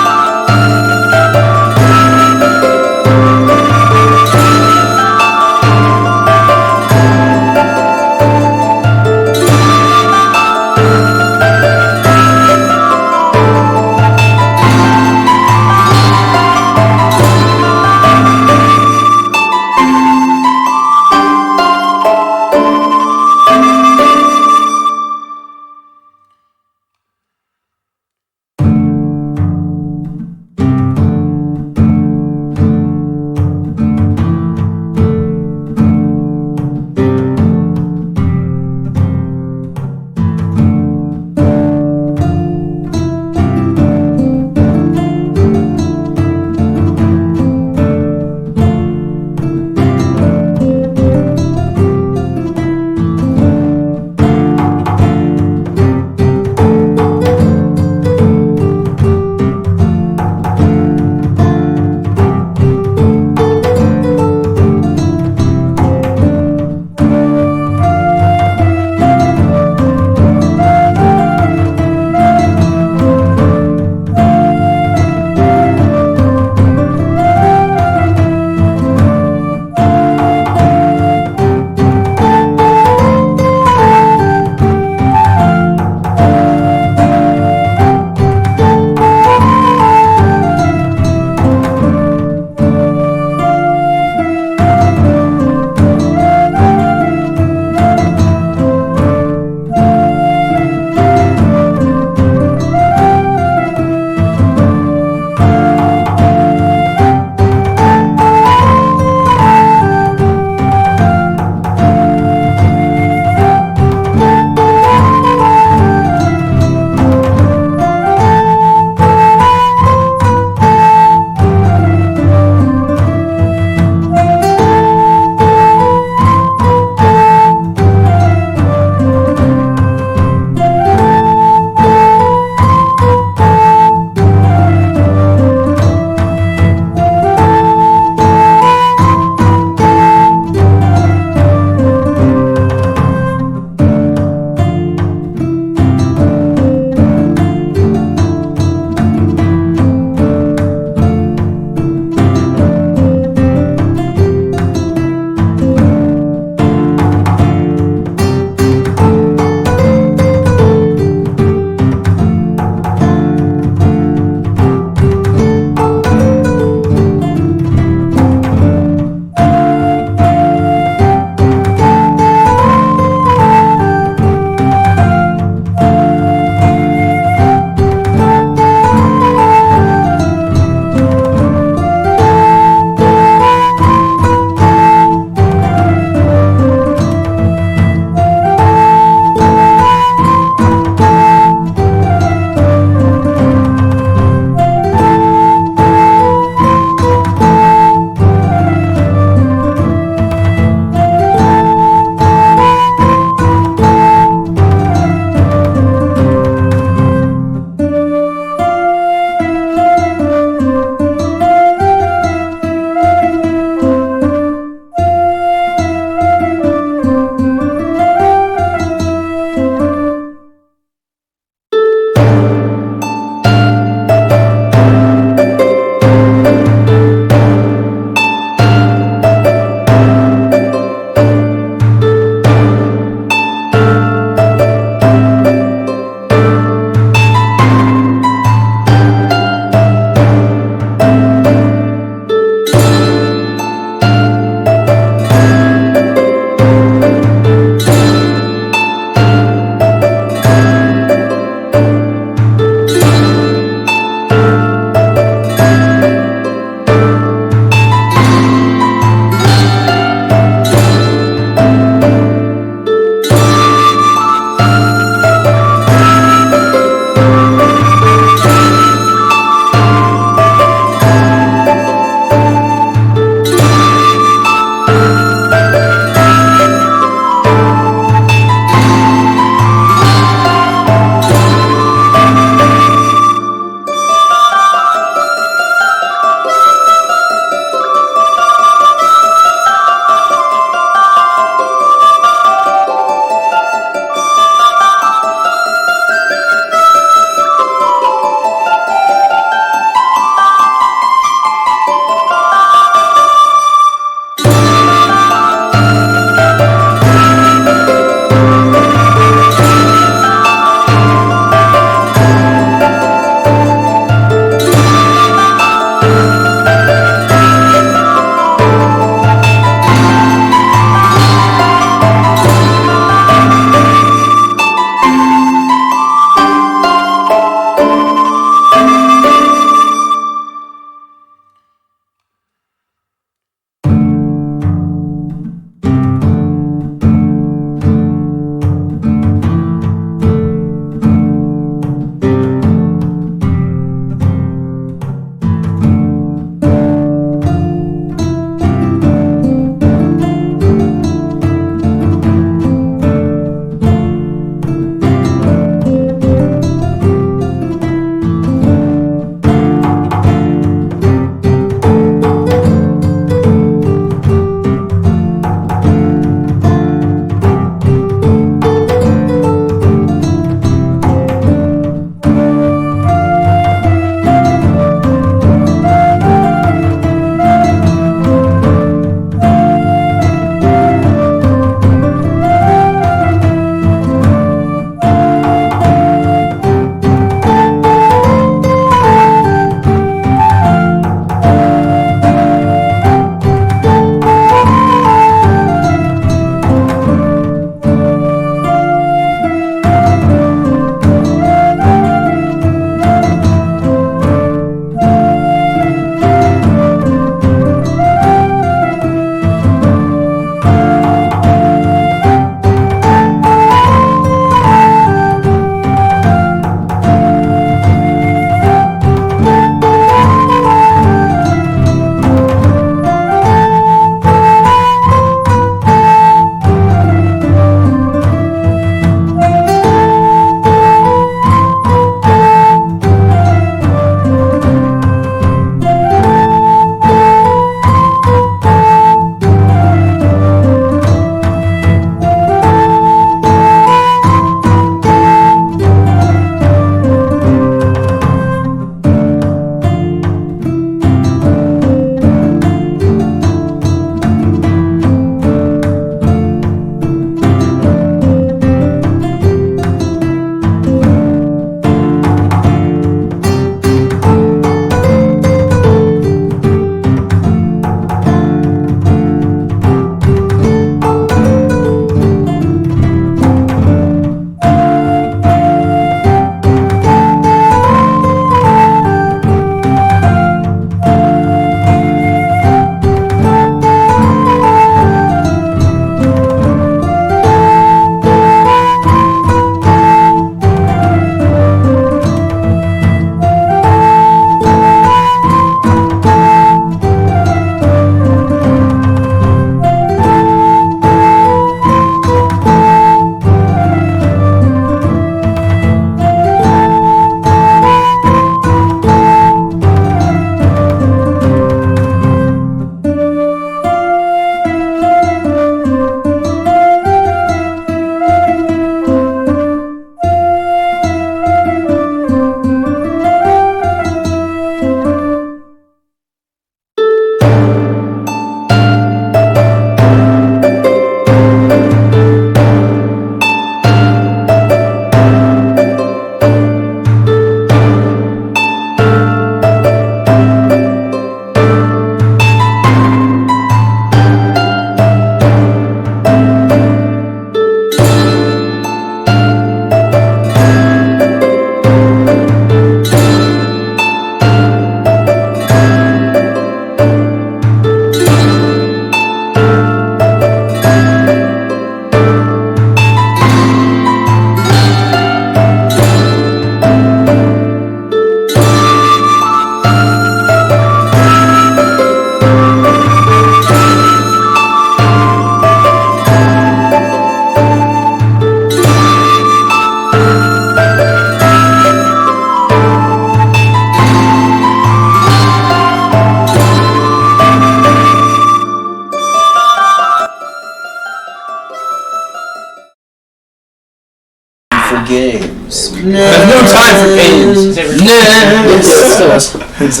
I have no time for pains. Yes, It's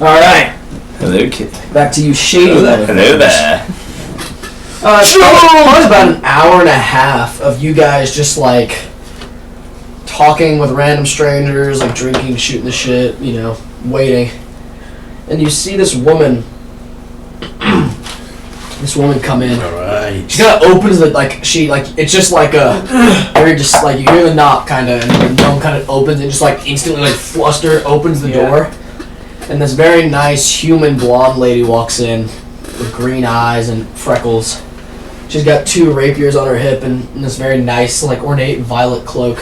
all right, Hello, Kitty. back to you, shady. Hello there. It's probably about an hour and a half of you guys just like talking with random strangers, like drinking, shooting the shit, you know, waiting. And you see this woman come in. Alright. She kind of opens the, like, it's just like a, very just, like, you hear the knock, kind of, and the gnome kind of opens and just, like, instantly, like, fluster, opens the door. And this very nice human blonde lady walks in with green eyes and freckles. She's got 2 rapiers on her hip and this very nice, like, ornate violet cloak.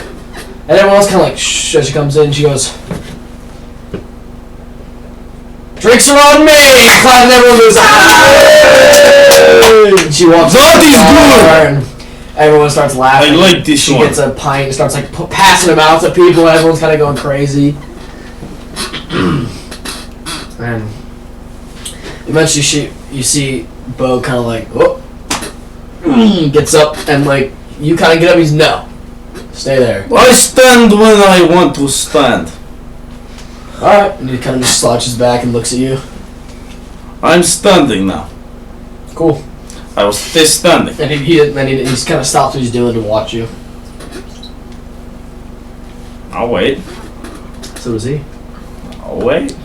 And everyone else kind of, like, shh, as she comes in, she goes, "Drinks are on me!" And everyone goes, "Ah!" She walks That is good! and everyone starts laughing. I like this She one. gets a pint and starts like passing them out to people, and everyone's kind of going crazy. And eventually, you see Bo kind of like, oh, gets up and like you kind of get up. He's no, stay there. I stand when I want to stand. All right, and he kind of just slouches back and looks at you. I'm standing now. Cool. I will stay standing. And he's kind of stops what he's doing to watch you. I'll wait. So does he. I'll wait.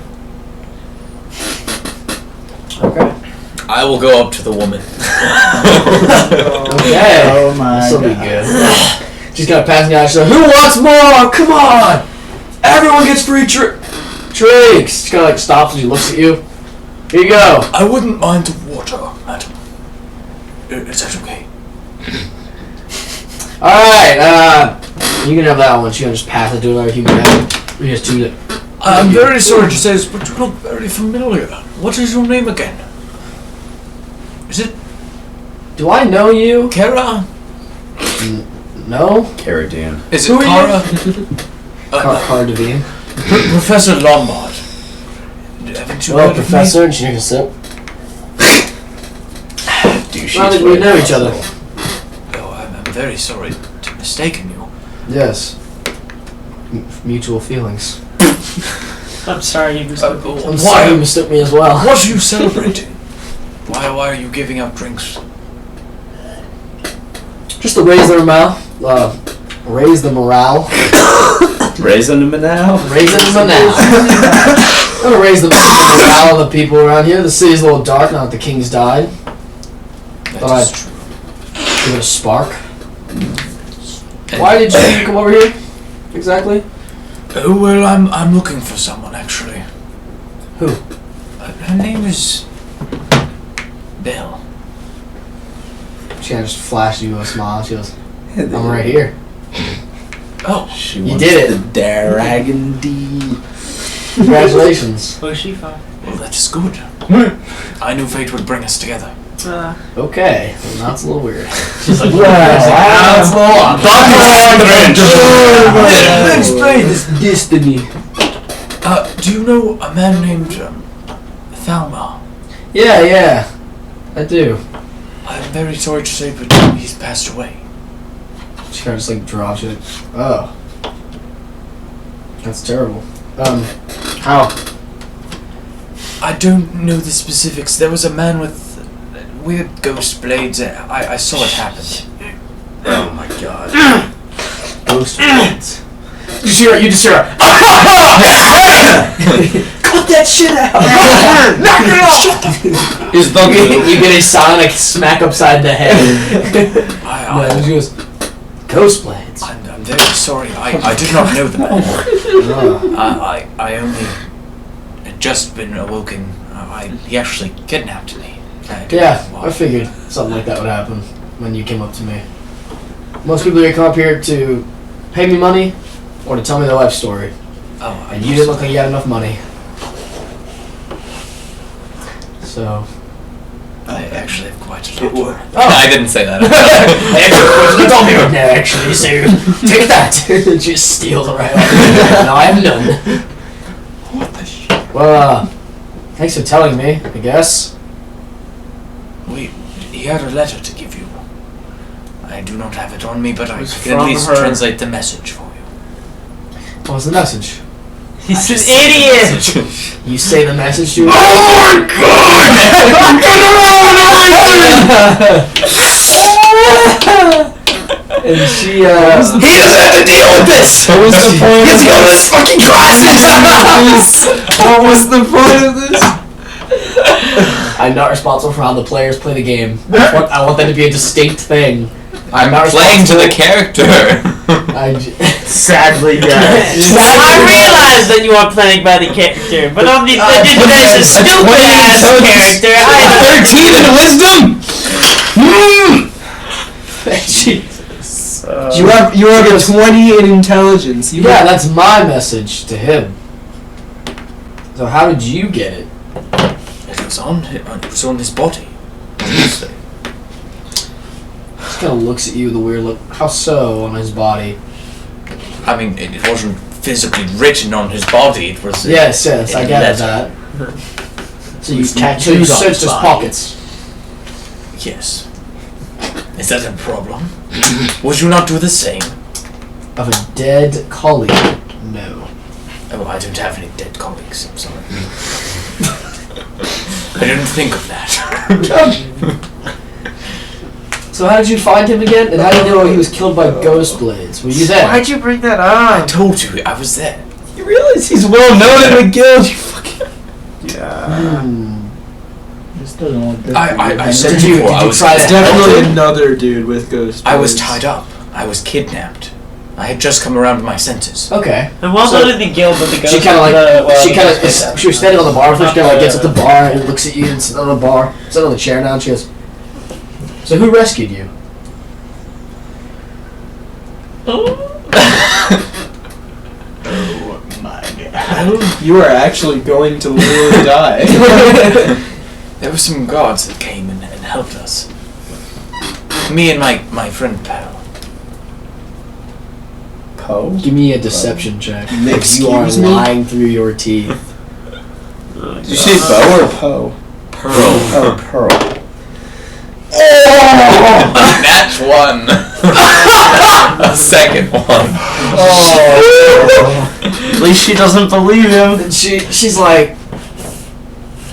Okay. I will go up to the woman. Okay. Oh my This'll be God. good. She's kind of passing out. She's like, "Who wants more? Come on! Everyone gets free drinks." She kind of like stops and she looks at you. Here you go. I wouldn't mind the water, madam. Is that okay? All right. You can have that one. She can just pass it to another human. We just do it. I'm very sorry to say this, but you look very familiar. What is your name again? Is it Do I know you? Kara? No. Carradine. Is Who it are Kara? Hard to be. Professor Lombard. Haven't you Well, heard of me? Professor, and she takes a sip. Douchey. Not that we know each other. Oh, I'm very sorry to have mistaken you. Yes. Mutual feelings. I'm sorry you mistook me. I'm sorry you mistook me as well. What are you celebrating? Why are you giving out drinks? Just to raise their morale. Raise the morale. Raising them now. Raising the morale. I'm gonna raise the morale of the people around here. The city's a little dark now that the king's died. That Thought is I'd true. give it a spark. Why did you come over here? Exactly? Oh, well, I'm looking for someone, actually. Who? Her name is Belle. She kind of just flashed you a smile. She goes, "I'm right here." Oh, She You wants did it. the Dragon D. Congratulations. Was she fine? well, that is good. I knew fate would bring us together. Okay. Well, that's a little weird. She's like, That's a little odd. explain this destiny. Do you know a man named Thalma? Yeah. I do. I'm very sorry to say, but he's passed away. She kind of just like drops. She's like, "Oh, that's terrible." How? I don't know the specifics. There was a man with weird ghost blades. I saw it happen. Oh my god. Ghost blades. You just hear her. Cut that shit out! Knock it off! Is that You get a sonic smack upside the head. And she goes, "Ghost blades." I'm very sorry. I did not know the man. I only had just been awoken. He actually kidnapped me. Yeah, I figured something like that would happen when you came up to me. Most people here come up here to pay me money or to tell me their life story. Oh, And you didn't look like you had enough money. So. I actually have quite a lot. I didn't say that. You told me right now, actually, so take that. She just steals it right off. No, I have none. What the shit? Well, thanks for telling me, I guess. He had a letter to give you. I do not have it on me, but I was can at from least her. translate the message for you. What was the message? He's an idiot! You say the message to her? Oh my god! And she, He doesn't have to deal with this! What was the point He has to go to this fucking classes! What was the point of this? I'm not responsible for how the players play the game. I want that to be a distinct thing. I'm not playing to the responsible. character. Sadly, yes. I realize that you are playing by the character, but on the there's a stupid ass character. I 13 in wisdom? You have a 20 in intelligence. Yeah, that's my message to him. So how did you get it? It was on his body. Just kind of looks at you with a weird look. How so on his body? I mean, it wasn't physically written on his body. It was. Yes, I in gathered letter. that. So you Tattoos so you on searched his his body. pockets. Yes. Is that a problem? Would you not do the same? Of a dead colleague? No. Oh, I don't have any dead colleagues. I'm sorry. I didn't think of that. So how did you find him again? And how did you know he was killed by ghost blades? Were you there? Why'd you bring that I up? told you I was there. You realize he's well known in the guild, you fucking... Yeah. This doesn't look good. I said Did you before I was try to Definitely help him? another dude with ghost. I was blades. tied up. I was kidnapped. I had just come around to my senses. Okay. And well So- known in the guild, but the ghost She kind of like, she she was standing on the bar with her, she kind of like gets at the bar and looks at you and sits on the bar, sits on the chair now, and she goes, so who rescued you? Oh my god. You are actually going to literally die. There were some guards that came and helped us. Me and my friend Pal. Poe? Give me a deception check. Excuse You are me? lying through your teeth. Did you say Poe or Poe? Pearl. Oh, Pearl. That's one. A second one. At least she doesn't believe him. And she's like,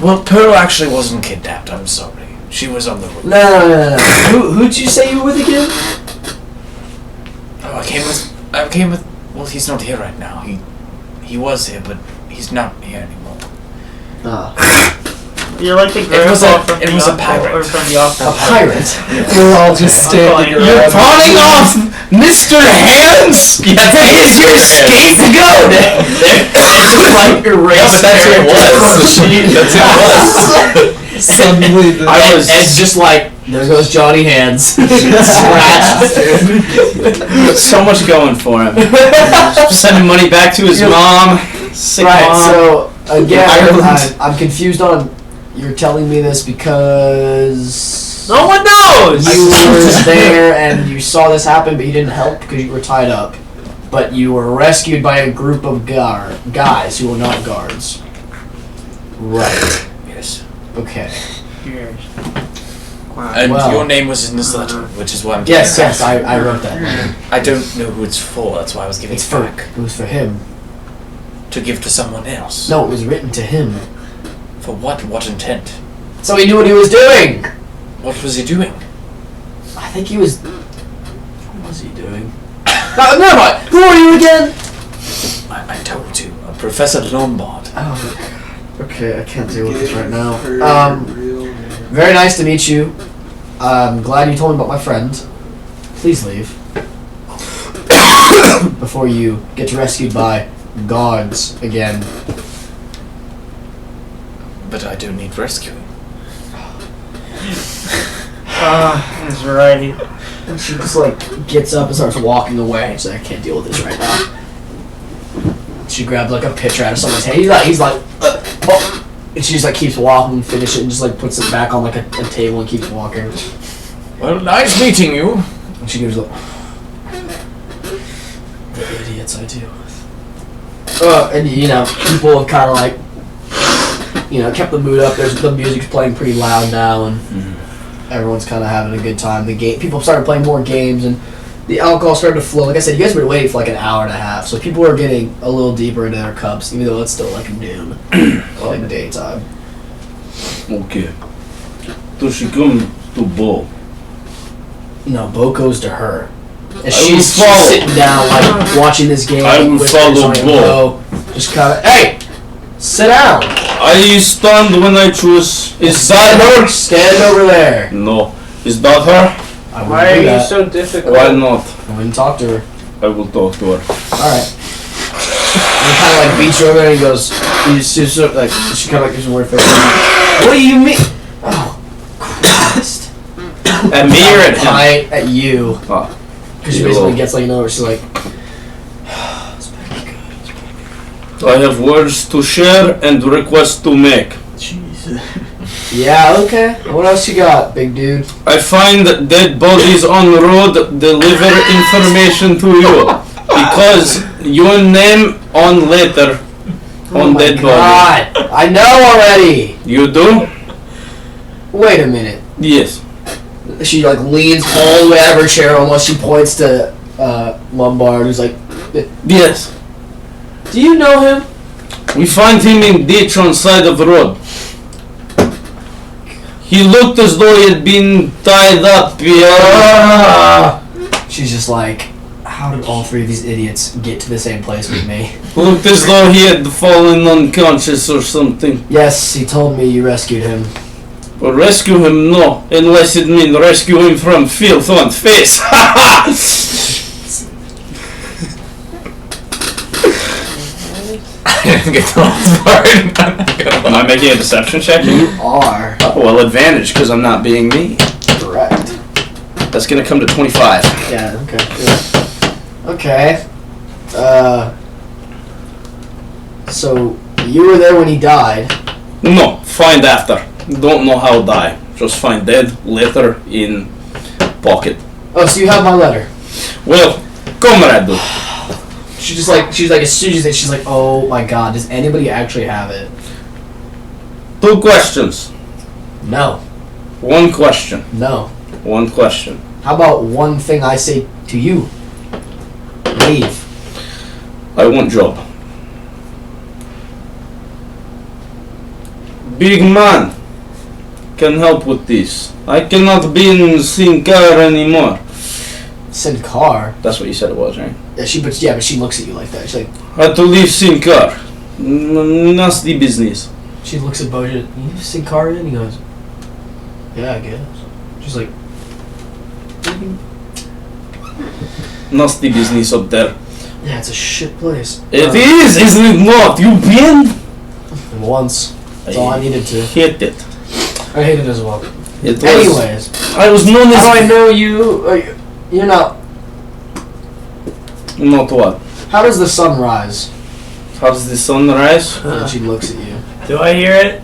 Well, Pearl actually wasn't kidnapped. I'm sorry. She was on the roof. no. Who'd you say you were with again? Oh, I came with. Well, he's not here right now. He was here, but he's not here anymore. Ah. You're like the was grandpa a- from it the was a uncle, pirate. or from the office. A pirate? We're all just standing around. You're pawning off Mr. Hands? Yes, Is your scapegoat? Like erase. That's who it was. That's who it was. Suddenly, the Ed's just like, there goes Johnny Hands. Scratched. So much going for him. Sending money back to his mom. Sick Right, mom. so again, Ireland. I'm confused on. You're telling me this because No one knows! you were there and you saw this happen, but you didn't help because you were tied up. But you were rescued by a group of guys who were not guards. Right. Yes. Okay. And Well. your name was in this letter, which is why I'm. Yes, giving it yes, back. I wrote that. I don't know who it's for. That's why I was giving It's it for. back It was for him. to give to someone else. No, it was written to him. For what? What intent? So he knew what he was doing. What was he doing? I think he was. What was he doing? No, never mind. Who are you again? I told you, Professor Lombard. Oh, okay. I can't deal with this right now. Her real name. Very nice to meet you. I'm glad you told me about my friend. Please leave before you get rescued by guards again. But I don't need rescuing. That's right. And she just like gets up and starts walking away. She's like, I can't deal with this right now. She grabbed like a pitcher out of someone's hand. He's like, oh. And she just like keeps walking, finish it, and just like puts it back on like a table and keeps walking. Well, nice meeting you. And she goes like, the idiots I deal with. And you know, people have kind of like, you know, kept the mood up. The music's playing pretty loud now, and everyone's kind of having a good time. People started playing more games, and the alcohol started to flow. Like I said, you guys were waiting for like an hour and a half, so people were getting a little deeper into their cups, even though it's still like noon, or like daytime. Okay. Does she come to Bo? No, Bo goes to her. And I she's will follow. sitting down, like, watching this game. I will follow Bo. Just kind of, hey! Sit down! I stand when I choose. Is that her? Stand over there. No. Is that her? I wouldn't Why do are you that. so difficult? Why not? I wouldn't talk to her. I will talk to her. Alright. And he kind of like beats you over there and he goes, she's sort of like, she kind of like gives a weird face. What do you mean? Oh, Christ. At me or at him? At you. Ah. Because she basically gets like, she's like, I have words to share and requests to make. Jesus. yeah, okay. What else you got, big dude? I find dead bodies on road, deliver information to you. Because your name on letter on dead body. God, I know already. You do? Wait a minute. Yes. She like leans all the way out of her chair almost. She points to Lombard, who's like, Yes. do you know him? We find him in ditch on side of the road. He looked as though he had been tied up. She's just like, how did all three of these idiots get to the same place with me? Looked as though he had fallen unconscious or something. Yes, he told me you rescued him. But rescue him, no. Unless it means rescue him from filth on face. I didn't get the last part. Am I making a deception check? You are Oh, well, advantage because I'm not being me. correct. That's gonna come to 25. Yeah, okay. Yeah. Okay. So you were there when he died. No, find after. Don't know how die. Just find dead, letter in pocket. Oh, so you have my letter. Well, comrade, dude. She's like, as soon as she's like, oh my God, does anybody actually have it? 2 questions. No. 1 question. No. 1 question. How about one thing I say to you? Leave. I want job. Big man can help with this. I cannot be in Sinclair anymore. Sinclair. That's what you said it was, right? Yeah, but she looks at you like that. She's like, Had to leave Sinclair. Nasty business. she looks at Bojan. You Sinclair in? He goes, yeah, I guess. She's like, Nasty business up there. yeah, it's a shit place. It is, isn't it not? You been? Once. That's all I needed to. Hate it. I hate it as well. It was. Anyways, I was known how do I as. know you? You're not. Not what? How does the sun rise? How does the sun rise? And she looks at you. Do I hear it?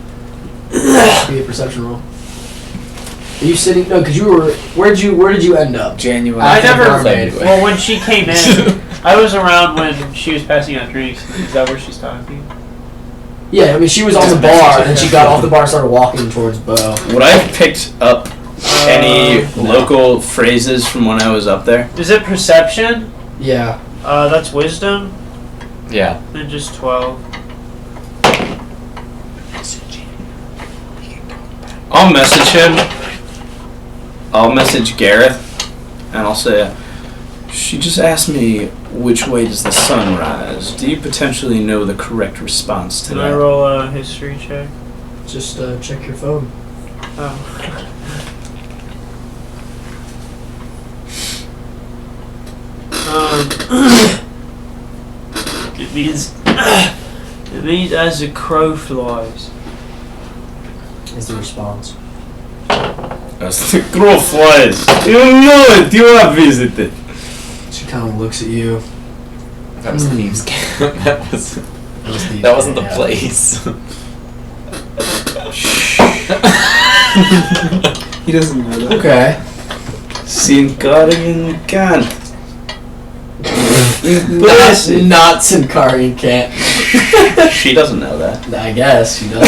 Be a perception roll. Are you sitting? No, because you were. Where did you end up? January. I never. February. Well, when she came in, I was around when she was passing out drinks. Is that where she's talking? Yeah, I mean, she was on the bar, and then she got off the bar and started walking towards Bo. Would I have picked up any local phrases from when I was up there? Is it perception? Yeah. That's wisdom. Yeah. And just 12. I'll message him. I'll message Gareth, and I'll say, she just asked me which way does the sun rise. Do you potentially know the correct response to Can that? I roll a history check? Just check your phone. Oh. It means as the crow flies. Is the response. As the crow flies. You know it. You have visited. She kind of looks at you. That was Thieves' Camp. That wasn't the Yeah. place. He doesn't know that. Okay. Sincarian can't. Not Sincarian can't. She doesn't know that. I guess she does.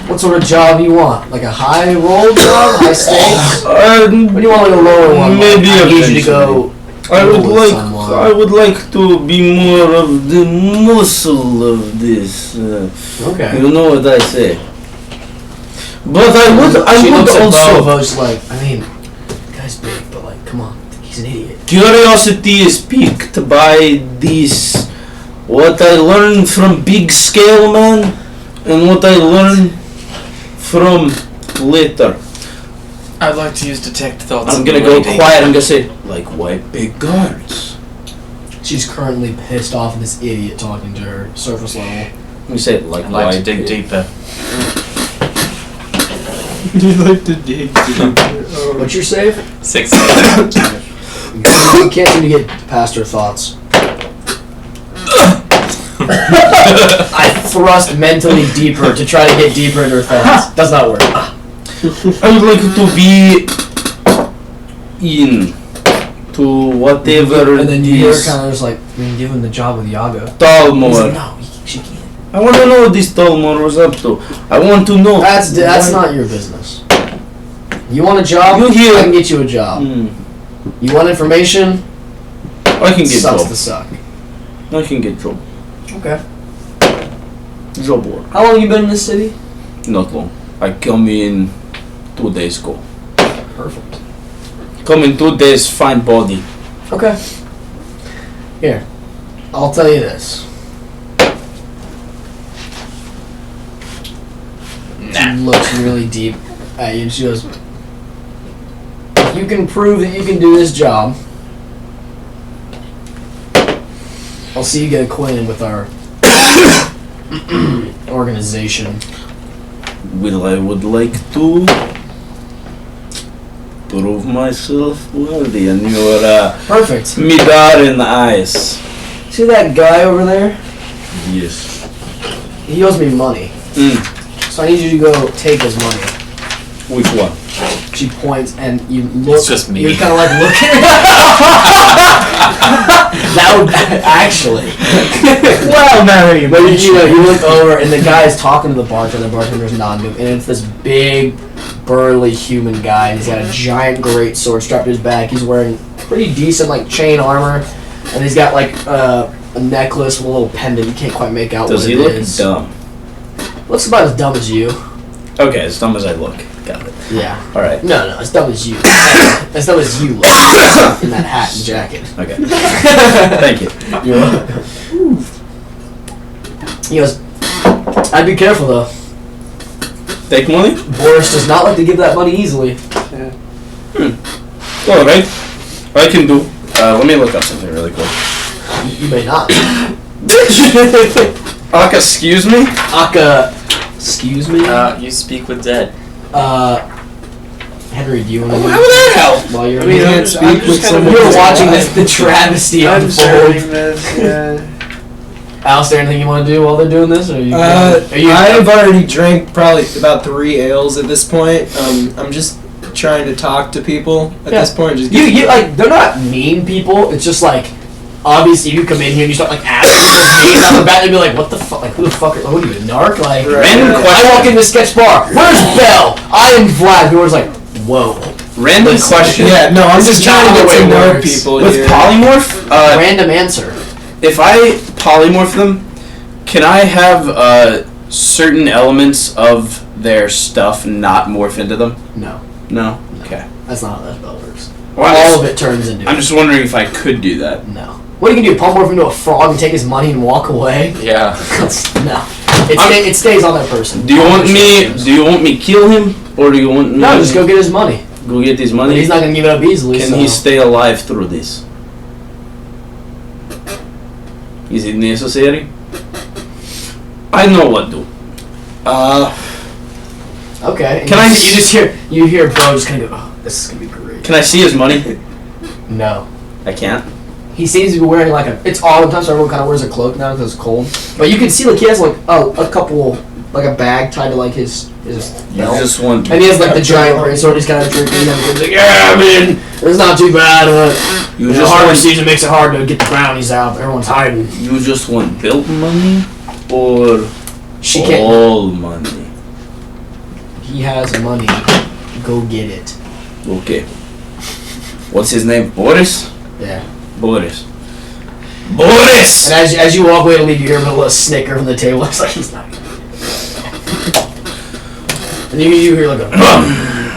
But What sort of job do you want? Like a high roll job, high stakes? Or do you want like a lower one? Maybe like, I need you to eventually. go. I would like to be more of the muscle of this. Okay. You know what I say. But I would also. Vo's like, I mean, the guy's big, but like, come on, he's an idiot. Curiosity is piqued by this. What I learned from Big Scale Man, and what I learned from later. I'd like to use detect thoughts. I'm gonna go quiet. I'm gonna say, like, white big guards. She's currently pissed off at this idiot talking to her surface level. You say, like, I'd like to white dig big. deeper. You'd like to dig What's your save? 6. You can't seem to get past her thoughts. I thrust mentally deeper to try to get deeper into her thoughts. Does not work. I would like to be in to whatever And then you hear her this kind of just like, I mean, give him the job with Yago. He's like, Talmor. no, she can't. I want to know what this Talmor was up to. I want to know. That's not your business. You want a job? You hear- I can get you a job. You want information? I can get Sucks job. to suck. I can get job. Okay. Job work. How long you been in this city? Not long. I come in 2 days ago. Perfect. Come in 2 days, find body. Okay. Here, I'll tell you this. She looks really deep at you and she goes, if you can prove that you can do this job, I'll see you get acquainted with our organization. Well, I would like to prove myself worthy in your Perfect. midar in the eyes. See that guy over there? Yes. He owes me money. So I need you to go take his money. Which one? She points and you look. It's just me. You're kind of like looking. That would actually. Well, now that you But mention you know, it. you look over and the guy is talking to the bartender. The bartender's nodding to him, and it's this big, burly human guy. And he's got a giant great sword strapped to his back. He's wearing pretty decent like chain armor, and he's got like a necklace with a little pendant. You can't quite make out Does what he it look is. dumb? Looks about as dumb as you. Okay, as dumb as I look. Got it. Yeah. Alright. No, as dumb as you. As dumb as you look in that hat and jacket. Okay. Thank you. You're welcome. He goes, I'd be careful though. Take money? Boris does not like to give that money easily. Alright. I can do. Let me look up something really quick. You may not. Aka, excuse me? Aka, excuse me? You speak with dead. Henry, do you want to How would that help? while you're I mean, here? I'm speak with someone. You're watching the travesty I'm unfold. starting this, yeah. Alistair, anything you want to do while they're doing this? Or are you I've already drank probably about 3 ales at this point. I'm just trying to talk to people at this point. Just you like, they're not mean people. It's just like, obviously you come in here and you start like asking people's names out the bat, they'd be like, what the fuck, like who the fuck, what are you, a narc? Like, Random I question. walk in the sketch bar, where's Belle? I am Vlad. Whoever's like, whoa. Random question. Yeah, no, I'm just trying to get to know people With here. polymorph, Random answer. if I polymorph them, can I have certain elements of their stuff not morph into them? No, No? Okay. that's not how that spell works. Well, All of it turns into I'm just wondering if I could do that. no. What are you gonna do? Pump morph into a frog and take his money and walk away? Yeah. No. It stays on that person. Do you want me kill him? Or do you want me No, just go get his money. go get his But money? he's not gonna give it up easily. Can so. he stay alive through this? Is it necessary? I know what to do. Okay. and Can I You s- just hear Bo just kind of go, oh, this is gonna be great. Can I see his money? No. I can't. He seems to be wearing like it's autumn time, so everyone kind of wears a cloak now because it's cold. But you can see like he has like a couple, like a bag tied to like his You belt. just want. And he has like the giant great sword. He's kind of drinking, and he's like, "Yeah, I mean, it's not too bad. You The just harvest want. season makes it hard to get the brownies out. Everyone's hiding. You just want built money, or She can't. all money. he has money, go get it. Okay. What's his name? Boris? Yeah. Boris. Boris! And as you walk away to leave, you hear a little snicker from the table. It's like, he's not. And you hear like a.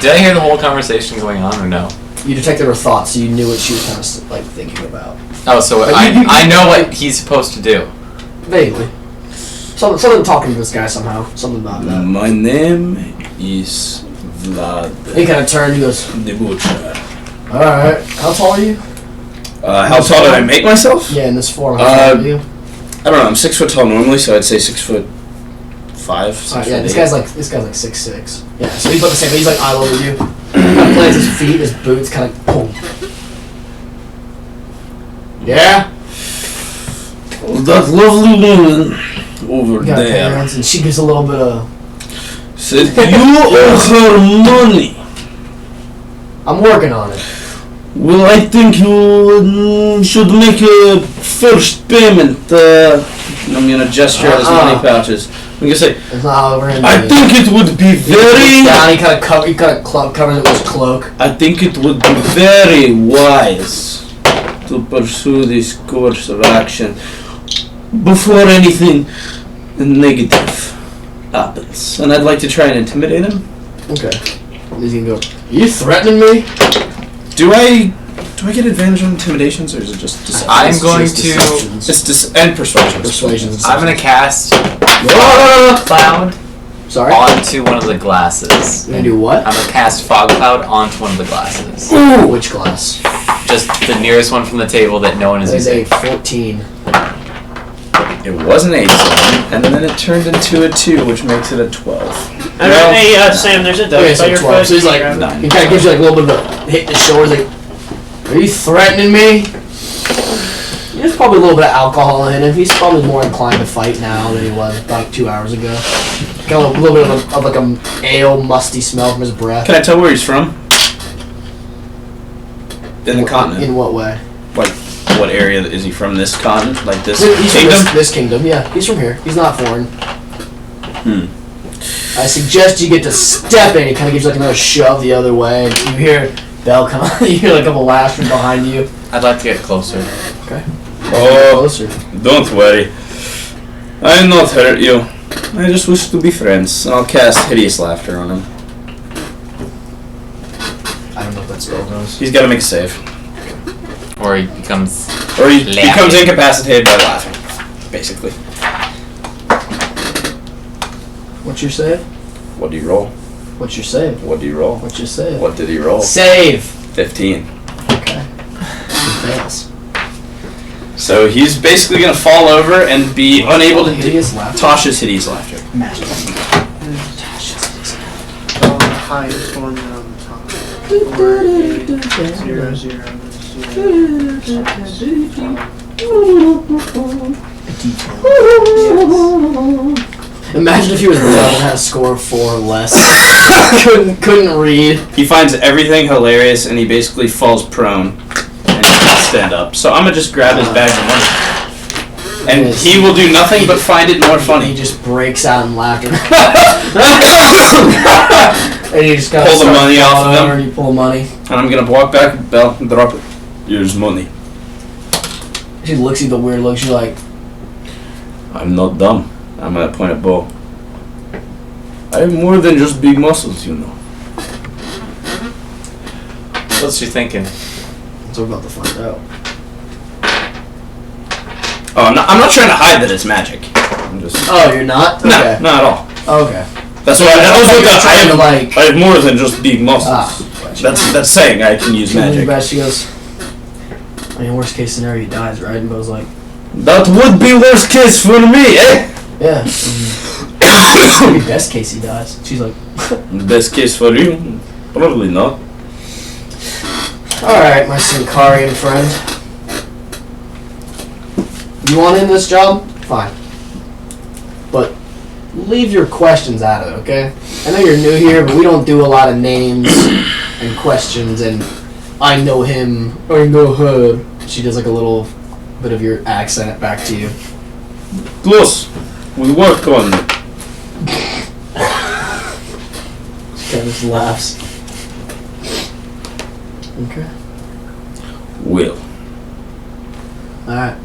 Did I hear the whole conversation going on or no? You detected her thoughts, so you knew what she was kind of like thinking about. Oh, so But I know what he's supposed to do. Vaguely. Something talking to this guy somehow. Something about that. My name is Vlad He kind of turned. He goes, the Butcher. "All right. How tall are you?" How tall did I make myself? Yeah, in this form. How tall are you? I don't know. I'm 6 foot tall normally, so I'd say 6'5", 6 Yeah, foot this 8. guy's like 6'6". Yeah, so he's about the same. But he's like eye level with you. Kind of plants his feet, his boots, kind of boom. Yeah. That lovely woman over You got there parents, and she gives a little bit of. said you owe her money. I'm working on it. Well, I think you should make a first payment. I'm gonna gesture at his money pouches. I'm gonna say, It's not how we're gonna I do think it would be very. down, he kind of covers it with his cloak. I think it would be very wise to pursue this course of action before anything negative happens. And I'd like to try and intimidate him. Okay. He's gonna go. Are you threatening me? Do I get advantage on intimidations, or is it just deception? I'm It's going just to. deceptions. And persuasion. Persuasion. I'm gonna cast No. cloud Sorry. onto one of the glasses. You're gonna do what? I'm gonna cast fog cloud onto one of the glasses. Ooh. Which glass? Just the nearest one from the table that no one is That is using. a 14. It was an 8, and then it turned into a 2, which makes it a 12. Hey, Sam, there's a Okay, duck by so your 12. foot. So he's like, Nine. he kind of gives you like a little bit of a hit in the shoulders, like, are you threatening me? There's probably a little bit of alcohol in him. He's probably more inclined to fight now than he was about 2 hours ago. Got a little bit of like a ale, musty smell from his breath. Can I tell where he's from? In the continent. In what way? Like, what area is he from? This continent? Like this He's from kingdom? this kingdom, yeah. He's from here. He's not foreign. I suggest you get to step in. He kind of gives you like another shove the other way. And you hear Bell come. You hear like a couple laughs from behind you. I'd like to get closer. Okay. Oh, Closer. don't worry. I'll not hurt you. I just wish to be friends. I'll cast Hideous Laughter on him. I don't know if that spell goes. He's got to make a save. Or he becomes. Or he Laughing. becomes incapacitated by laughing, basically. What's your save? What do you roll? What's your save? What do you roll? What's your save? What did he roll? Save. 15. Okay. He fails. So he's basically going to fall over and be unable to do Hideous laughter. Tosh's Hideous Laughter. Oh, the highest one on the top. 0, 0, 0. Imagine if he was dumb and had a score of 4 or less. couldn't read. He finds everything hilarious and he basically falls prone and he can't stand up. So I'm going to just grab his bag of money. And he will do nothing but find it more He funny. just breaks out in laughter. And you just gotta Pull the start money off falling of over him. and you pull money. And I'm going to walk back, Bell, and drop it. Here's money. She looks at the weird look. She's like, I'm not dumb. I'm going to point at Bo. I have more than just big muscles, you know. What's she thinking? so we're about to find out. Oh, I'm not trying to hide that it's magic. I'm just... Oh, you're not? No, Okay. not at all. Okay. That's why I trying to, like... I have more than just big muscles. Ah. That's saying I can use magic. She goes, I mean, worst case scenario, he dies, right? And Bo's like, That would be worst case for me, eh? yeah. Maybe best case he dies. She's like, Best case for you? Probably not. alright, my Sincarian friend. You want in this job? Fine. But leave your questions out of it, okay? I know you're new here, but we don't do a lot of names and questions and I know him, I know her. She does like a little bit of your accent back to you. Close. We work on it. Kevin laughs. Okay. Will. Alright.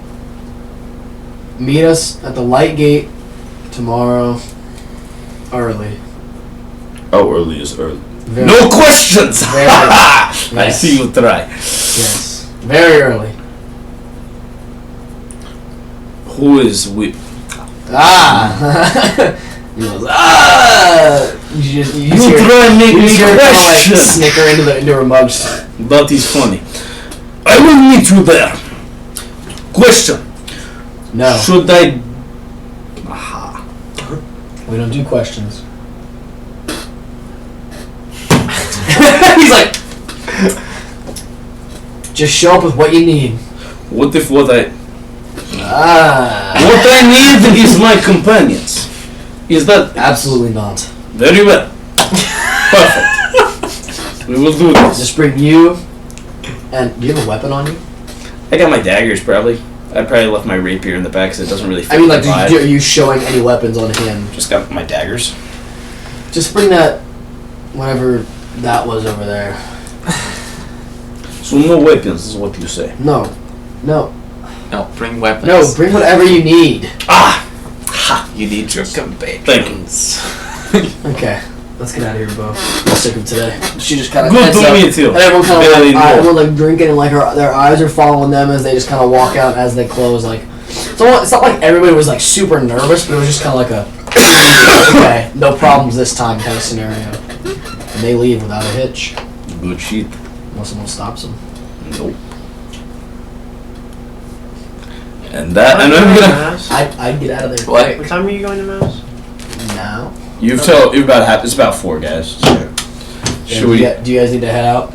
Meet us at the light gate tomorrow early. How early is early? Very, No questions! Very, I yes. see you try. Yes. Very early. Who is Will? Ah! He goes, ah! You You try and make me question! Snicker into her mugs. That is funny. I will meet you there. Question. No. Should I... We don't do questions. He's like, just show up with what you need. What if what I... Ah. What I need is my companions. Is that... Absolutely not. Very well. Perfect. We will do this. Just bring you. And do you have a weapon on you? I got my daggers, probably. I probably left my rapier in the back because it doesn't really fit I mean, the like, vibe. are you showing any weapons on him? Just got my daggers. Just bring that, whatever that was over there. So no weapons is what you say. No. No. No, bring weapons. No, bring whatever you need. Ah! You need your companions. Thank you. Okay. Let's get out of here, Bo. I'm sick of today. She just kind of Good heads to up, meet you. and everyone kind of Very like, good. everyone like drinking, and like their eyes are following them as they just kind of walk out as they close. Like, it's not like everybody was like super nervous, but it was just kind of like a okay, no problems this time kind of scenario. And they leave without a hitch, Good shit. unless someone stops them. Nope. And that, and I'm gonna. I'd get out of there. What? What time are you going to Mass? Now. You're about half. It's about 4 guys. So. Should we? Do you guys need to head out?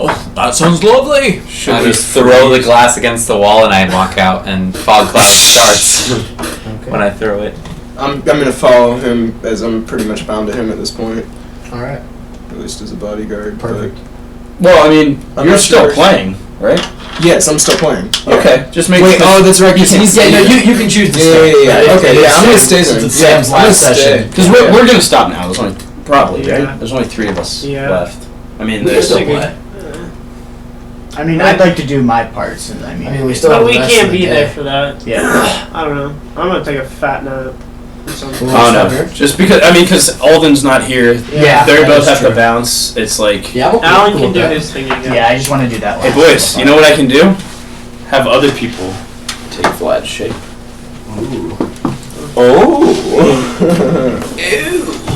Oh, that sounds lovely. Should I we just throw the glass against the wall and I walk out and fog cloud starts Okay. when I throw it. I'm gonna follow him as I'm pretty much bound to him at this point, All right. at least as a bodyguard. but- Perfect. Well, I mean, I'm you're not still sure. playing, right? Yes, I'm still playing. Yeah. Okay, just make. Wait, oh, that's right. You can Yeah, no, you can choose to Yeah, stay. yeah, yeah. Okay, yeah, I'm gonna stay Since then. it's Yeah, Sam's I'm gonna last session. stay. Because we're gonna stop now. There's only probably Yeah. right. There's only 3 of us Yeah. left. I mean, We can there's still play. I mean, I'd like to do my parts, and I mean, I mean, we still But have we the rest can't of the be day. there for that. yeah. I don't know. I'm gonna take a fat nap. Or something. Oh no! Just because because Alden's not here. Yeah, They that both is have true. to bounce. It's like, Yeah, I'm Alan cool can with do that. his thing again. Yeah, I just want to do that. hey last boys, one. you know what I can do? Have other people take Vlad's shape. Oh.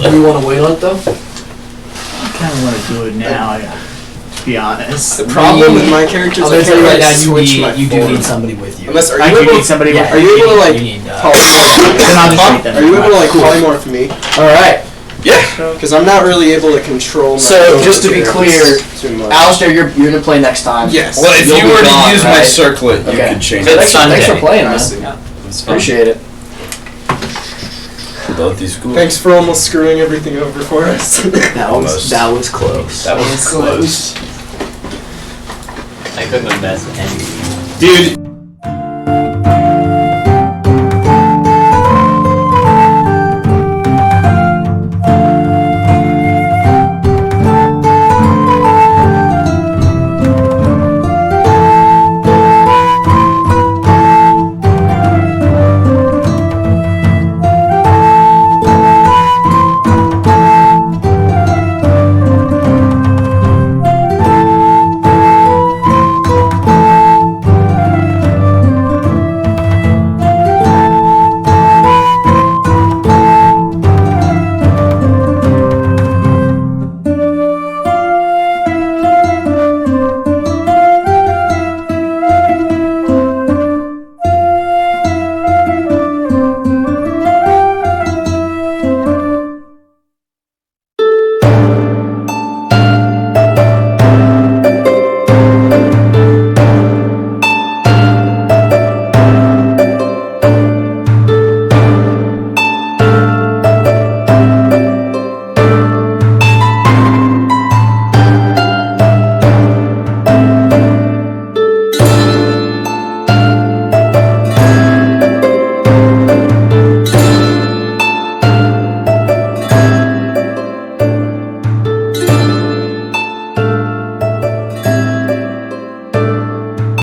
Do you want to wait on it though? I kind of want to do it now. To be honest, The problem with my character I'm is gonna I tell can't you right really now. switch my You do form. need somebody with you. Unless I are do you able? need somebody. Yeah. Are you able to like? You need, Then I'll just wait then. Are you able to like polymorph me? All right, Because I'm not really able to control. My So, own just to be appearance clear, too much. Alistair, you're gonna play next time. Yes. Well, if You'll you be were gone, to use my right? circlet, you Okay. could change It's it. Thanks for Sunday. playing, I man. see. It's fun. Appreciate it. That is good. Thanks for almost screwing everything over for us. Almost. That was close. That was close. I couldn't have messed with any. Dude,